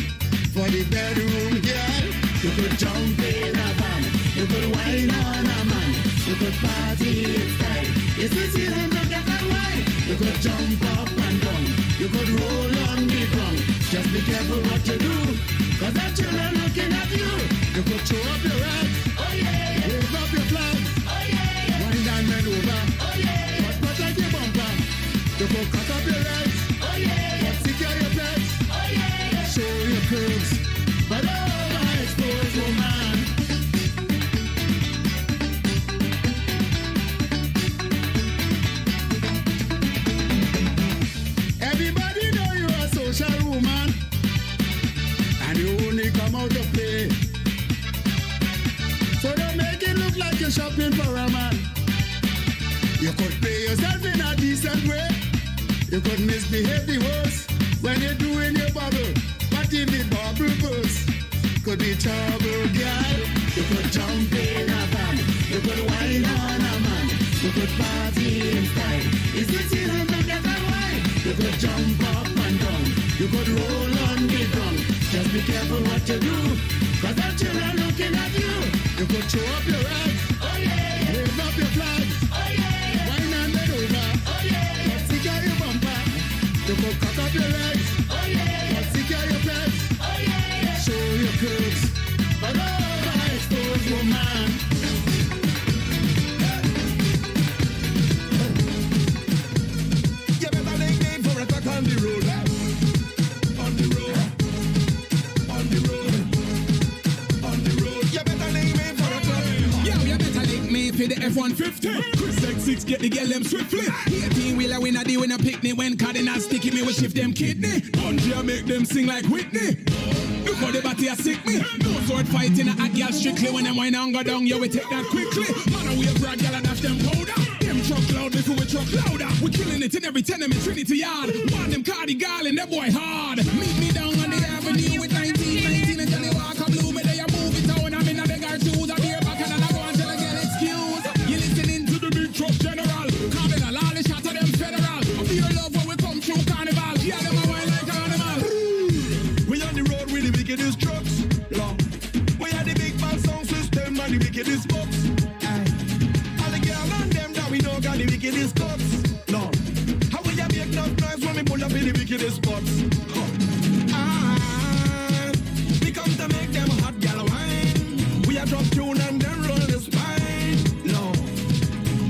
for the bedroom girl. You could jump in a van, you could wine on a man, you could party in style. It's the season to get away. You could jump up and down, you could roll on the ground. Just be careful what you do, cause the children looking at you. You could throw up your hands, oh yeah, wave up your flag, oh yeah, wine and bend over, oh yeah, but protect your bumper. You could cut up your legs, oh yeah, but secure your legs, oh yeah, show your curves, but overexposed woman. Everybody know you're a social woman, and you only come out to play. So don't make it look like you're shopping for a man. You could pay yourself in a decent way. You could misbehave the worst when you're doing your bubble. But if the bubble burst, could be trouble, girl. You could jump in a van, you could wine on a man, you could party in style. It's the season to get away. You could jump up and down, you could roll on the ground. Just be careful what you do, cause the children looking at you. You could throw up your hands, oh yeah, wave up your flag, oh yeah, wine and bend over, oh yeah, but secure your bumper. You could cock up your legs, oh yeah, but secure your legs, oh yeah, show your curves, but overexposed woman. You better lay game for a talk on the road. On the road. On the road. On the road. You better lay game for a talk. Yeah, you better link me for the F-150. Chris X6 get the girl them swiftly. 18 wheeler we a day when a picnic, when cardinals sticky me, we shift them kidney. Bungie make them sing like Whitney. Because the body a sick me. No sword fighting a hot girl strictly. When them wine and go down, yeah, we take that quickly. Man, we a brag girl and dash them powder. Them truck loud before we truck louder. We killing it in every tenement, Trinity yard. One them Cardi Garland, that boy hard. Meet me down on the avenue with 19 and Johnny Walker Blue. Me they a move it down, I'm in a beggar shoes. I beer back and I go until I get excuse. You listening to the big truck general. Carnival, all the shots of them federal. I feel love when we come through carnival. Yeah, them a wine like animal. We on the road with the wickedest trucks. Yeah. We are the big band sound system and the wickedest box. All the girls and them that we know got the wickedest cuts. No. How we a make enough noise when we pull up in the wickedest spots? We come to make them hot gal wine. We a drop tune and then roll the spine. No.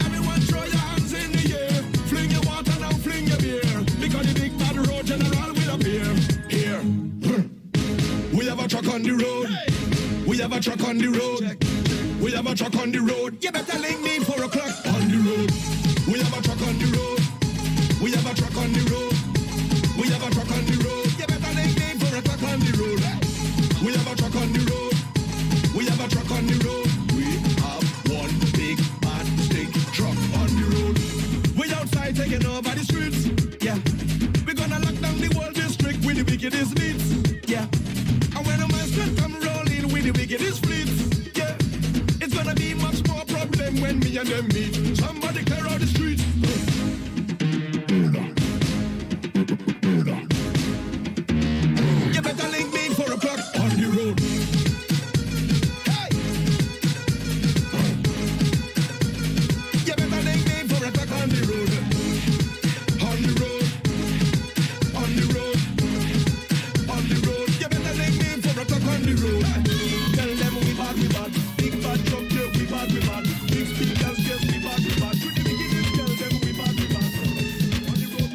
Everyone throw your hands in the air. Fling your water now, fling your beer. Because the big bad road general will appear. Here. We have a truck on the road. We have a truck on the road. We have a truck on the road. You better link me 4 o'clock on the road. We have a truck on the road. We have a truck on the road. We have a truck on the road. You better link me 4 o'clock on the road. We have a truck on the road. We have a truck on the road. We have one big bad stick truck on the road. We outside taking over the streets. Yeah. We're gonna lock down the whole district with the wickedest beats. Yeah. And when a master come rolling with the wickedest fleets. Yeah. It's gonna be much more problem when me and them meet. Somebody clear out the streets. You better link me 4 o'clock on the road. Hey! You better link me 4 o'clock on the road. On the road. On the road. On the road. You better link me 4 o'clock on the road. Tell them we bad, we bad. Big bad truck, yeah, we bad, we bad. Big speakers, yes, we bad, we bad. To the beginning, tell them we bad, we bad. On the road.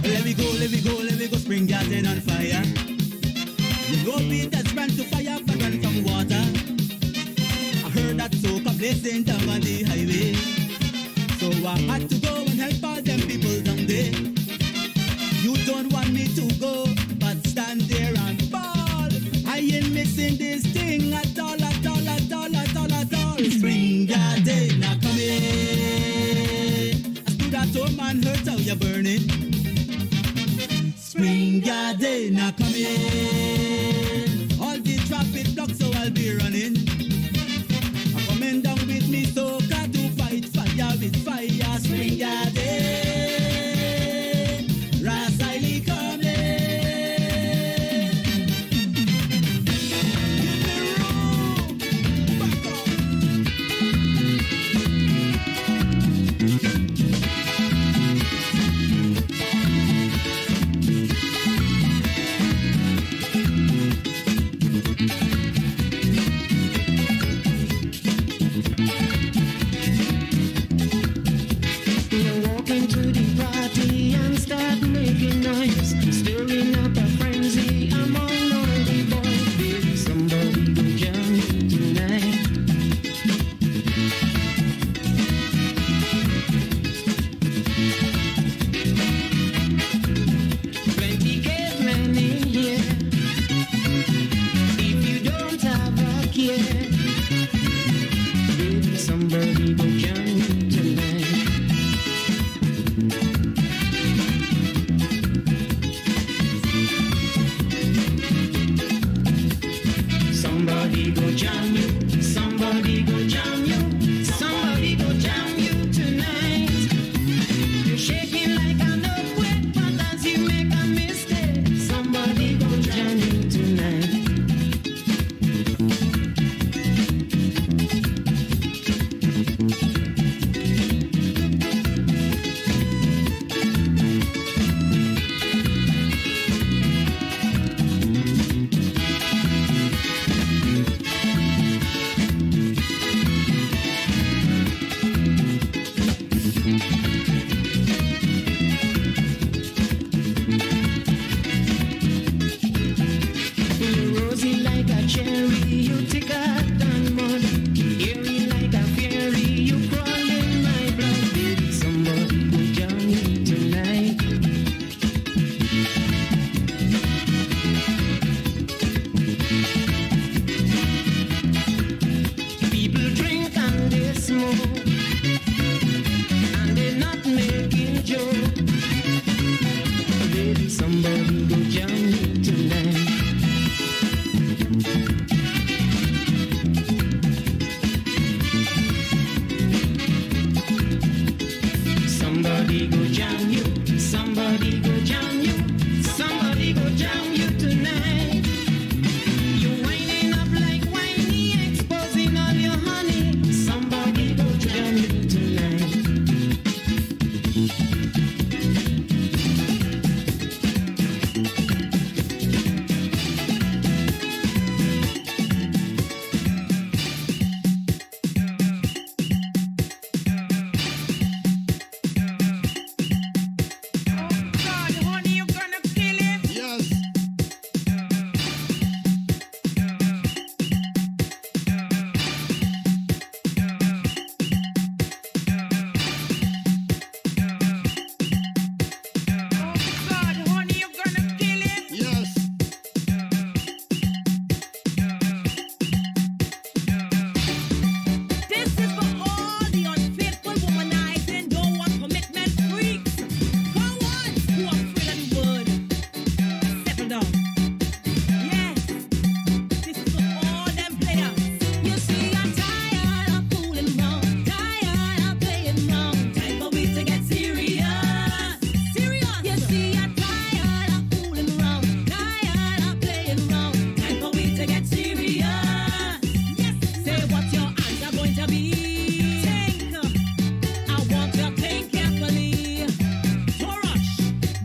Let me go, spring garden on fire. You know Peter's ran to fire, but run from water. I heard that soca blazing down on the highway. So I had to go and help all them people down there. You don't want me to go, but stand there and ball. I ain't missing this thing at all, at all, at all, at all, at all. Spring garden a coming. I stood at home and heard how you're burning. Spring garden a coming. All the traffic blocks, so I'll be running. I'm coming down with me soca to fight fire with fire. Spring garden, Rasaili coming. Give me room, back up.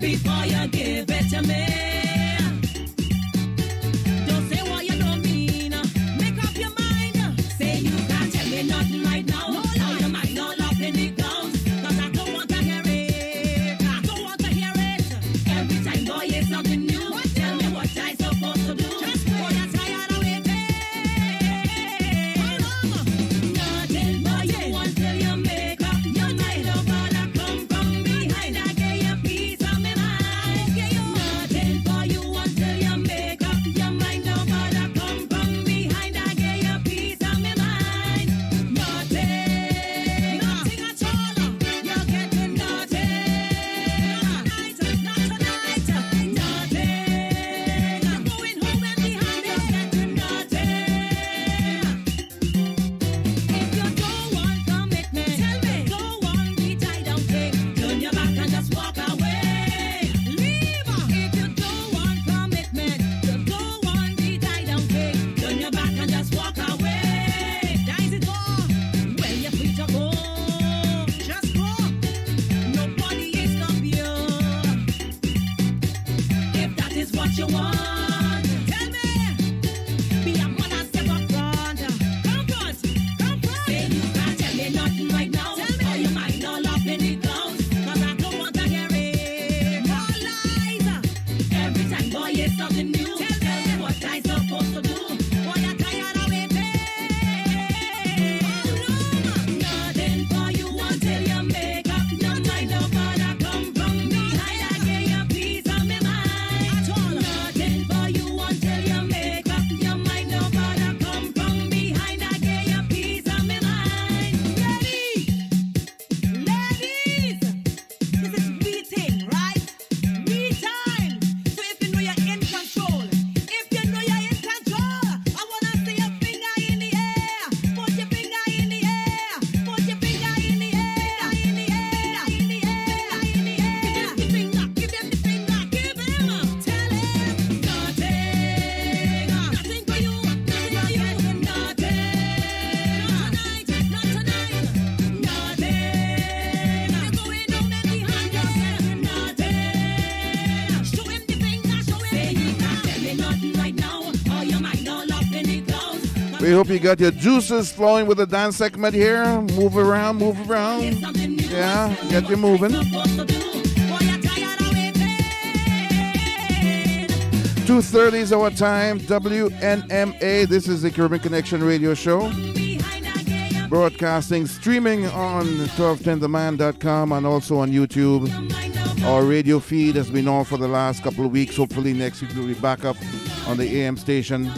before you give it to me. Don't say what you don't mean. Make up your mind. Say you can't tell me nothing right now. Now your mind all up in the clouds. 'Cause I don't want to hear it. I don't want to hear it. Every time boy is something new. Tell me what I supposed to do. Boy, I'm tired of waiting. Nothing for you until you make up your mind. Nobody come from behind. I get your piece of me mind. Nothing for you until you make up your mind. Nobody come from behind. I get your piece of me mind. Nothing, nothing at all. You're getting nothing. Tonight, not tonight. Nothing. I'm going home empty-handed. You're getting nothing. If you don't want commitment, tell me. Don't want me tied down quick. Turn your back and just walk away. Leave. If you don't want commitment, you don't want me tied down quick. Turn your back and just walk away. That is it all. Well, you're free to go. Just go. Nobody is stop you. If that is what you want, tell me. Be a man and step up front. Come front, come front. Say you can't tell me nothing right now. Tell me. Or you might all up in the clouds. 'Cause I don't want to hear it. No lies. Every time boy is something new. Tell me what I supposed to do. Boy, I'm tired of waiting. Nothing for you until you make up your mind. Nobody come from behind. I get your piece of me mind. Nothing for you until you make up your mind. Nobody come from behind. I get your piece of me mind. Ready? Ladies, this is beating, right? Me time. So if you know you're in control, if you know you're in control, I wanna see your finger in the air. Put your finger in the air. Put your finger in the air. In the air. In the air. In the air. Give them the finger. Give them the finger. Give him. Tell him. Nothing. Nothing for you. Nothing for you. Nothing. Tonight. Not tonight. Nothing. You're going home empty-handed. Nothing. Show him the finger. Show him. Say you can't tell me nothing right now. Or your mind all up in the clouds. We hope you got your juices flowing with the dance segment here. Move around, move around. Yeah, get you moving. 2:30 is our time. WNMA. This is the Caribbean Connection Radio Show. Broadcasting, streaming on 1210theman.com and also on YouTube. Our radio feed has been on for the last couple of weeks. Hopefully next week we'll be back up on the AM station.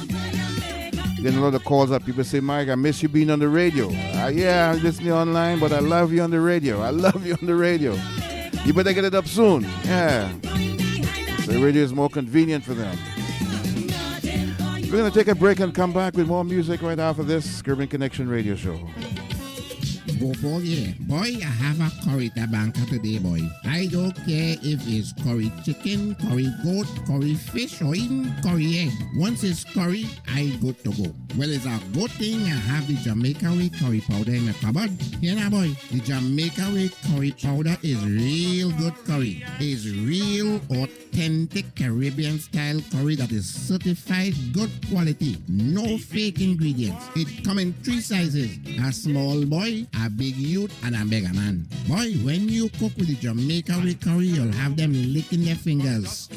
Getting a lot of calls that people say, Mike, I miss you being on the radio. Yeah, I'm listening online, but I love you on the radio. I love you on the radio. You better get it up soon. Yeah. The radio is more convenient for them. We're going to take a break and come back with more music right after this Caribbean Connection Radio Show. Go for yeah. Boy, I have a curry tabanka today, boy. I don't care if it's curry chicken, curry goat, curry fish, or even curry egg. Once it's curry, I good to go. Well, it's a good thing I have the Jamaica way curry powder in the cupboard. Here now, boy. The Jamaica way curry powder is real good curry. It's real authentic Caribbean style curry that is certified good quality. No fake ingredients. It comes in 3 sizes. A small boy, a big youth, and a bigger man. Boy, when you cook with the Jamaica way curry, you'll have them licking their fingers.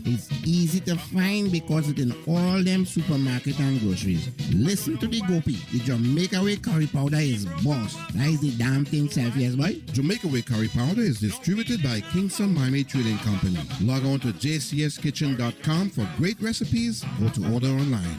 It's easy to find because it's in all them supermarket and groceries. Listen to the Gopi. The Jamaica way curry powder is boss. That is the damn thing, self-yes, boy. Jamaica way curry powder is distributed by Kingston Miami Trading Company. Log on to jcskitchen.com for great recipes or to order online.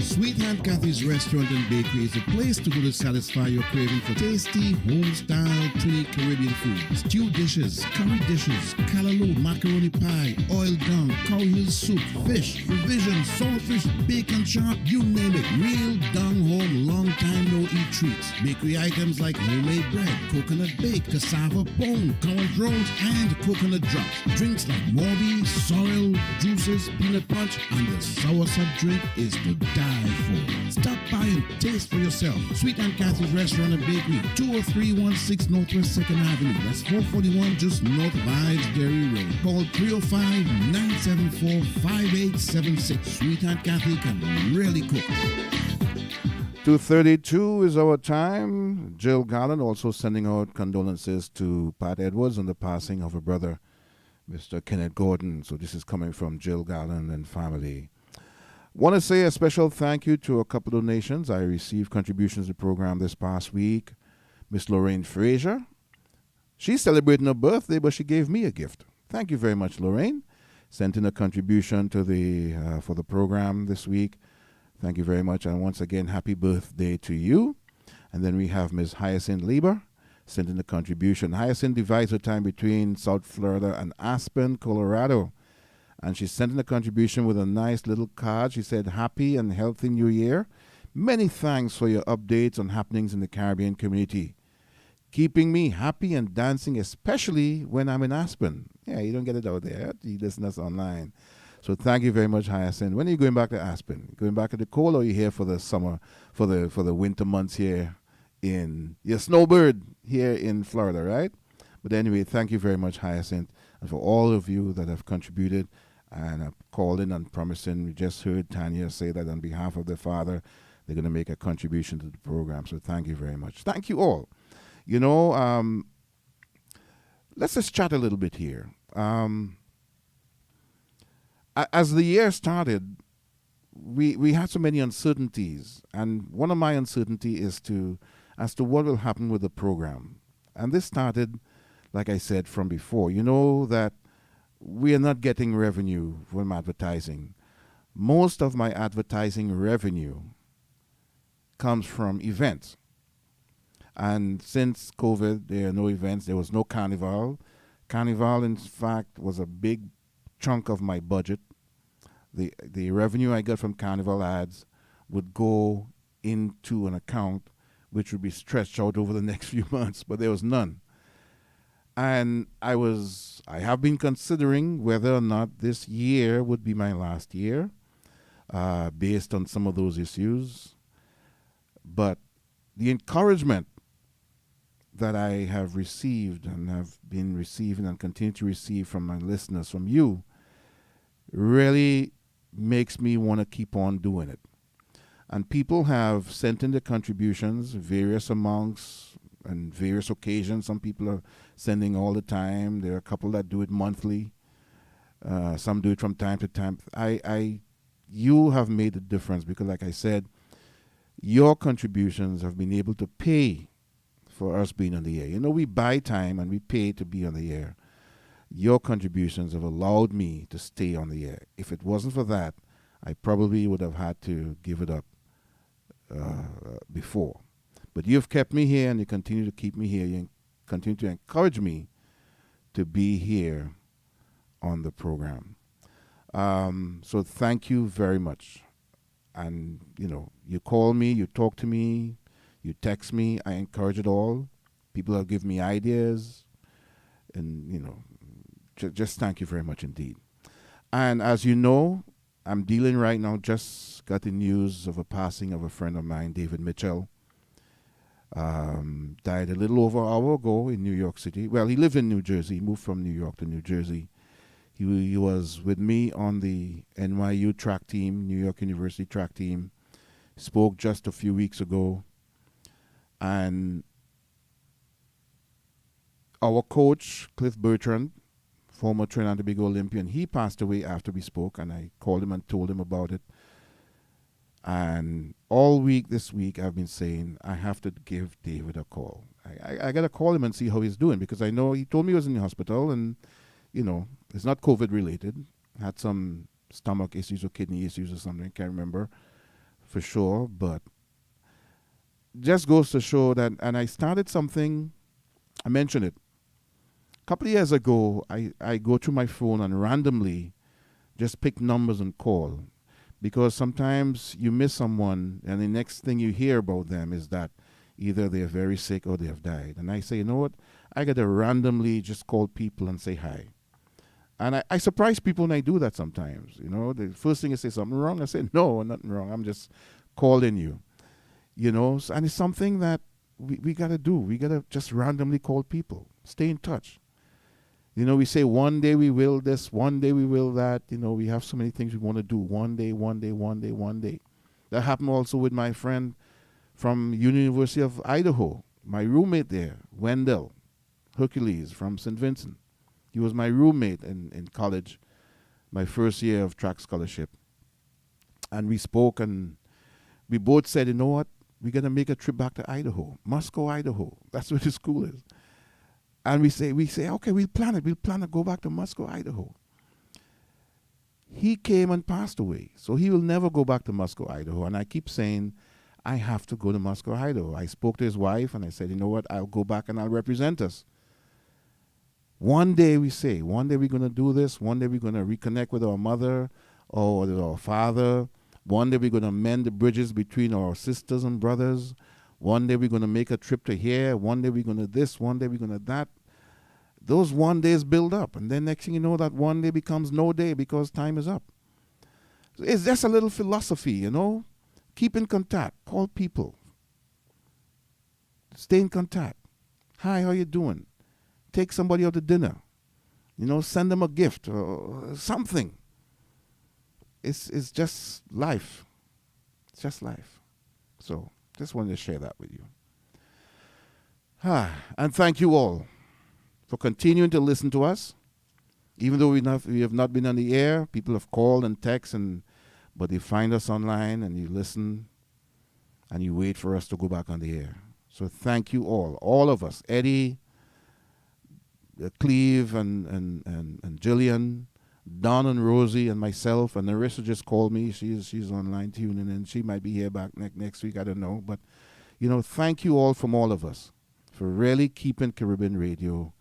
Sweet Hand Cathy's Restaurant and Bakery is a place to go to satisfy your craving for tasty, home-style, Trini Caribbean food. Stew dishes, curry dishes, callaloo, macaroni pie, oil dung, cow hill soup, fish, provisions, saltfish, bacon chop, you name it. Real down-home, long-time no-eat treats. Bakery items like homemade bread, coconut bake, cassava pone, corn rolls, and coconut drops. Drinks like Morby, sorrel, juices, peanut punch, and the soursop drink is to die for. Stop by and Taste for yourself. Sweet and Kathy's Restaurant and Bakery, 20316 Northwest 2nd Avenue. That's 441 just north of Ives Dairy Road. Call 305-974-5876. Sweet and Kathy can really cook. 2:32 is our time. Jill Garland also sending out condolences to Pat Edwards on the passing of her brother, Mr. Kenneth Gordon. So this is coming from Jill Garland and family. Want to say a special thank you to a couple of donations. I received contributions to the program this past week. Miss Lorraine Frazier. She's celebrating her birthday, but she gave me a gift. Thank you very much, Lorraine. Sent in a contribution to the for the program this week. Thank you very much. And once again, happy birthday to you. And then we have Ms. Hyacinth Lieber sent in a contribution. Hyacinth divides her time between South Florida and Aspen, Colorado. And she sent in a contribution with a nice little card. She said, happy and healthy new year. Many thanks for your updates on happenings in the Caribbean community. Keeping me happy and dancing, especially when I'm in Aspen. Yeah, you don't get it out there. You listen to us online. So thank you very much, Hyacinth. When are you going back to Aspen? Going back to the cold, or are you here for the summer, for the winter months here in your snowbird here in Florida, right? But anyway, thank you very much, Hyacinth, and for all of you that have contributed and have called in and promising. We just heard Tanya say that on behalf of their father, they're going to make a contribution to the program. So thank you very much. Thank you all. You know, let's just chat a little bit here. As the year started, we had so many uncertainties, and one of my uncertainty is as to what will happen with the program. And this started, like I said from before, you know that we are not getting revenue from advertising. Most of my advertising revenue comes from events. And since COVID, there are no events. There was no carnival. Carnival, in fact, was a big chunk of my budget. The revenue I got from carnival ads would go into an account which would be stretched out over the next few months, but there was none. And I have been considering whether or not this year would be my last year, based on some of those issues. But the encouragement that I have received and have been receiving and continue to receive from my listeners, from you, really makes me want to keep on doing it. And people have sent in their contributions, various amounts and various occasions. Some people are sending all the time. There are a couple that do it monthly. Some do it from time to time. You have made a difference because, like I said, your contributions have been able to pay for us being on the air. You know, we buy time and we pay to be on the air. Your contributions have allowed me to stay on the air. If it wasn't for that, I probably would have had to give it up before. But you've kept me here, and you continue to keep me here. You continue to encourage me to be here on the program. So thank you very much. And, you know, you call me, you talk to me, you text me. I encourage it all. People have given me ideas. And, you know, just thank you very much indeed. And as you know, I'm dealing right now, just got the news of a passing of a friend of mine, David Mitchell. Died a little over an hour ago in New York City. Well, he lived in New Jersey. He moved from New York to New Jersey. He was with me on the NYU track team, New York University track team. Spoke just a few weeks ago. And our coach, Cliff Bertrand, former Trinidad and Tobago Olympian, he passed away after we spoke, and I called him and told him about it. And all week this week, I've been saying, I have to give David a call. I got to call him and see how he's doing, because I know he told me he was in the hospital, and, you know, it's not COVID related. Had some stomach issues or kidney issues or something, can't remember for sure, but just goes to show that, and I started something, I mentioned it. A couple of years ago, I go through my phone and randomly just pick numbers and call, because sometimes you miss someone and the next thing you hear about them is that either they're very sick or they have died. And I say, you know what? I got to randomly just call people and say hi. And I surprise people when I do that sometimes. You know, the first thing is say something wrong. I say, no, nothing wrong. I'm just calling you. You know, and it's something that we got to do. We got to just randomly call people. Stay in touch. You know, we say one day we will this, one day we will that. You know, we have so many things we want to do. One day, one day, one day, one day. That happened also with my friend from University of Idaho, my roommate there, Wendell Hercules from St. Vincent. He was my roommate in college, my first year of track scholarship. And we spoke and we both said, you know what? We're going to make a trip back to Idaho, Moscow, Idaho. That's where the school is. And we say, okay, we'll plan it. We'll plan to go back to Moscow, Idaho. He came and passed away. So he will never go back to Moscow, Idaho. And I keep saying, I have to go to Moscow, Idaho. I spoke to his wife and I said, you know what? I'll go back and I'll represent us. One day we say, one day we're going to do this. One day we're going to reconnect with our mother or with our father. One day we're going to mend the bridges between our sisters and brothers. One day we're going to make a trip to here. One day we're going to this. One day we're going to that. Those one days build up. And then next thing you know, that one day becomes no day because time is up. It's just a little philosophy, you know. Keep in contact. Call people. Stay in contact. Hi, how you doing? Take somebody out to dinner. You know, send them a gift or something. It's just life. It's just life. So just wanted to share that with you. And thank you all for continuing to listen to us. Even though we have not been on the air, people have called and texted, but they find us online and you listen and you wait for us to go back on the air. So thank you all of us, Eddie, Cleve and Jillian, Don and Rosie and myself, and Narissa just called me. She's online tuning in. She might be here back next week. I don't know. But, you know, thank you all from all of us for really keeping Caribbean Radio,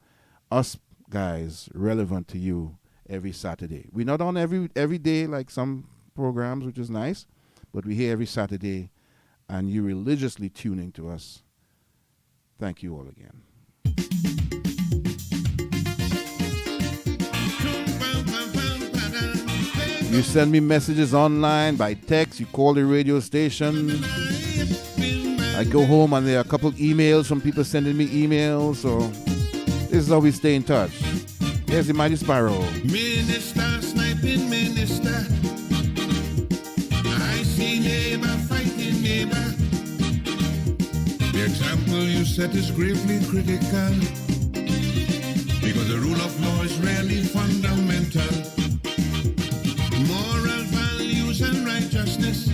us guys, relevant to you every Saturday. We're not on every day like some programs, which is nice, but we're here every Saturday, and you religiously tuning to us. Thank you all again. You send me messages online, by text, you call the radio station. I go home and there are a couple of emails from people sending me emails, so this is how we stay in touch. Here's the Mighty Sparrow. Minister, sniping minister. I see neighbor fighting neighbor. The example you set is gravely critical, because the rule of law is really fundamental. Moral values and righteousness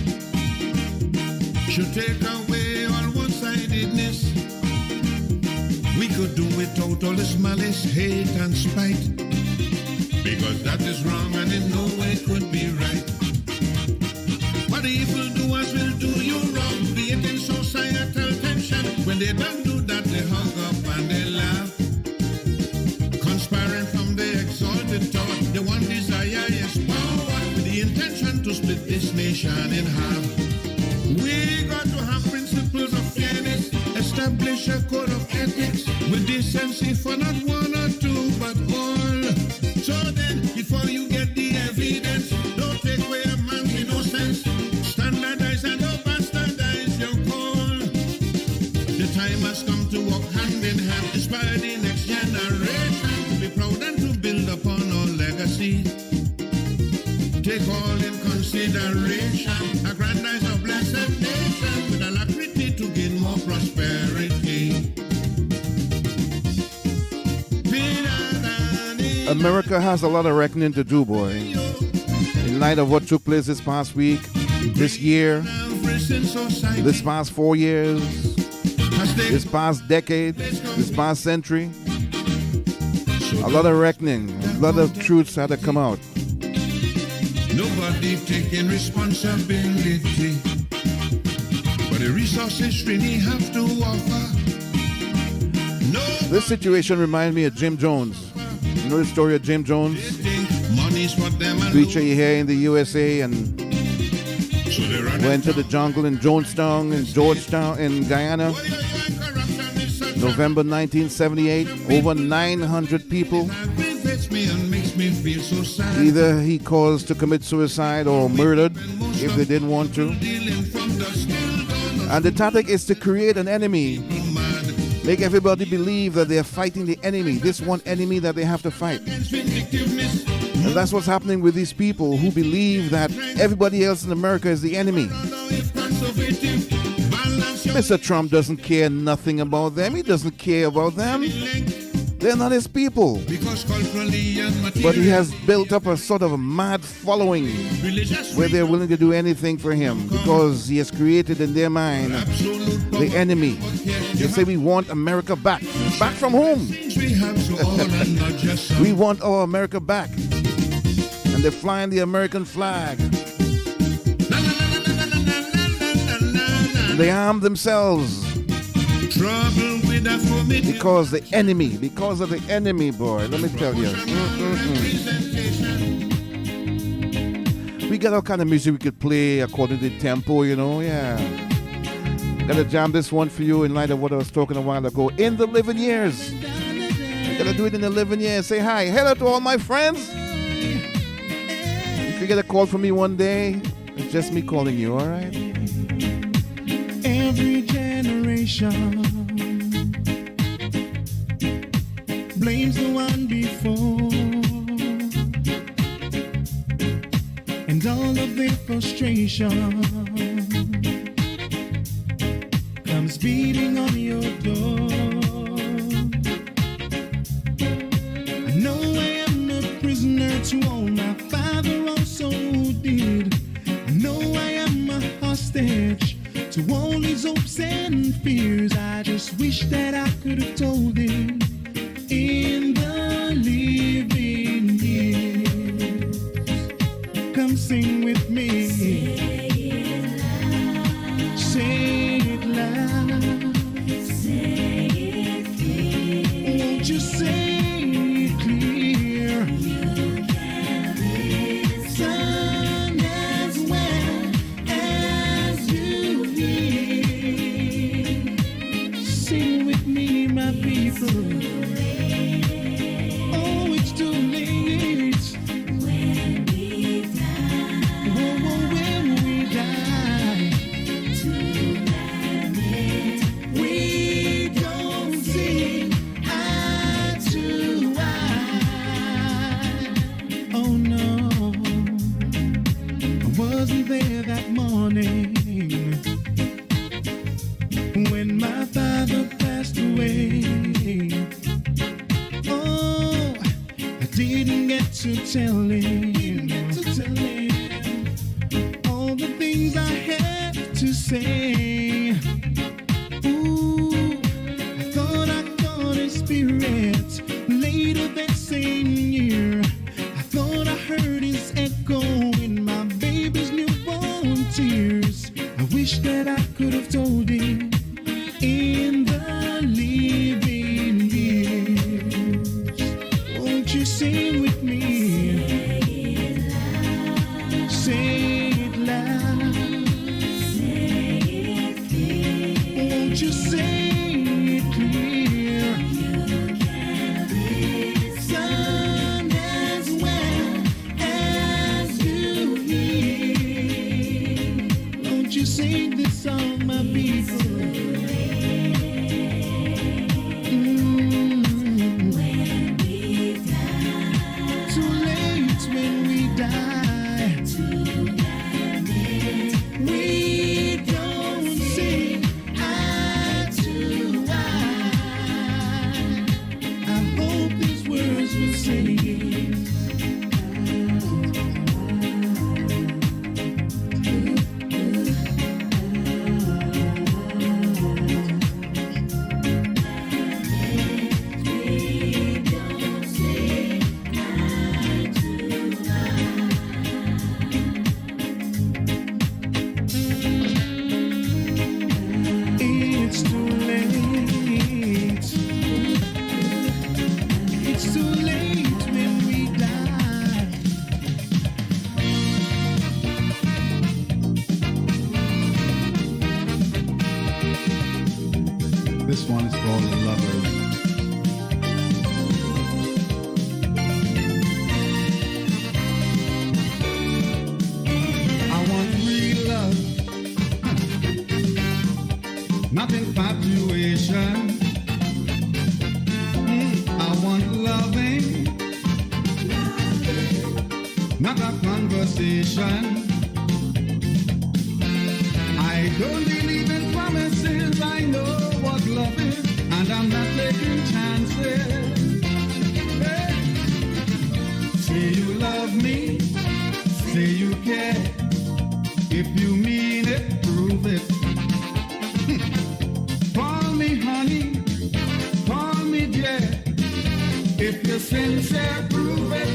should take away all one-sidedness. We could do without all this malice, hate and spite, because that is wrong and in no way could be right. What the evildoers will do you wrong, creating societal tension. When they don't do that, they hug up and they laugh. Conspiring from the exalted tower, the one desire is power, with the intention to split this nation in half. We got to have principles of fairness, establish a code of ethics with decency for not one or two but all. So then, before you get the evidence, don't take away a man's innocence. Standardize and don't bastardize your call. The time has come to walk hand in hand, inspire the next generation to be proud and to build upon our legacy. Take all in consideration, aggrandize our blessed nation with alacrity to gain more prosperity. America has a lot of reckoning to do, boy. In light of what took place this past week, this year, this past 4 years, this past decade, this past century, a lot of reckoning, a lot of truths had to come out. Nobody taking responsibility, but the resources really have to offer. This situation reminds me of Jim Jones. You know the story of Jim Jones? Preacher here in the USA and went to the jungle in Jonestown, in Georgetown, in Guyana. November 1978, over 900 people. Either he caused to commit suicide or murdered if they didn't want to. And the tactic is to create an enemy, make everybody believe that they're fighting the enemy, this one enemy that they have to fight. And that's what's happening with these people who believe that everybody else in America is the enemy. Mr. Trump doesn't care nothing about them. He doesn't care about them. They're not his people. But he has built up a sort of a mad following where they're willing to do anything for him because he has created in their mind the enemy. They say we want America back. Back from whom? We want our America back. And they're flying the American flag. And they arm themselves. Because the enemy, because of the enemy, boy, let me tell you. We got all kind of music we could play according to the tempo, you know, yeah. Gotta jam this one for you in light of what I was talking a while ago. In the living years. Gotta do it in the living years. Say hi. Hello to all my friends. If you get a call from me one day, it's just me calling you, all right? Every generation blames the one before, and all of their frustration comes beating on your door. I know I am a prisoner to all my father also did. I know I am a hostage to all his hopes and fears. I just wish that I could have told him in the living years. Come sing with me. Say it loud. Say it clear. Won't you say it clear? You can listen as well as you hear. Sing with me, my people. There that morning when my father passed away. Oh, I didn't get to tell him all the things I had to say. Ooh, I thought I caught his spirit later that same year. I thought I heard his echo in my baby's newborn tears. I wish that I could have told him in the living years. Won't you sing with me? Say it loud. Say it clear. Won't you say it clear? You can listen as well as you hear. Won't you sing this song, my people? Too late when we die. We don't see eye to eye. I hope these words will say it's too late. It's too late. want loving, not a conversation. I don't believe in promises. I know what love is, and I'm not taking chances. Hey. Say you love me, say you care. If you mean it, prove it. Call me honey, call me dear. If you're sincere, prove it.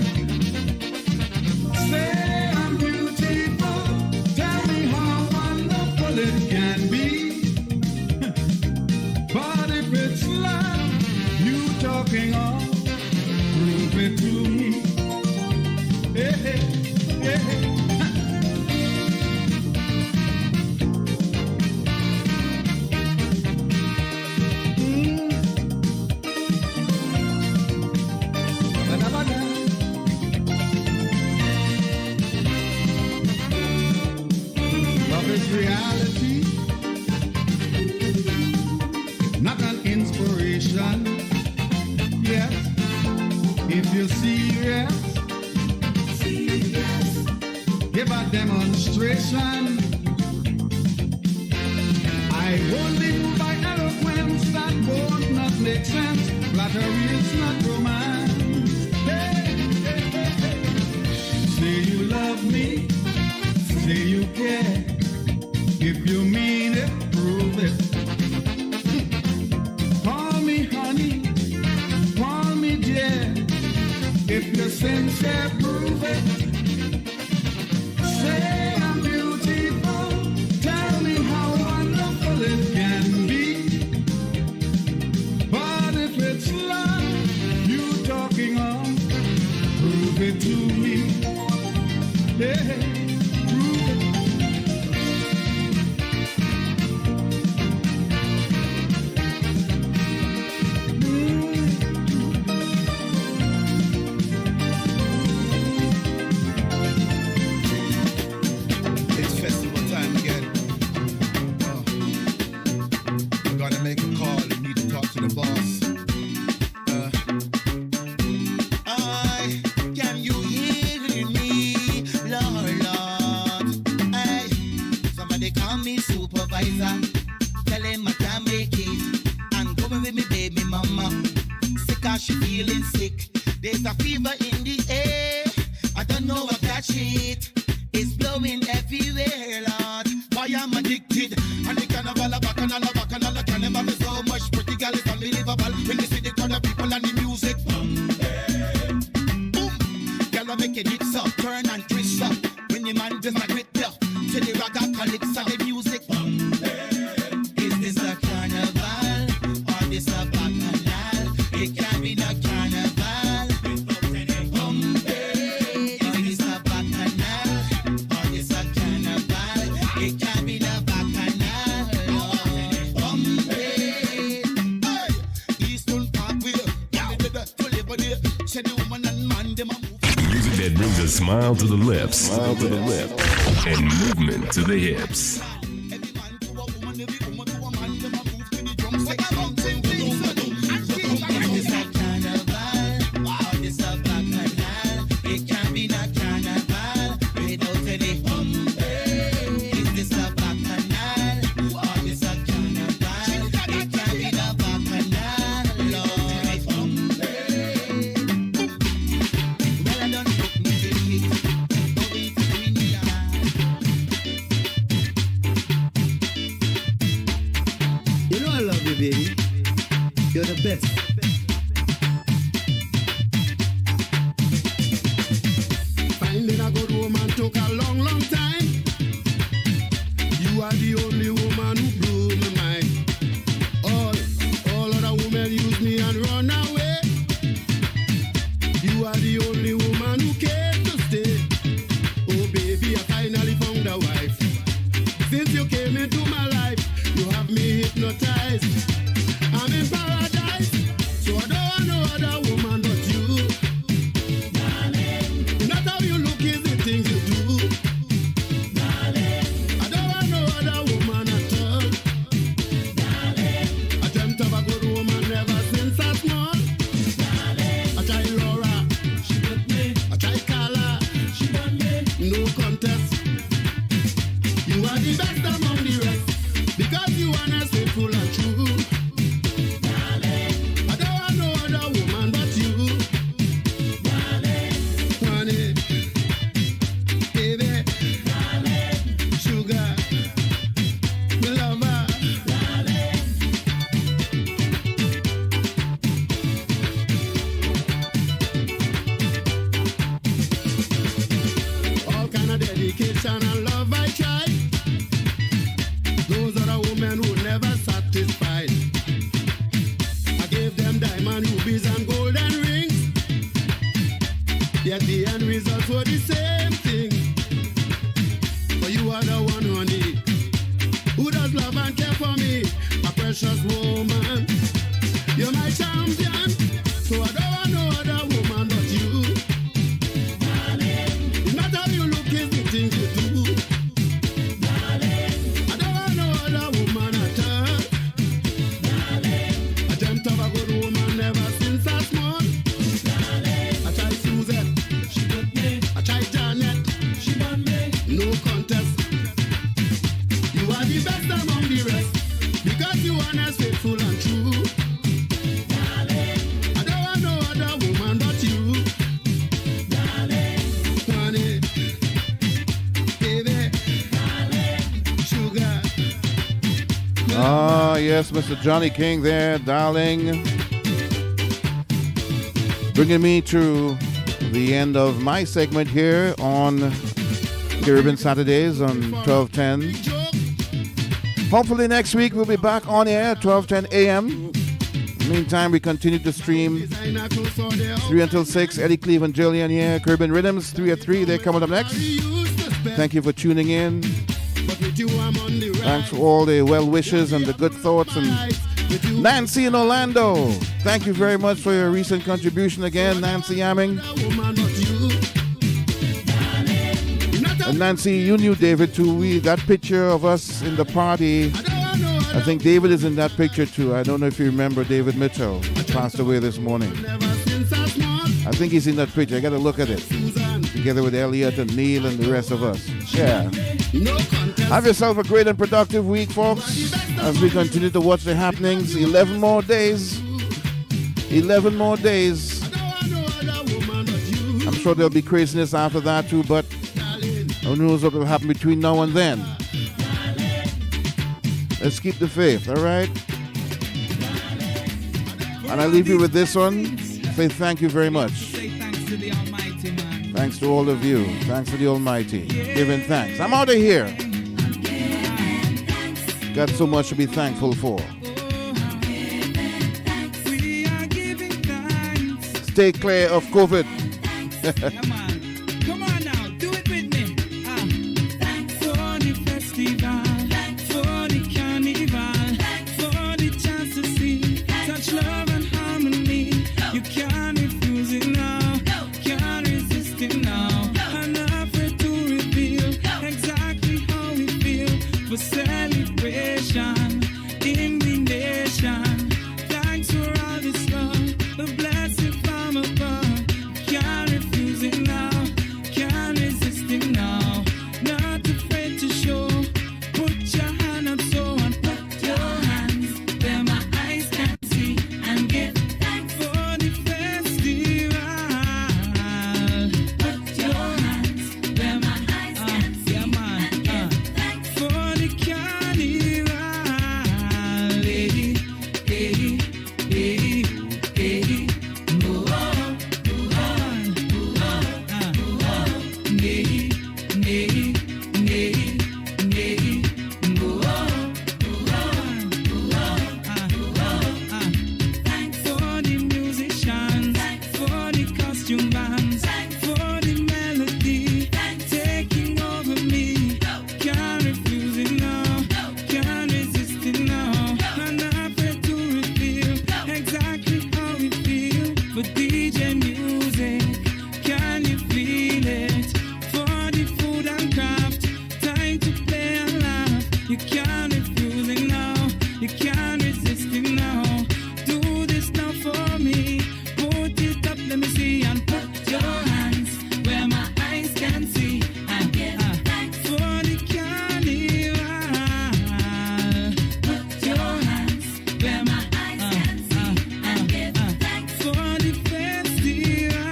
Say I'm beautiful, tell me how wonderful it can be. But if it's love you talking of, prove it to me. Hey, hey, hey, hey. Reality, not an inspiration. Yes, if you're serious, give a demonstration. I won't be moved by eloquence that won't not make sense. Flattery is not romance. Hey, hey, hey, hey. Say you love me, say you care. If you mean it, prove it. Call me honey, call me dear. If you're sincere, prove it. Say I'm beautiful, tell me how wonderful it can be. But if it's love you talking of, prove it to me. Yeah. Smile to the lips, and movement to the hips. affection and love I tried. Those are the women who never satisfied. I gave them diamond rubies and golden rings, yet the end results were the same thing. But you are the one, honey, who does love and care for me, a precious woman. You're my champion, so I don't want no other woman but you. Darling, it's not how you look, it's the things you do. Darling, I don't want no other woman at all. Darling, I dreamt of a good woman ever since I was small. Darling, I tried Susan, she got me. I tried Janet, she won me. No contest. You are the best among the rest, because you are honest, faithful and true. Ah, yes, Mr. Johnny King there, darling. Bringing me to the end of my segment here on Caribbean Saturdays on 1210. Hopefully next week we'll be back on air at 12:10 a.m. Meantime, we continue to stream 3 until 6. Eddie Cleveland, Jillian here. Caribbean Rhythms, 3 at 3. They're coming up next. Thank you for tuning in. Thanks for all the well wishes and the good thoughts. And Nancy in Orlando, thank you very much for your recent contribution again, Nancy Yamming. And Nancy, you knew David too. That picture of us in the party, I think David is in that picture too. I don't know if you remember David Mitchell, passed away this morning. I think he's in that picture. I got to look at it, together with Elliot and Neil and the rest of us. Yeah. Have yourself a great and productive week, folks, as we continue to watch the happenings. 11 more days. 11 more days. I'm sure there'll be craziness after that too, but who knows what will happen between now and then. Let's keep the faith, all right? And I leave you with this one. Say thank you very much. Thanks to all of you. Thanks to the Almighty. Giving thanks. I'm out of here. Got so much to be thankful for. Stay clear of COVID. Come on now, do it with me. For the festival, for the carnival, for the chance to see such love and harmony. You can't refuse it now, can't resist it now. I'm not afraid to reveal exactly how we feel for celebration in the nation. Thanks for all this love, the blessing from above. Can't refuse it now, can't resist it now. Not afraid to show. Put your hand up so and put your hands where my eyes can see and give thanks for the festival. Put your hands where my eyes can see and give thanks for the carnival. Hey, hey, hey, hey. For the musicians, for the costume bands, for the melody taking over me. Can't refuse it now, can't resist it now. I'm not afraid to reveal exactly how we feel for DJ music. Can you feel it? For the food and craft, time to play and laugh. You can't refuse it now, you can't resist it now. Do this now for me. Put it up, let me see, and put your hands where my eyes can see and give thanks for the carnival. Put your hands where my eyes can see and give thanks for the festival.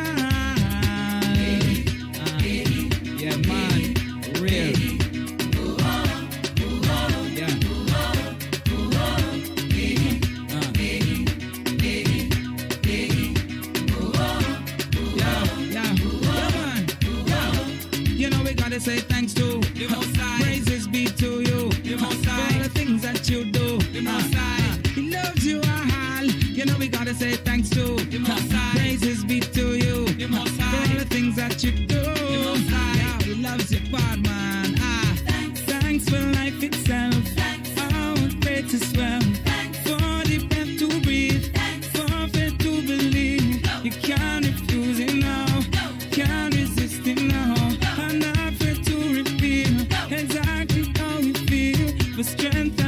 Yeah, man, real. You know we gotta say thanks to can't refuse it now. Can't resist it now. I'm not afraid to reveal exactly how we feel. For strength